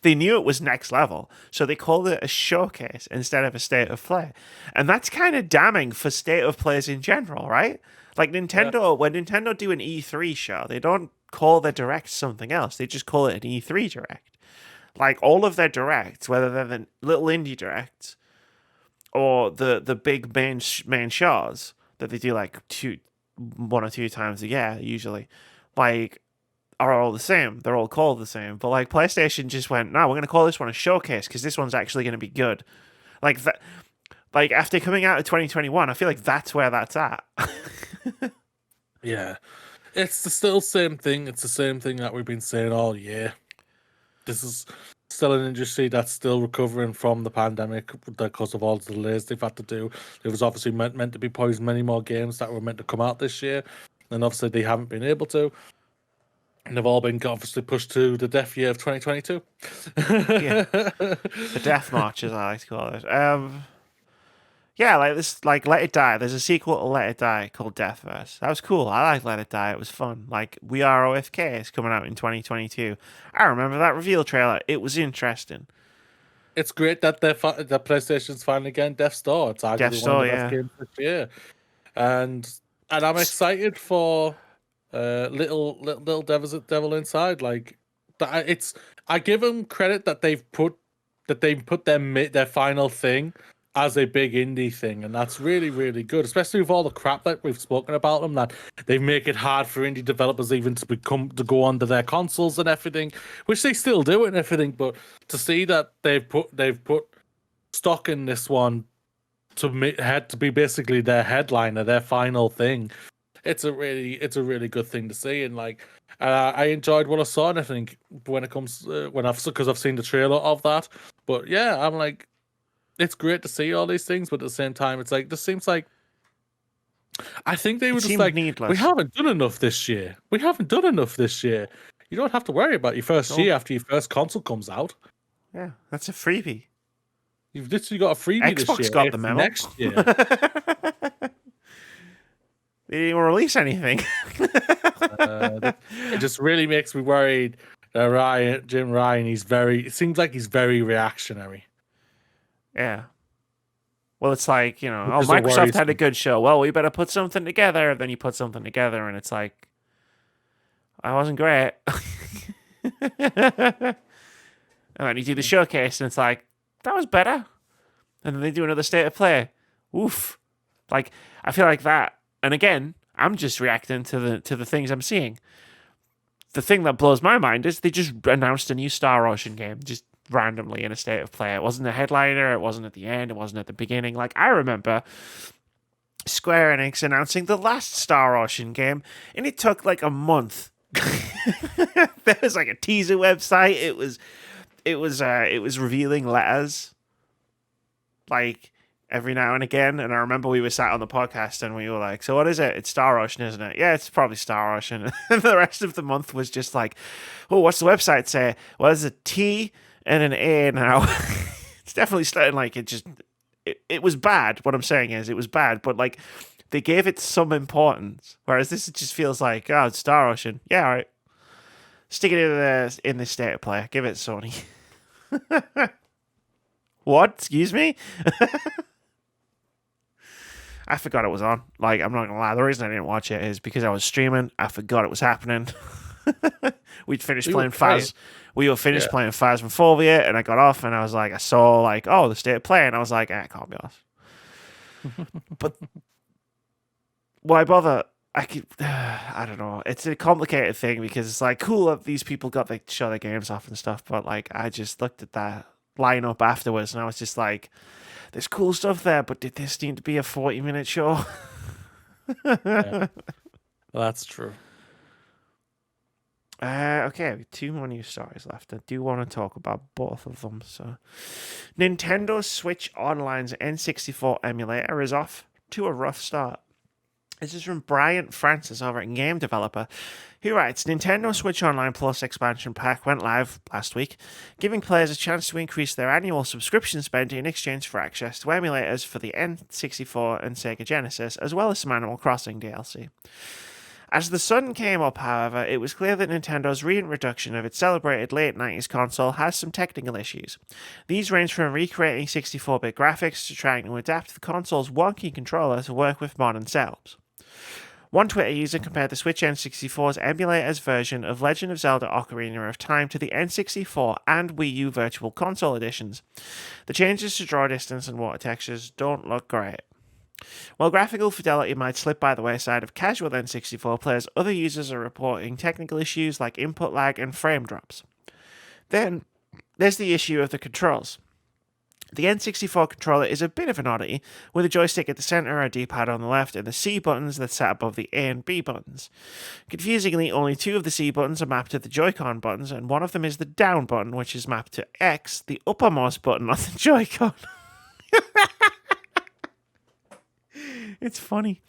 they knew it was next level, so they called it a showcase instead of a State of Play. And that's kind of damning for State of Plays in general, right? Like Nintendo, when Nintendo do an E3 show, they don't call their direct something else. They just call it an E3 direct. Like all of their directs, whether they're the little indie directs or the big main shows that they do like 1 or 2 times a year usually, like, are all the same. They're all called the same. But like PlayStation just went, no, we're going to call this one a showcase because this one's actually going to be good. Like that. Like after coming out of 2021, I feel like that's where that's at. Yeah, it's still same thing. It's the same thing that we've been saying all year. This is still an industry that's still recovering from the pandemic because of all the delays they've had to do. There was obviously meant to be poised many more games that were meant to come out this year, and obviously they haven't been able to. And they've all been obviously pushed to the death year of 2022. Yeah. The death march, as I like to call it. Yeah, like this, like Let It Die. There's a sequel to Let It Die called Deathverse. That was cool. I like Let It Die. It was fun. Like We Are OFK is coming out in 2022. I remember that reveal trailer. It was interesting. It's great that that PlayStation's finally getting Death's Door. It's arguably one of the best games this year, and I'm excited for little devil inside. Like it's, I give them credit that they've put their final thing as a big indie thing, and that's really, really good, especially with all the crap that we've spoken about them, that they make it hard for indie developers even to go onto their consoles and everything, which they still do and everything. But to see that they've put stock in this one to be basically their headliner, their final thing, it's a really good thing to see. And like I enjoyed what I saw, and I think when it comes because I've seen the trailer of that. But yeah, I'm like, it's great to see all these things, but at the same time, it's like, this seems like, I think they were just like, needless. We haven't done enough this year. You don't have to worry about your first year after your first console comes out. Yeah, that's a freebie. You've literally got a freebie Xbox this year. got the memo. Next year. They didn't even release anything. It just really makes me worried that Jim Ryan, it seems like he's very reactionary. Yeah. Well, it's like, Microsoft had a good show. Well, we better put something together. Then you put something together, and it's like, I wasn't great. And then you do the showcase, and it's like, that was better. And then they do another state of play. Oof. Like, I feel like that. And again, I'm just reacting to the things I'm seeing. The thing that blows my mind is they just announced a new Star Ocean game, just randomly in a state of play. It wasn't a headliner, it wasn't at the end, it wasn't at the beginning. Like, I remember Square Enix announcing the last Star Ocean game, and it took like a month. There was like a teaser website. It was revealing letters like every now and again. And I remember we were sat on the podcast and we were like, so what is it? It's Star Ocean, isn't it? Yeah, it's probably Star Ocean. And the rest of the month was just like, oh, what's the website say? Well, there's a T and an A now. It's definitely starting like it was bad. What I'm saying is it was bad, but like they gave it some importance. Whereas this just feels like, oh, it's Star Ocean. Yeah, all right. Stick it in this state of play. Give it Sony. What? Excuse me? I forgot it was on. Like, I'm not gonna lie. The reason I didn't watch it is because I was streaming. I forgot it was happening. We'd finished playing Phas. We were finished playing Phasmophobia, and I got off, and I was like, I saw like, oh, the state of play, and I was like, it can't be off. But why bother? I don't know. It's a complicated thing because it's like, cool that these people got to show their games off and stuff, but like, I just looked at that lineup afterwards, and I was just like, there's cool stuff there, but did this need to be a 40-minute show? Yeah. That's true. Okay, 2 more news stories left. I do want to talk about both of them. So, Nintendo Switch Online's N64 emulator is off to a rough start. This is from Bryant Francis over at Game Developer, who writes, Nintendo Switch Online Plus expansion pack went live last week, giving players a chance to increase their annual subscription spend in exchange for access to emulators for the N64 and Sega Genesis, as well as some Animal Crossing DLC. As the sun came up, however, it was clear that Nintendo's reintroduction of its celebrated late 90s console has some technical issues. These range from recreating 64-bit graphics to trying to adapt the console's wonky controller to work with modern setups. One Twitter user compared the Switch N64's emulator's version of Legend of Zelda Ocarina of Time to the N64 and Wii U Virtual Console editions. The changes to draw distance and water textures don't look great. While graphical fidelity might slip by the wayside of casual N64 players, other users are reporting technical issues like input lag and frame drops. Then, there's the issue of the controls. The N64 controller is a bit of an oddity, with a joystick at the centre, a D-pad on the left, and the C buttons that sat above the A and B buttons. Confusingly, only 2 of the C buttons are mapped to the Joy-Con buttons, and one of them is the down button, which is mapped to X, the uppermost button on the Joy-Con. It's funny.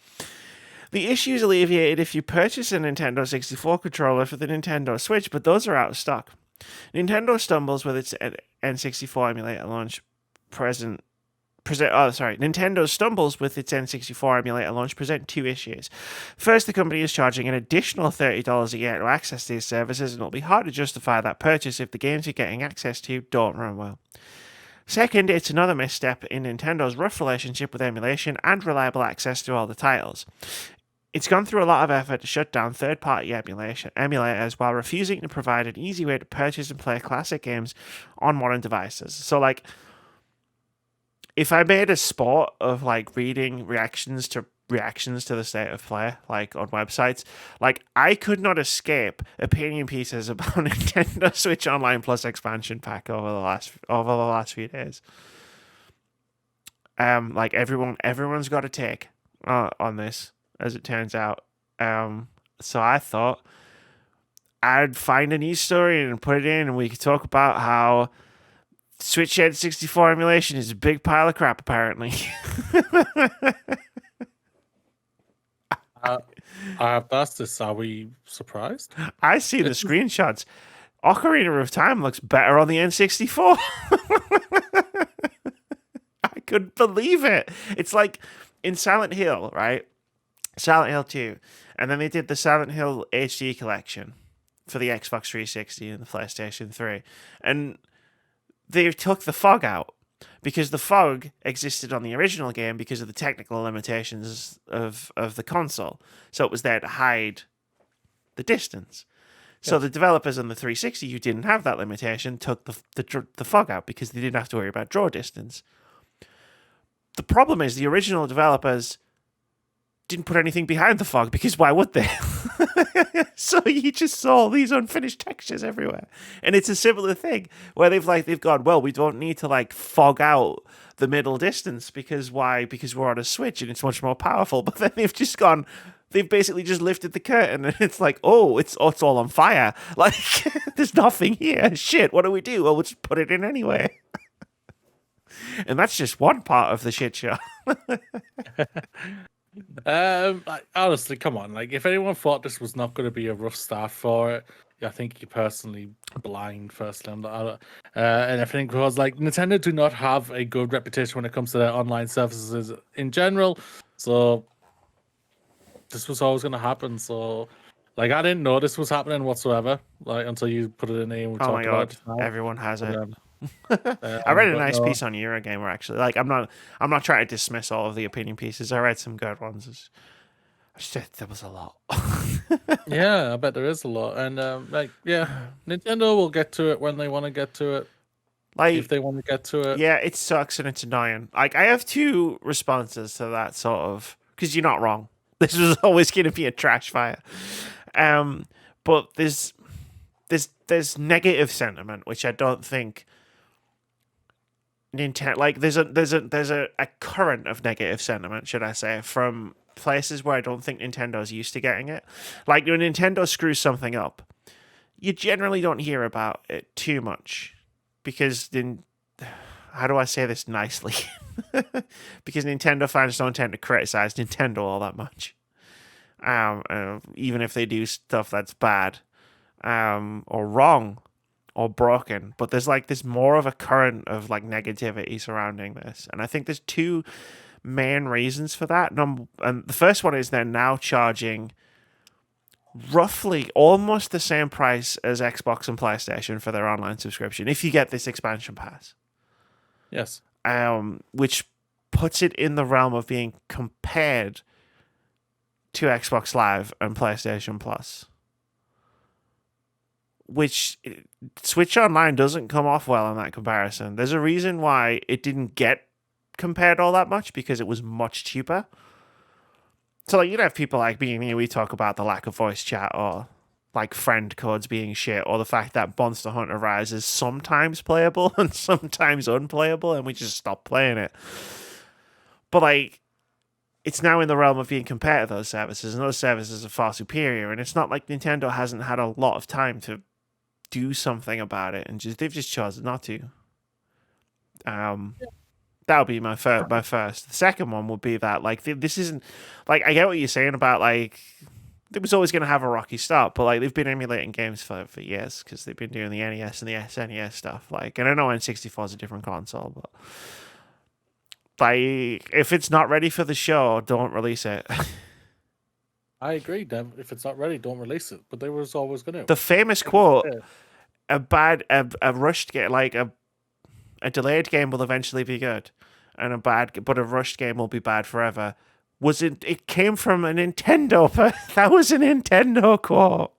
The issue is alleviated if you purchase a Nintendo 64 controller for the Nintendo Switch, but those are out of stock. Nintendo stumbles with its N64 emulator launch Nintendo stumbles with its N64 emulator launch present 2 issues. First, the company is charging an additional $30 a year to access these services, and it'll be hard to justify that purchase if the games you're getting access to don't run well. Second, it's another misstep in Nintendo's rough relationship with emulation and reliable access to all the titles. It's gone through a lot of effort to shut down third-party emulators while refusing to provide an easy way to purchase and play classic games on modern devices. So, like, if I made a sport of, like, reading reactions to the state of play, like, on websites, like, I could not escape opinion pieces about Nintendo Switch Online Plus expansion pack over the last few days. Like, everyone's got a take on this, as it turns out. So I thought I'd find a news story and put it in, and we could talk about how Switch N64 emulation is a big pile of crap, apparently. I have to ask this, are we surprised? I see the screenshots. Ocarina of Time looks better on the N64. I couldn't believe it. It's like in Silent Hill, right? Silent Hill 2. And then they did the Silent Hill HD collection for the Xbox 360 and the PlayStation 3. And they took the fog out because the fog existed on the original game because of the technical limitations of the console. So it was there to hide the distance. So the developers on the 360 who didn't have that limitation took the fog out because they didn't have to worry about draw distance. The problem is the original developers didn't put anything behind the fog because why would they? So you just saw these unfinished textures everywhere. And it's a similar thing where they've gone, well, we don't need to like fog out the middle distance because why? Because we're on a Switch and it's much more powerful. But then they've basically just lifted the curtain and it's like, oh, it's all on fire. Like there's nothing here. Shit, what do we do? Well, we'll just put it in anyway. And that's just one part of the shit show. Honestly, come on. Like, if anyone thought this was not going to be a rough start for it, I think you're personally blind, firstly. And everything, because like Nintendo do not have a good reputation when it comes to their online services in general. So this was always going to happen. So, like, I didn't know this was happening whatsoever. Like until you put it in there. And we oh my god, about it now. Everyone has it. I read a nice piece on Eurogamer actually. Like I'm not trying to dismiss all of the opinion pieces. I read some good ones. There was a lot. Yeah, I bet there is a lot. And Nintendo will get to it when they want to get to it. Like if they want to get to it. Yeah, it sucks and it's annoying. Like I have 2 responses to that sort of because you're not wrong. This was always going to be a trash fire. But there's negative sentiment which I don't think Nintendo, like there's a current of negative sentiment, should I say, from places where I don't think Nintendo's used to getting it. Like when Nintendo screws something up, you generally don't hear about it too much because then, how do I say this nicely? Because Nintendo fans don't tend to criticize Nintendo all that much, even if they do stuff that's bad, or wrong. Or broken, but there's more of a current of like negativity surrounding this, and I think there's 2 main reasons for that. And the first one is they're now charging roughly almost the same price as Xbox and PlayStation for their online subscription if you get this expansion pass. Yes. Which puts it in the realm of being compared to Xbox Live and PlayStation Plus, which Switch Online doesn't come off well in that comparison. There's a reason why it didn't get compared all that much, because it was much cheaper. So, like, you'd have people like me and me, we talk about the lack of voice chat, or like friend codes being shit, or the fact that Monster Hunter Rise is sometimes playable and sometimes unplayable, and we just stop playing it. But, like, it's now in the realm of being compared to those services, and those services are far superior, and it's not like Nintendo hasn't had a lot of time to do something about it, and they've just chosen not to. That would be my first. The second one would be that, like, this isn't, like, I get what you're saying about, like, it was always going to have a rocky start, but, like, they've been emulating games for years, because they've been doing the NES and the SNES stuff, like, and I know N64 is a different console, but, like, if it's not ready for the show, don't release it. I agree, Dan. If it's not ready, don't release it. But they was always going to. The famous quote, a rushed game, like, a delayed game will eventually be good, and but a rushed game will be bad forever. It came from a Nintendo. That was a Nintendo quote.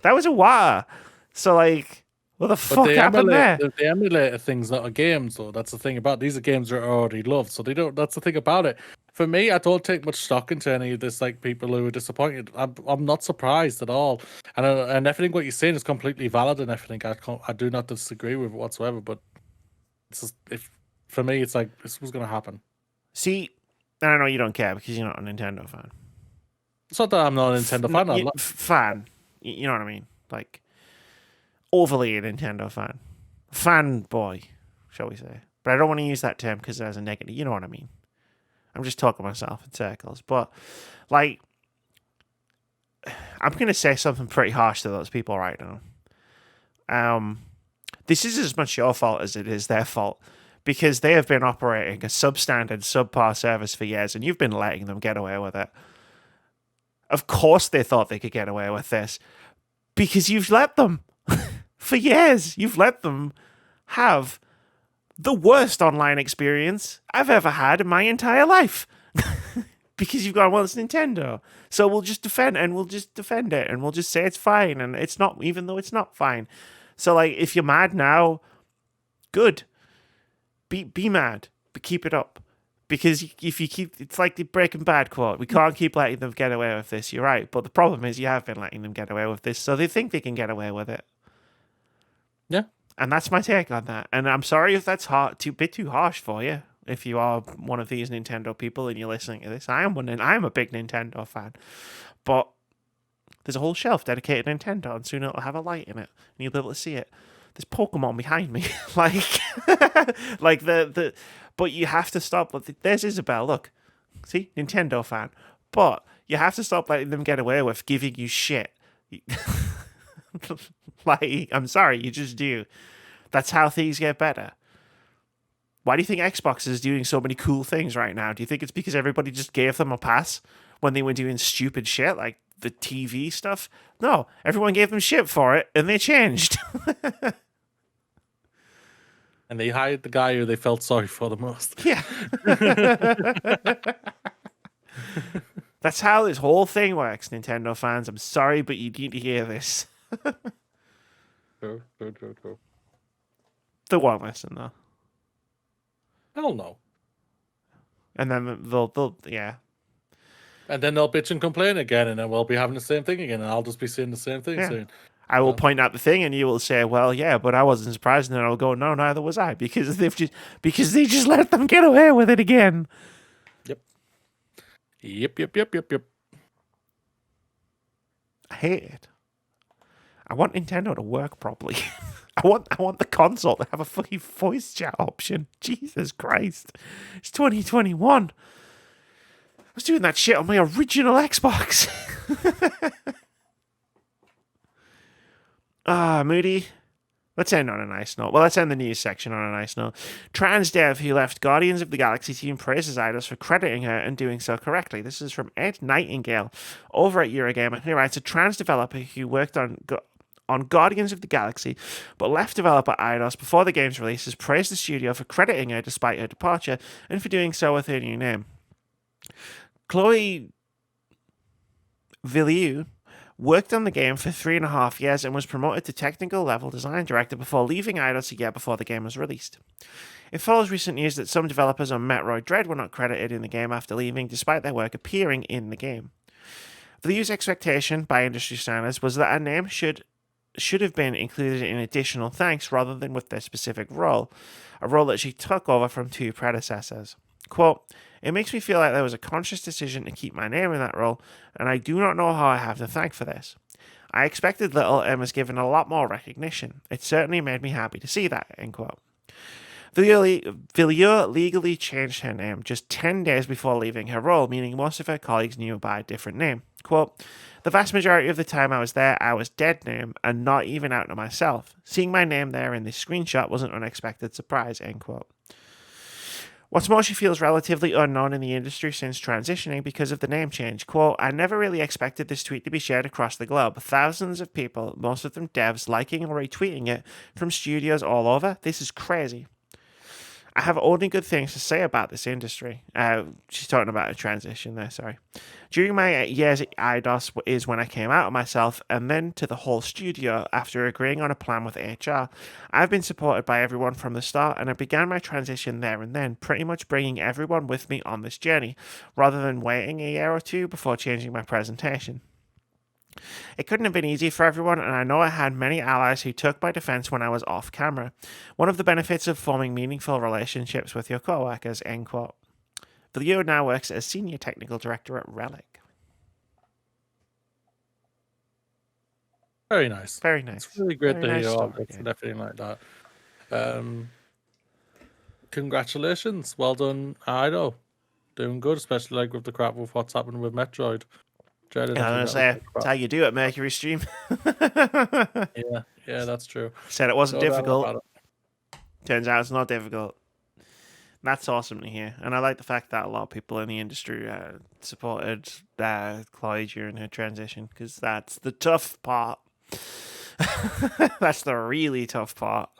That was a Wata. So, like, what the fuck happened there? The emulator thing's not a game, so that's the thing about these are games that are already loved. So they don't. That's the thing about it. For me, I don't take much stock into any of this. Like, people who are disappointed, I'm not surprised at all. And everything what you're saying is completely valid, and everything I do not disagree with it whatsoever. But it's just, for me, it's like this was going to happen. See, I know you don't care because you're not a Nintendo fan. It's not that I'm not a Nintendo fan. Fan, you know what I mean? Like, overly a Nintendo fan, fanboy, shall we say? But I don't want to use that term because it has a negative. You know what I mean? I'm just talking myself in circles. But, like, I'm going to say something pretty harsh to those people right now. This is as much your fault as it is their fault, because they have been operating a substandard, subpar service for years, and you've been letting them get away with it. Of course they thought they could get away with this, because you've let them. For years, you've let them have the worst online experience I've ever had in my entire life. Because you've gone, well, it's Nintendo, so we'll just defend it, and we'll just say it's fine, and it's not, even though it's not fine. So, like, if you're mad now, good. Be mad, but keep it up. Because if you keep, it's like the Breaking Bad quote, we can't keep letting them get away with this. You're right, but the problem is you have been letting them get away with this, so they think they can get away with it. Yeah. And that's my take on that. And I'm sorry if that's a bit too harsh for you. If you are one of these Nintendo people and you're listening to this, I am a big Nintendo fan. But there's a whole shelf dedicated to Nintendo, and soon it'll have a light in it, and you'll be able to see it. There's Pokemon behind me, But you have to stop. There's Isabel. Look, see, Nintendo fan. But you have to stop letting them get away with giving you shit. Like, I'm sorry, you just do. That's how things get better. Why do you think Xbox is doing so many cool things right now? Do you think it's because everybody just gave them a pass when they were doing stupid shit like the TV stuff? No, everyone gave them shit for it, and they changed. And they hired the guy who they felt sorry for the most. Yeah. That's how this whole thing works, Nintendo fans. I'm sorry, but you need to hear this. True. They won't listen, though. Hell no. And then they'll yeah. And then they'll bitch and complain again, and then we'll be having the same thing again, and I'll just be saying the same thing soon. I will point out the thing, and you will say, "Well, yeah, but I wasn't surprised." And then I'll go, "No, neither was I," because they just let them get away with it again. Yep. I hate it. I want Nintendo to work properly. I want the console to have a fucking voice chat option. Jesus Christ, it's 2021. I was doing that shit on my original Xbox. Moody. Let's end on a nice note. Well, let's end the news section on a nice note. Trans dev who left Guardians of the Galaxy team praises Eidos for crediting her and doing so correctly. This is from Ed Nightingale over at Eurogamer. He writes, a trans developer who worked on Guardians of the Galaxy but left developer Eidos before the game's release has praised the studio for crediting her despite her departure and for doing so with her new name. Chloe Villiers worked on the game for 3.5 years and was promoted to technical level design director before leaving Eidos a year before the game was released. It follows recent news that some developers on Metroid Dread were not credited in the game after leaving, despite their work appearing in the game. Villiers' expectation by industry standards was that a name should have been included in additional thanks rather than with their specific role, a role that she took over from 2 predecessors. Quote, "It makes me feel like there was a conscious decision to keep my name in that role, and I do not know how I have to thank for this. I expected little and was given a lot more recognition. It certainly made me happy to see that," end quote. Villiers legally changed her name just 10 days before leaving her role, meaning most of her colleagues knew her by a different name. Quote, "The vast majority of the time I was there, I was dead name and not even out to myself. Seeing my name there in this screenshot was an unexpected surprise," end quote. What's more, she feels relatively unknown in the industry since transitioning because of the name change. Quote, "I never really expected this tweet to be shared across the globe. Thousands of people, most of them devs, liking or retweeting it from studios all over. This is crazy. I have only good things to say about this industry." She's talking about a transition there, sorry. "During my years at Eidos is when I came out of myself and then to the whole studio after agreeing on a plan with HR. I've been supported by everyone from the start and I began my transition there and then, pretty much bringing everyone with me on this journey, rather than waiting a year or 2 before changing my presentation. It couldn't have been easy for everyone, and I know I had many allies who took my defense when I was off camera. One of the benefits of forming meaningful relationships with your co-workers," end quote. Villiers now works as Senior Technical Director at Relic. Very nice. Very nice. It's really great Very to nice hear all story, this yeah. and everything like that. Congratulations. Well done, Ido. Doing good, especially like with the crap with what's happening with Metroid. Dread, I Yeah, I think was that gonna was say, the that's crap. how you do it, Mercury Stream. Yeah, that's true. Said it wasn't No doubt difficult. about it. Turns out it's not difficult. That's awesome to hear. And I like the fact that a lot of people in the industry supported Chloe during her transition, because that's the tough part. That's the really tough part.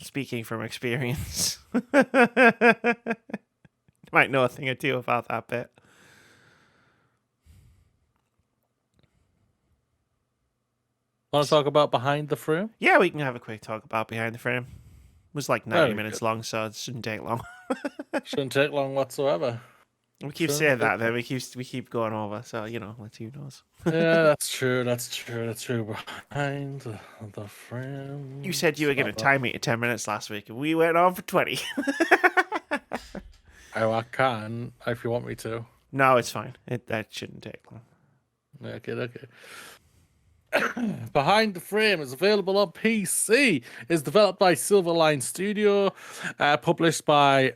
Speaking from experience. Might know a thing or two about that bit. Want to talk about Behind the Frame? Yeah, we can have a quick talk about Behind the Frame. It was like 90 Very minutes good. long, so it shouldn't take long. Shouldn't take long whatsoever. We keep Shouldn't saying take that, then we keep going over, so let's who knows. Yeah, that's true. Behind the Frame. You said you were going to time me to 10 minutes last week, and we went on for 20. Oh, I can if you want me to. No, it's fine. That shouldn't take long. Okay. Behind the Frame is available on PC. It's developed by Silverline Studio, published by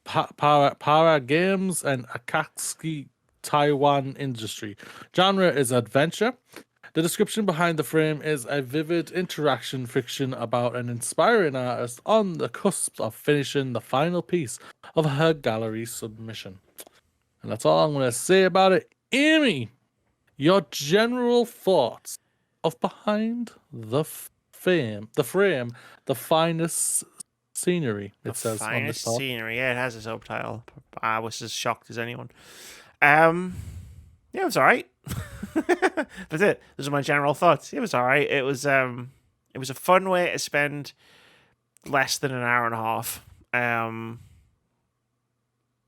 Para Games and Akatsuki Taiwan Industry. Genre is adventure. The description behind the frame is a vivid interaction fiction about an inspiring artist on the cusp of finishing the final piece of her gallery submission. And that's all I'm going to say about it. Amy, your general thoughts of Behind the Frame, the finest scenery, it says on this Finest part. scenery. Yeah, it has a subtitle. I was as shocked as anyone. Yeah, it was alright. That's it. Those are my general thoughts. It was alright. It was a fun way to spend less than an hour and a half.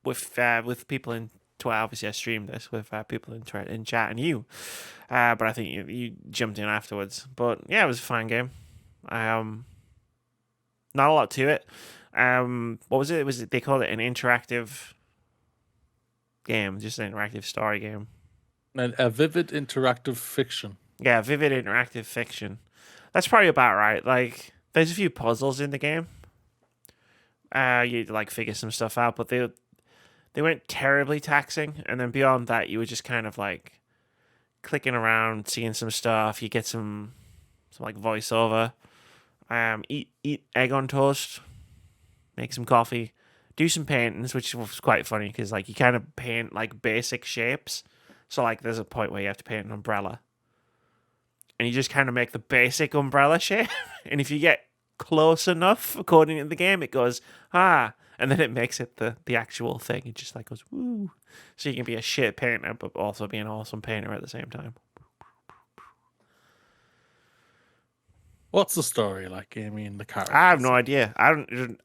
With people in Twitter. Obviously, I streamed this with people in chat and you. But I think you jumped in afterwards. But yeah, it was a fine game. Not a lot to it. What was it? They called it an interactive game, just an interactive story game. A vivid interactive fiction. Yeah, vivid interactive fiction. That's probably about right. Like, there's a few puzzles in the game. You like figure some stuff out, but they weren't terribly taxing. And then beyond that, you were just kind of like clicking around, seeing some stuff. You get some like voiceover. Eat egg on toast. Make some coffee. Do some paintings, which was quite funny because like you kind of paint like basic shapes. So like there's a point where you have to paint an umbrella. And you just kind of make the basic umbrella shape. And if you get close enough, according to the game, it goes, And then it makes it the actual thing. It just like goes, woo. So you can be a shit painter, but also be an awesome painter at the same time. What's the story like, Amy, and the characters? I have no idea.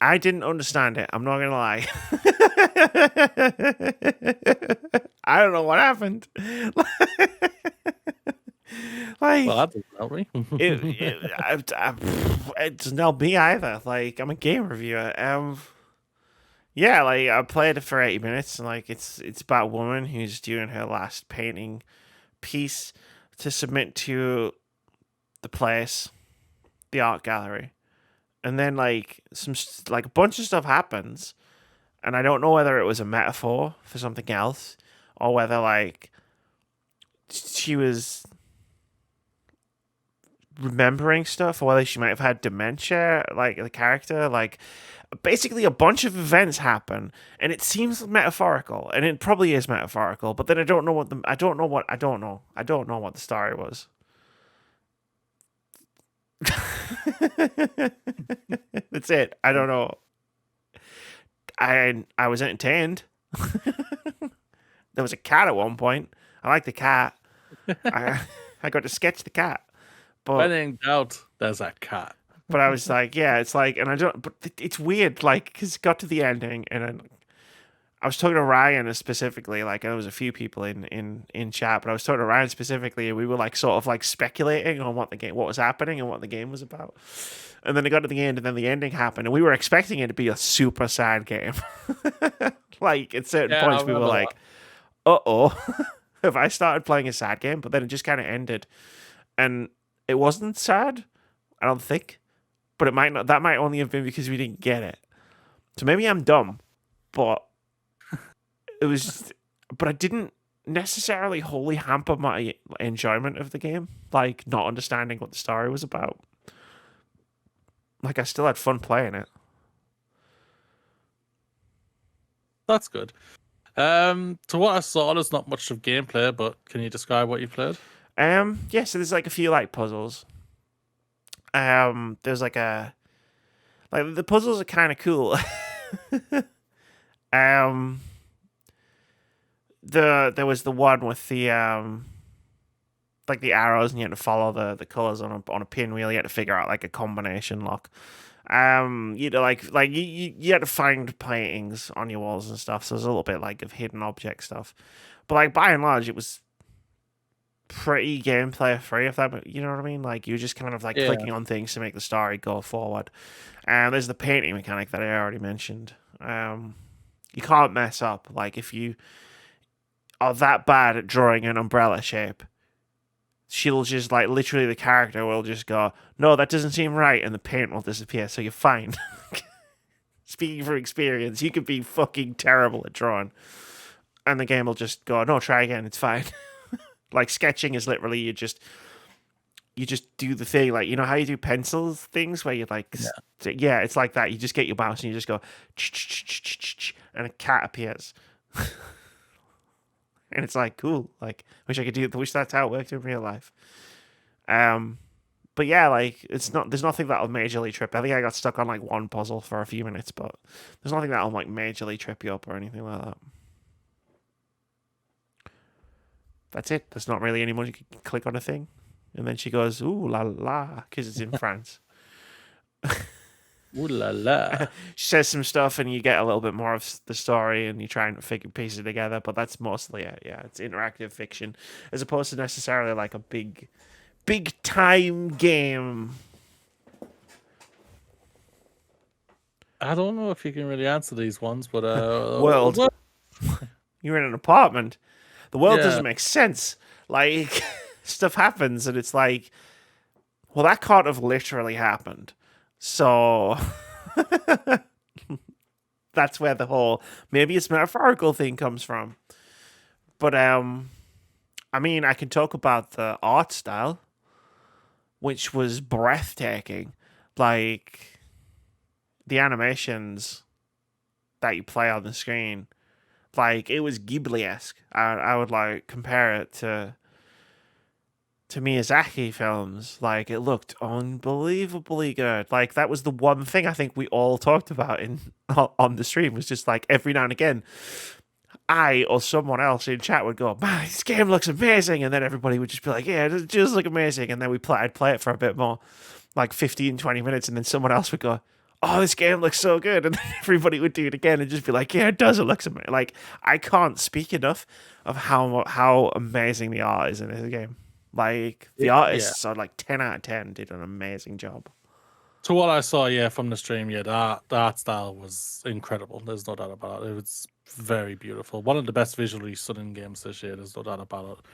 I didn't understand it. I'm not gonna lie. I don't know what happened. Like, Well, that doesn't help me. it doesn't help me either. Like, I'm a game reviewer. Yeah, like I played it for 80 minutes, and like it's about a woman who's doing her last painting piece to submit to the place, the art gallery, and then like like a bunch of stuff happens, and I don't know whether it was a metaphor for something else or whether like she was remembering stuff or whether she might have had dementia, like the character. Like basically a bunch of events happen and it seems metaphorical, and it probably is metaphorical, but then I don't know what the story was. That's it. I don't know. I was entertained. There was a cat at one point. I like the cat. I got to sketch the cat. But When in doubt, there's a cat. But I was like, yeah, it's like, and I don't, but it's weird, like, because it got to the ending, and I was talking to Ryan specifically, like, there was a few people in chat, but I was talking to Ryan specifically, and we were like, sort of like speculating on what was happening and what the game was about. And then it got to the end, and then the ending happened, and we were expecting it to be a super sad game. Like, at certain points, we were like, uh-oh, have I started playing a sad game? But then it just kind of ended, and it wasn't sad, I don't think. But it might not. That might only have been because we didn't get it. So maybe I'm dumb, but it was. But I didn't necessarily wholly hamper my enjoyment of the game, like not understanding what the story was about. Like I still had fun playing it. That's good. To what I saw, there's not much of gameplay, but can you describe what you played? Yeah. So there's like a few like puzzles. There's like the puzzles are kind of cool. There was the one with the like the arrows, and you had to follow the colors on a pinwheel. You had to figure out like a combination lock. You know, like you had to find paintings on your walls and stuff. So there's a little bit like of hidden object stuff, but like by and large, it was pretty gameplay free, if that, you know what I mean. Like you're just kind of like clicking on things to make the story go forward. And there's the painting mechanic that I already mentioned. You can't mess up. Like if you are that bad at drawing an umbrella shape, she'll just like literally the character will just go, no, that doesn't seem right, and the paint will disappear. So you're fine. Speaking from experience, you could be fucking terrible at drawing, and the game will just go, no, try again. It's fine. Like sketching is literally you just do the thing, like you know how you do pencil things where you like yeah, it's like that. You just get your mouse and you just go and a cat appears. And it's like cool. Like wish that's how it worked in real life. But yeah, like there's nothing that'll majorly trip. I think I got stuck on like one puzzle for a few minutes, but there's nothing that'll like majorly trip you up or anything like that. That's it. There's not really anyone you can click on a thing. And then she goes, ooh la la, because it's in France. Ooh la la. She says some stuff and you get a little bit more of the story and you try and piece it together, but that's mostly it. Yeah, it's interactive fiction as opposed to necessarily like a big time game. I don't know if you can really answer these ones, but world. You're in an apartment. The world doesn't make sense. Like, stuff happens, and it's like, well, that can't have literally happened. So, that's where the whole, maybe it's metaphorical thing comes from. But, I mean, I can talk about the art style, which was breathtaking. Like, the animations that you play on the screen, like it was Ghibli-esque. I would like compare it to to Miyazaki films, like it looked unbelievably good. Like that was the one thing I think we all talked about in on the stream was just like every now and again, I or someone else in chat would go, "Man, this game looks amazing," and then everybody would just be like, "Yeah, it does look amazing," and then I'd play it for a bit more, like 15, 20 minutes, and then someone else would go, "Oh, this game looks so good," and then everybody would do it again and just be like, "Yeah, it does. It looks amazing." Like I can't speak enough of how amazing the art is in this game. Like the artists are like 10 out of 10 did an amazing job. To what I saw, from the stream, the art style was incredible. There's no doubt about it. It was very beautiful. One of the best visually stunning games this year. There's no doubt about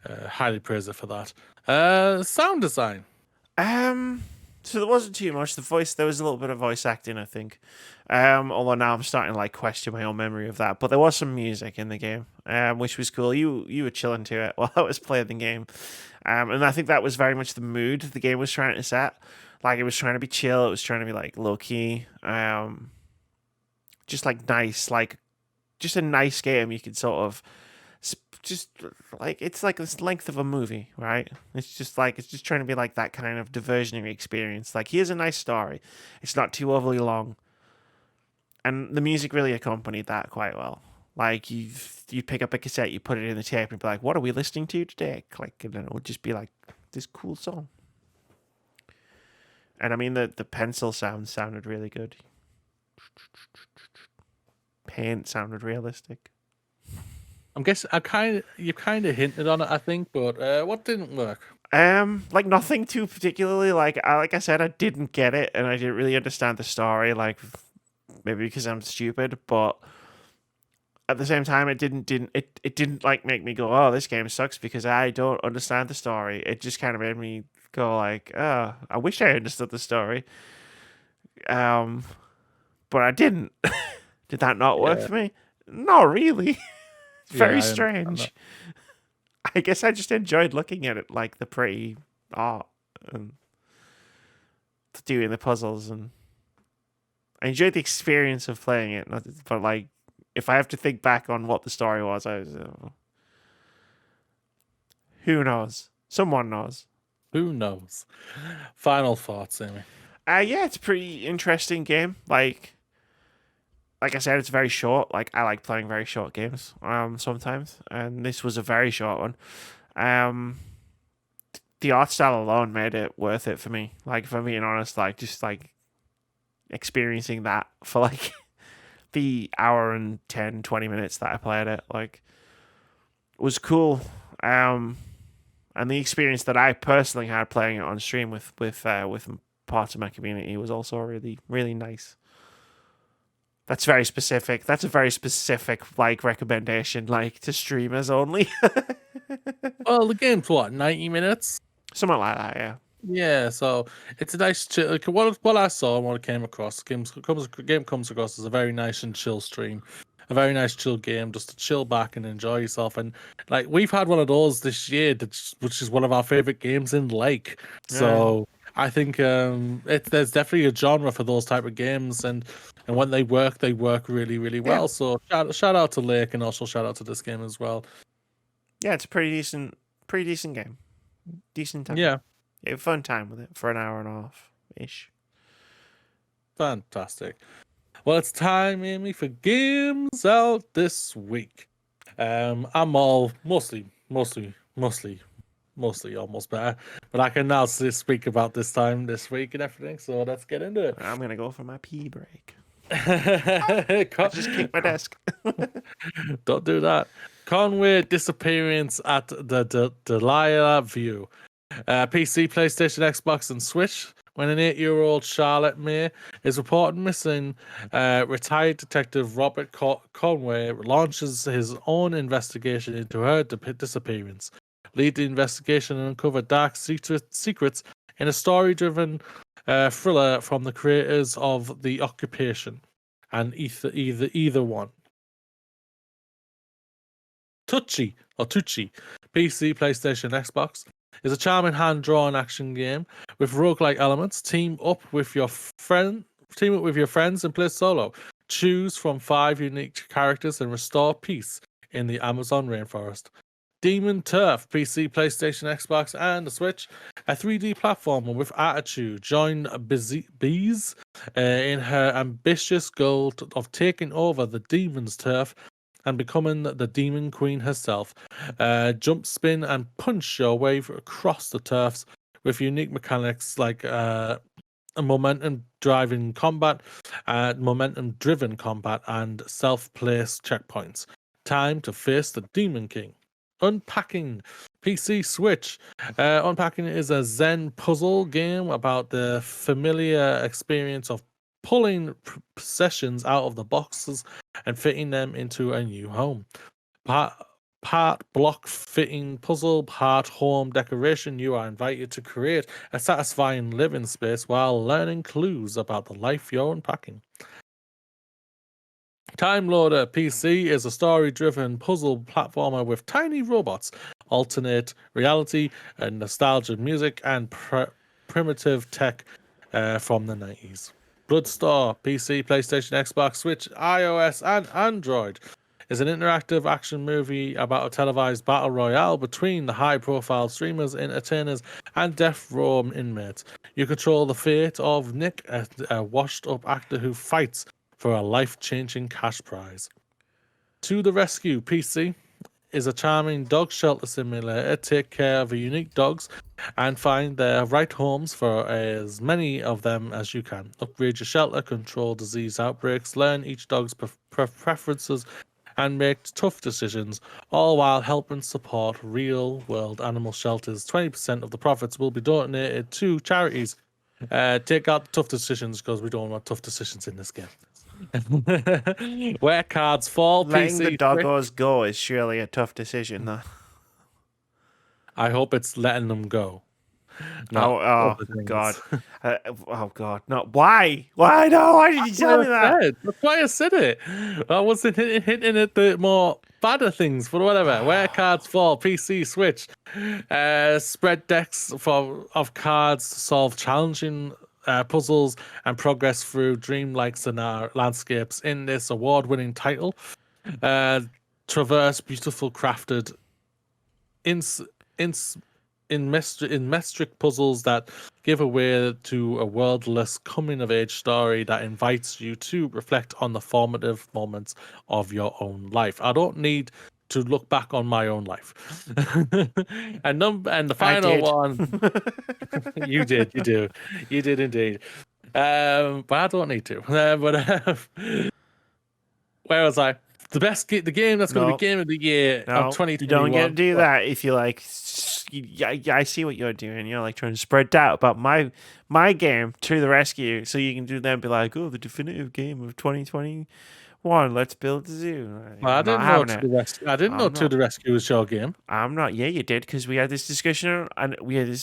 it. Highly praise it for that. Sound design. So there wasn't too much. There was a little bit of voice acting, I think. Although now I'm starting to like question my own memory of that. But there was some music in the game, which was cool. You were chilling to it while I was playing the game. And I think that was very much the mood the game was trying to set. Like it was trying to be chill, it was trying to be like low key. Just like nice, like just a nice game you could sort of just like it's like this length of a movie, right? It's just trying to be like that kind of diversionary experience. Like here's a nice story. It's not too overly long. And the music really accompanied that quite well. Like you'd pick up a cassette, you put it in the tape and be like, what are we listening to today? Like, and then it would just be like this cool song. And I mean the pencil sound sounded really good. Paint sounded realistic. I'm guessing you kind of hinted on it, I think, but what didn't work? Like nothing too particularly. Like I said, I didn't get it, and I didn't really understand the story. Like maybe because I'm stupid, but at the same time, it didn't like make me go, "Oh, this game sucks," because I don't understand the story. It just kind of made me go like, "Oh, I wish I understood the story." But I didn't. Did that not work for me? Not really. Very strange. I guess I just enjoyed looking at it, like the pretty art and doing the puzzles, and I enjoyed the experience of playing it. But like, if I have to think back on what the story was, who knows? Someone knows. Who knows? Final thoughts, Amy. Yeah, it's a pretty interesting game. Like I said, it's very short. Like I like playing very short games sometimes, and this was a very short one. The art style alone made it worth it for me. Like if I'm being honest, like just like experiencing that for like the hour and 10, 20 minutes that I played it, like was cool. And the experience that I personally had playing it on stream with parts of my community was also really, really nice. That's very specific. That's a very specific like recommendation, like to streamers only. Well, the game's what, 90 minutes? Something like that, yeah. Yeah, so it's a nice chill. Like, what I saw and what I came across, game comes across as a very nice and chill stream, a very nice chill game, just to chill back and enjoy yourself. And like we've had one of those this year, which is one of our favorite games in Lake. So I think there's definitely a genre for those type of games, and when they work really, really well. Yeah. So shout out to Lake, and also shout out to this game as well. Yeah, it's a pretty decent game. Decent time. Yeah. Fun time with it for an hour and a half ish. Fantastic. Well, it's time, Amy, for games out this week. I'm all mostly almost better, but I can now speak about this week and everything. So let's get into it. I'm gonna go for my pee break. I just kicked my desk. Don't do that. Conway disappearance at the Delilah View. PC, PlayStation, Xbox, and Switch. When an 8-year-old Charlotte May is reported missing, retired detective Robert Conway launches his own investigation into her disappearance. Lead the investigation and uncover dark secrets in a story-driven thriller from the creators of The Occupation and either one. Tucci, PC, PlayStation, Xbox, is a charming hand-drawn action game with roguelike elements. Team up with your friends and play solo. Choose from 5 unique characters and restore peace in the Amazon rainforest. Demon Turf, PC, PlayStation, Xbox, and the Switch. A 3D platformer with attitude. Join Bees in her ambitious goal of taking over the Demon's Turf and becoming the Demon Queen herself. Jump, spin, and punch your way across the turfs with unique mechanics like a momentum-driven combat, momentum-driven combat, and self-placed checkpoints. Time to face the Demon King. Unpacking, PC, Switch. Unpacking is a Zen puzzle game about the familiar experience of pulling possessions out of the boxes and fitting them into a new home. Part block fitting puzzle, part home decoration. You are invited to create a satisfying living space while learning clues about the life you're unpacking. Time Loader PC is a story-driven puzzle platformer with tiny robots, alternate reality, and nostalgia music, and primitive tech from the 90s. Bloodstar PC, PlayStation, Xbox, Switch, iOS, and Android is an interactive action movie about a televised battle royale between the high-profile streamers, entertainers, and death row inmates. You control the fate of Nick, a washed-up actor who fights for a life-changing cash prize. To the Rescue PC is a charming dog shelter simulator. Take care of unique dogs and find their right homes for as many of them as you can. Upgrade your shelter, control disease outbreaks, learn each dog's preferences, and make tough decisions, all while helping support real-world animal shelters. 20% of the profits will be donated to charities. Take out the tough decisions because we don't want tough decisions in this game. Where cards fall, Letting PC. the doggos go is surely a tough decision, though. I hope it's letting them go. Oh God! Oh God! No! Why? Why? No! Why did you tell me that? That's why I said it. I wasn't hitting at the more badder things, but whatever. Where cards fall, PC, Switch. Spread decks of cards to solve challenging puzzles and progress through dreamlike scenario landscapes in this award-winning title. Traverse beautiful crafted in metric puzzles that give away to a worldless coming-of-age story that invites you to reflect on the formative moments of your own life. I don't need to look back on my own life. and the final one, you did indeed. But I don't need to. Where was I? The game that's going to be game of the year of 2021. You don't get to do that if you like. I see what you're doing. You're like trying to spread doubt about my game to the rescue, so you can do then be like, oh, the definitive game of 2021. Let's build a zoo. Well, I didn't know To the Rescue was your game. I'm not. Yeah, you did, because we had this discussion on a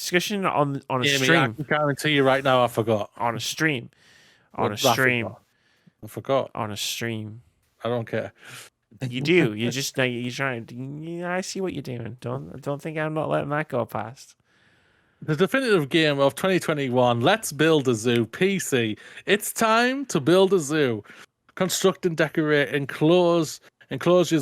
stream. I can guarantee you right now, I forgot. On a stream. I forgot. On a stream. I don't care. You do. You just know you're trying. Yeah, I see what you're doing. Don't think I'm not letting that go past. The definitive game of 2021. Let's build a zoo. PC. It's time to build a zoo. Construct and decorate enclosures,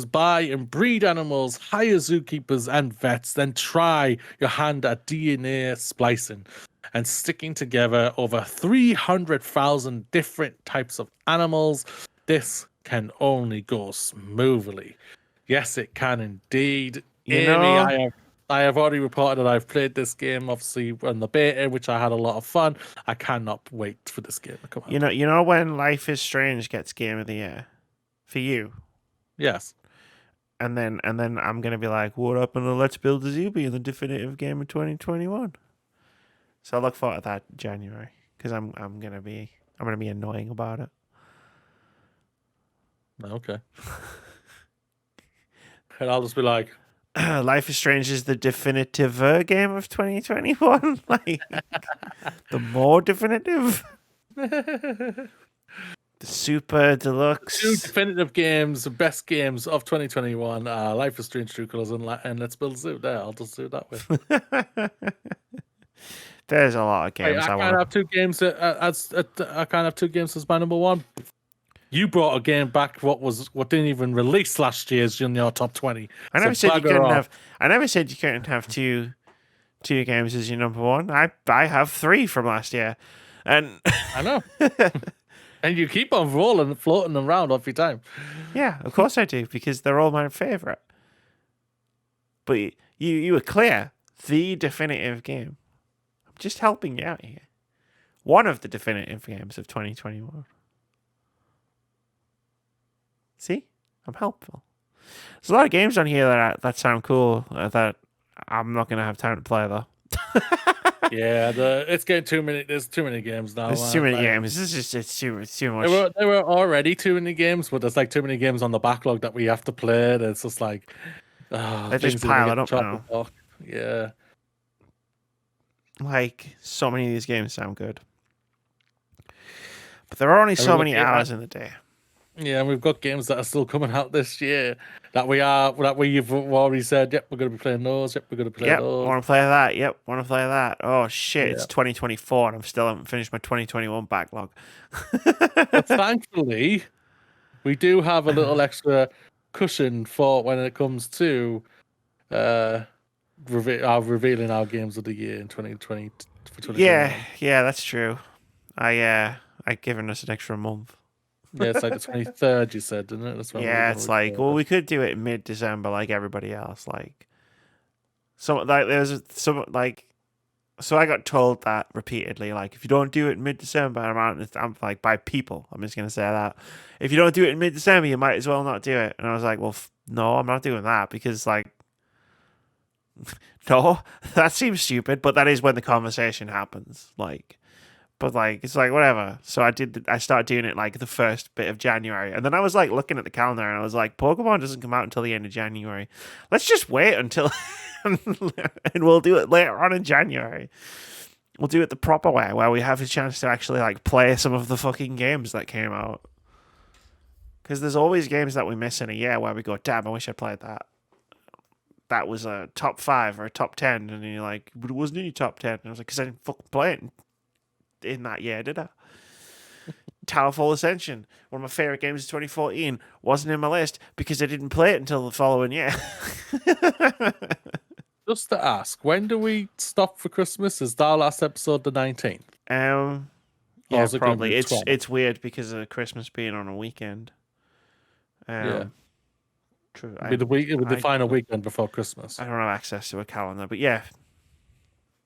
buy and breed animals, hire zookeepers and vets, then try your hand at DNA splicing and sticking together over 300,000 different types of animals. This can only go smoothly. Yes, it can indeed. Amy, I have already reported that I've played this game, obviously, on the beta, which I had a lot of fun. I cannot wait for this game to come out. You know when Life is Strange gets Game of the Year? For you? Yes. And then I'm gonna be like, what up in the Let's Build a Zoo being the definitive game of 2021? So I look forward to that in January, because I'm gonna be annoying about it. Okay. And I'll just be like, Life is Strange is the definitive game of 2021. Like, the more definitive. The super deluxe. 2 definitive games, best games of 2021 are Life is Strange, True Colors, and Let's Build a Zoo. There, I'll just do it that way. There's a lot of games. I can't have 2 games. I can't have 2 games as my number one. You brought a game back what didn't even release last year's in your top 20. I never So said you bugger couldn't off. have. I never said you couldn't have two games as your number one. I have 3 from last year, and I know. And you keep on rolling, floating them around every time. yeah, of course I do, because they're all my favorite. But you were clear. The definitive game. I'm just helping you out here. One of the definitive games of 2021. See? I'm helpful. There's a lot of games on here that sound cool that I'm not going to have time to play, though. Yeah, it's getting too many. There's too many games now. There's too many games. This is just it's too much. There were already too many games, but there's like too many games on the backlog that we have to play. And it's just like they just pile it up now. Yeah. Like, so many of these games sound good. But there are only so many hours in the day. Yeah, and we've got games that are still coming out this year that we've already said, yep, we're going to be playing those. Yep, we're going to play those. Want to play that. Yep, want to play that. Oh, shit, It's 2024 and I still haven't finished my 2021 backlog. But thankfully, we do have a little extra cushion for when it comes to revealing our games of the year in 2020. Yeah, that's true. I given us an extra month. Yeah, it's like the 23rd, you said, didn't it? That's yeah, it's like, well, we could do it in mid-December like everybody else. Like, so I got told that repeatedly. Like, if you don't do it in mid-December, I'm like, by people. I'm just gonna say that. If you don't do it in mid-December, you might as well not do it. And I was like, well, no, I'm not doing that because, like, no, that seems stupid. But that is when the conversation happens. Like. But, like, it's like, whatever. So I started doing it, like, the first bit of January. And then I was, like, looking at the calendar, and I was like, Pokemon doesn't come out until the end of January. Let's just wait until... and we'll do it later on in January. We'll do it the proper way, where we have a chance to actually, like, play some of the fucking games that came out. Because there's always games that we miss in a year where we go, damn, I wish I played that. That was a top 5 or a top 10. And you're like, but it wasn't in your top 10. And I was like, because I didn't fucking play it in that year, did I? Towerfall Ascension, one of my favorite games of 2014, wasn't in my list because I didn't play it until the following year. Just to ask, when do we stop for Christmas? Is our last episode the 19th? Yeah, probably. It's weird because of Christmas being on a weekend. Yeah. True. It'll be the final weekend before Christmas. I don't have access to a calendar, but yeah,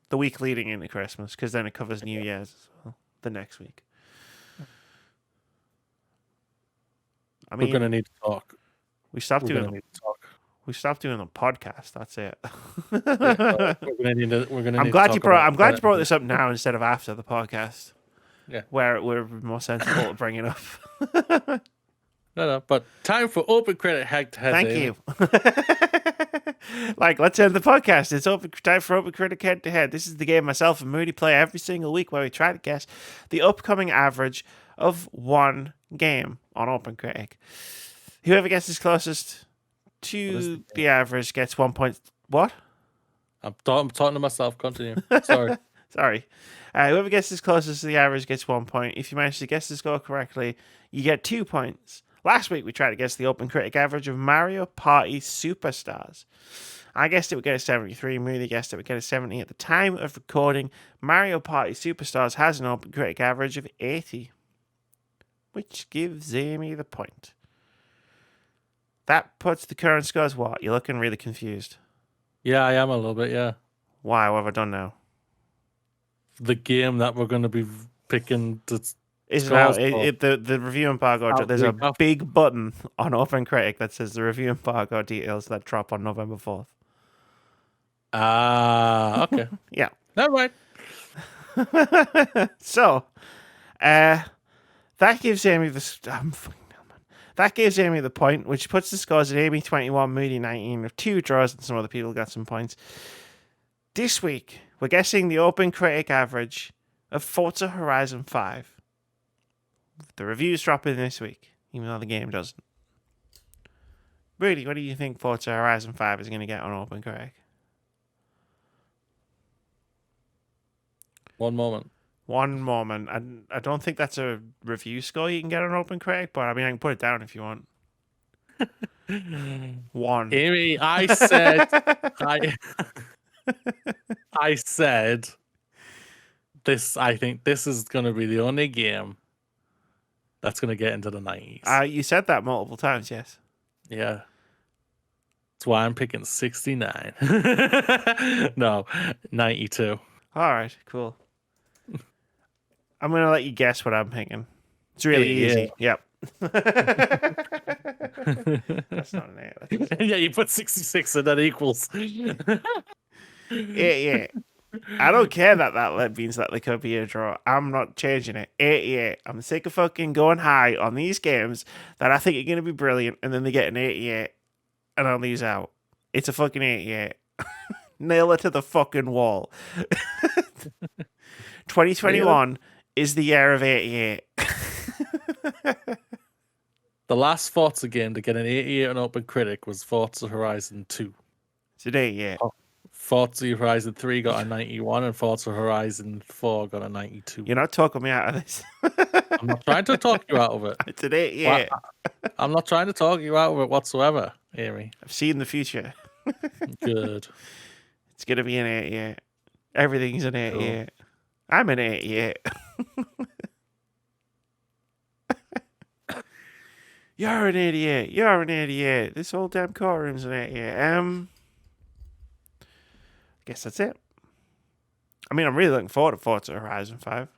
the week leading into Christmas, because then it covers New Year's as well, the next week. I mean, we're gonna need to talk. We stopped doing the podcast. That's it. I'm glad you brought this up now instead of after the podcast. Yeah, where we're more sensible to bring it up. No, but time for OpenCritic head-to-head. Thank you. Like, let's end the podcast. It's time for OpenCritic head-to-head. This is the game myself and Moody play every single week where we try to guess the upcoming average of one game on OpenCritic. Whoever guesses closest to the average gets 1 point. What? I'm talking to myself. Continue. Sorry. Sorry. Whoever guesses closest to the average gets 1 point. If you manage to guess the score correctly, you get 2 points. Last week, we tried to guess the OpenCritic average of Mario Party Superstars. I guessed it would get a 73. Moody guessed it would get a 70. At the time of recording, Mario Party Superstars has an OpenCritic average of 80, which gives Amy the point. That puts the current scores what? You're looking really confused. Yeah, I am a little bit, yeah. Why? What have I done now? The game that we're going to be picking... Is the review embargo? There's a big button on OpenCritic that says the review embargo details that drop on November 4th. Okay. Yeah. All right. So, that gives Amy the point, which puts the scores at Amy 21, Moody 19, with 2 draws, and some other people got some points. This week, we're guessing the OpenCritic average of Forza Horizon 5. The reviews drop in this week, even though the game doesn't. Rudy, what do you think Forza Horizon 5 is going to get on OpenCritic? One moment. One moment. And I don't think that's a review score you can get on OpenCritic, but I mean, I can put it down if you want. 1. Amy, I said, I said, this. I think this is going to be the only game that's going to get into the 90s. You said that multiple times, yes. Yeah. That's why I'm picking 69. No, 92. All right, cool. I'm going to let you guess what I'm thinking. It's really easy. Yep. That's not an 8. Yeah, you put 66 and that equals. Yeah. I don't care that means that they could be a draw. I'm not changing it. 88. I'm sick of fucking going high on these games that I think are going to be brilliant, and then they get an 88, and I lose out. It's a fucking 88. Nail it to the fucking wall. 2021 is the year of 88. The last Forza game to get an 88 on OpenCritic was Forza Horizon 2. It's an 88. Forza Horizon 3 got a 91 and Forza Horizon 4 got a 92. You're not talking me out of this. I'm not trying to talk you out of it. It's an 88. I'm not trying to talk you out of it whatsoever, Amy. I've seen the future. Good. It's going to be an 88. Everything's an 88. Cool. I'm an 88. You're an 88. You're an 88. This whole damn courtroom's an 88. I guess that's it. I mean, I'm really looking forward to Forza Horizon 5.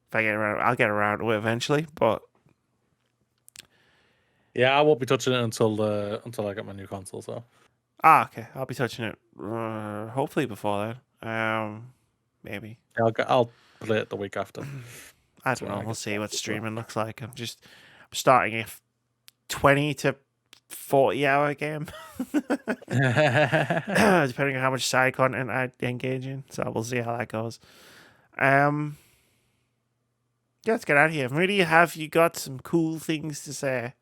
If I get around, I'll get around to it eventually, but yeah, I won't be touching it until I get my new console. So okay, I'll be touching it hopefully before then. Maybe I'll play it the week after. I don't know. We'll see what streaming looks like. I'm starting a 20 to 40-hour game, depending on how much side content I engage in. So we'll see how that goes. Yeah, let's get out of here. Moody, have you got some cool things to say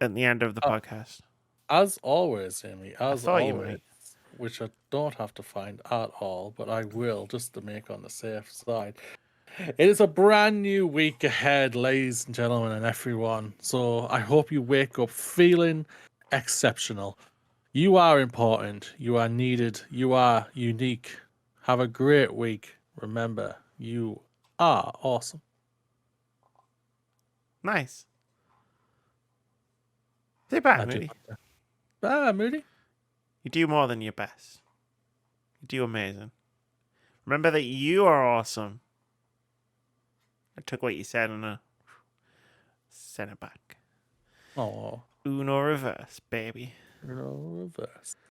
at the end of the podcast? As always, Amy. As always, you which I don't have to find at all, but I will just to make on the safe side. It is a brand new week ahead, ladies and gentlemen, and everyone. So I hope you wake up feeling exceptional. You are important. You are needed. You are unique. Have a great week. Remember, you are awesome. Nice. Say bye, Moody. Bye, Moody. You do more than your best. You do amazing. Remember that you are awesome. I took what you said and sent it back. Oh. Uno reverse, baby. Uno reverse.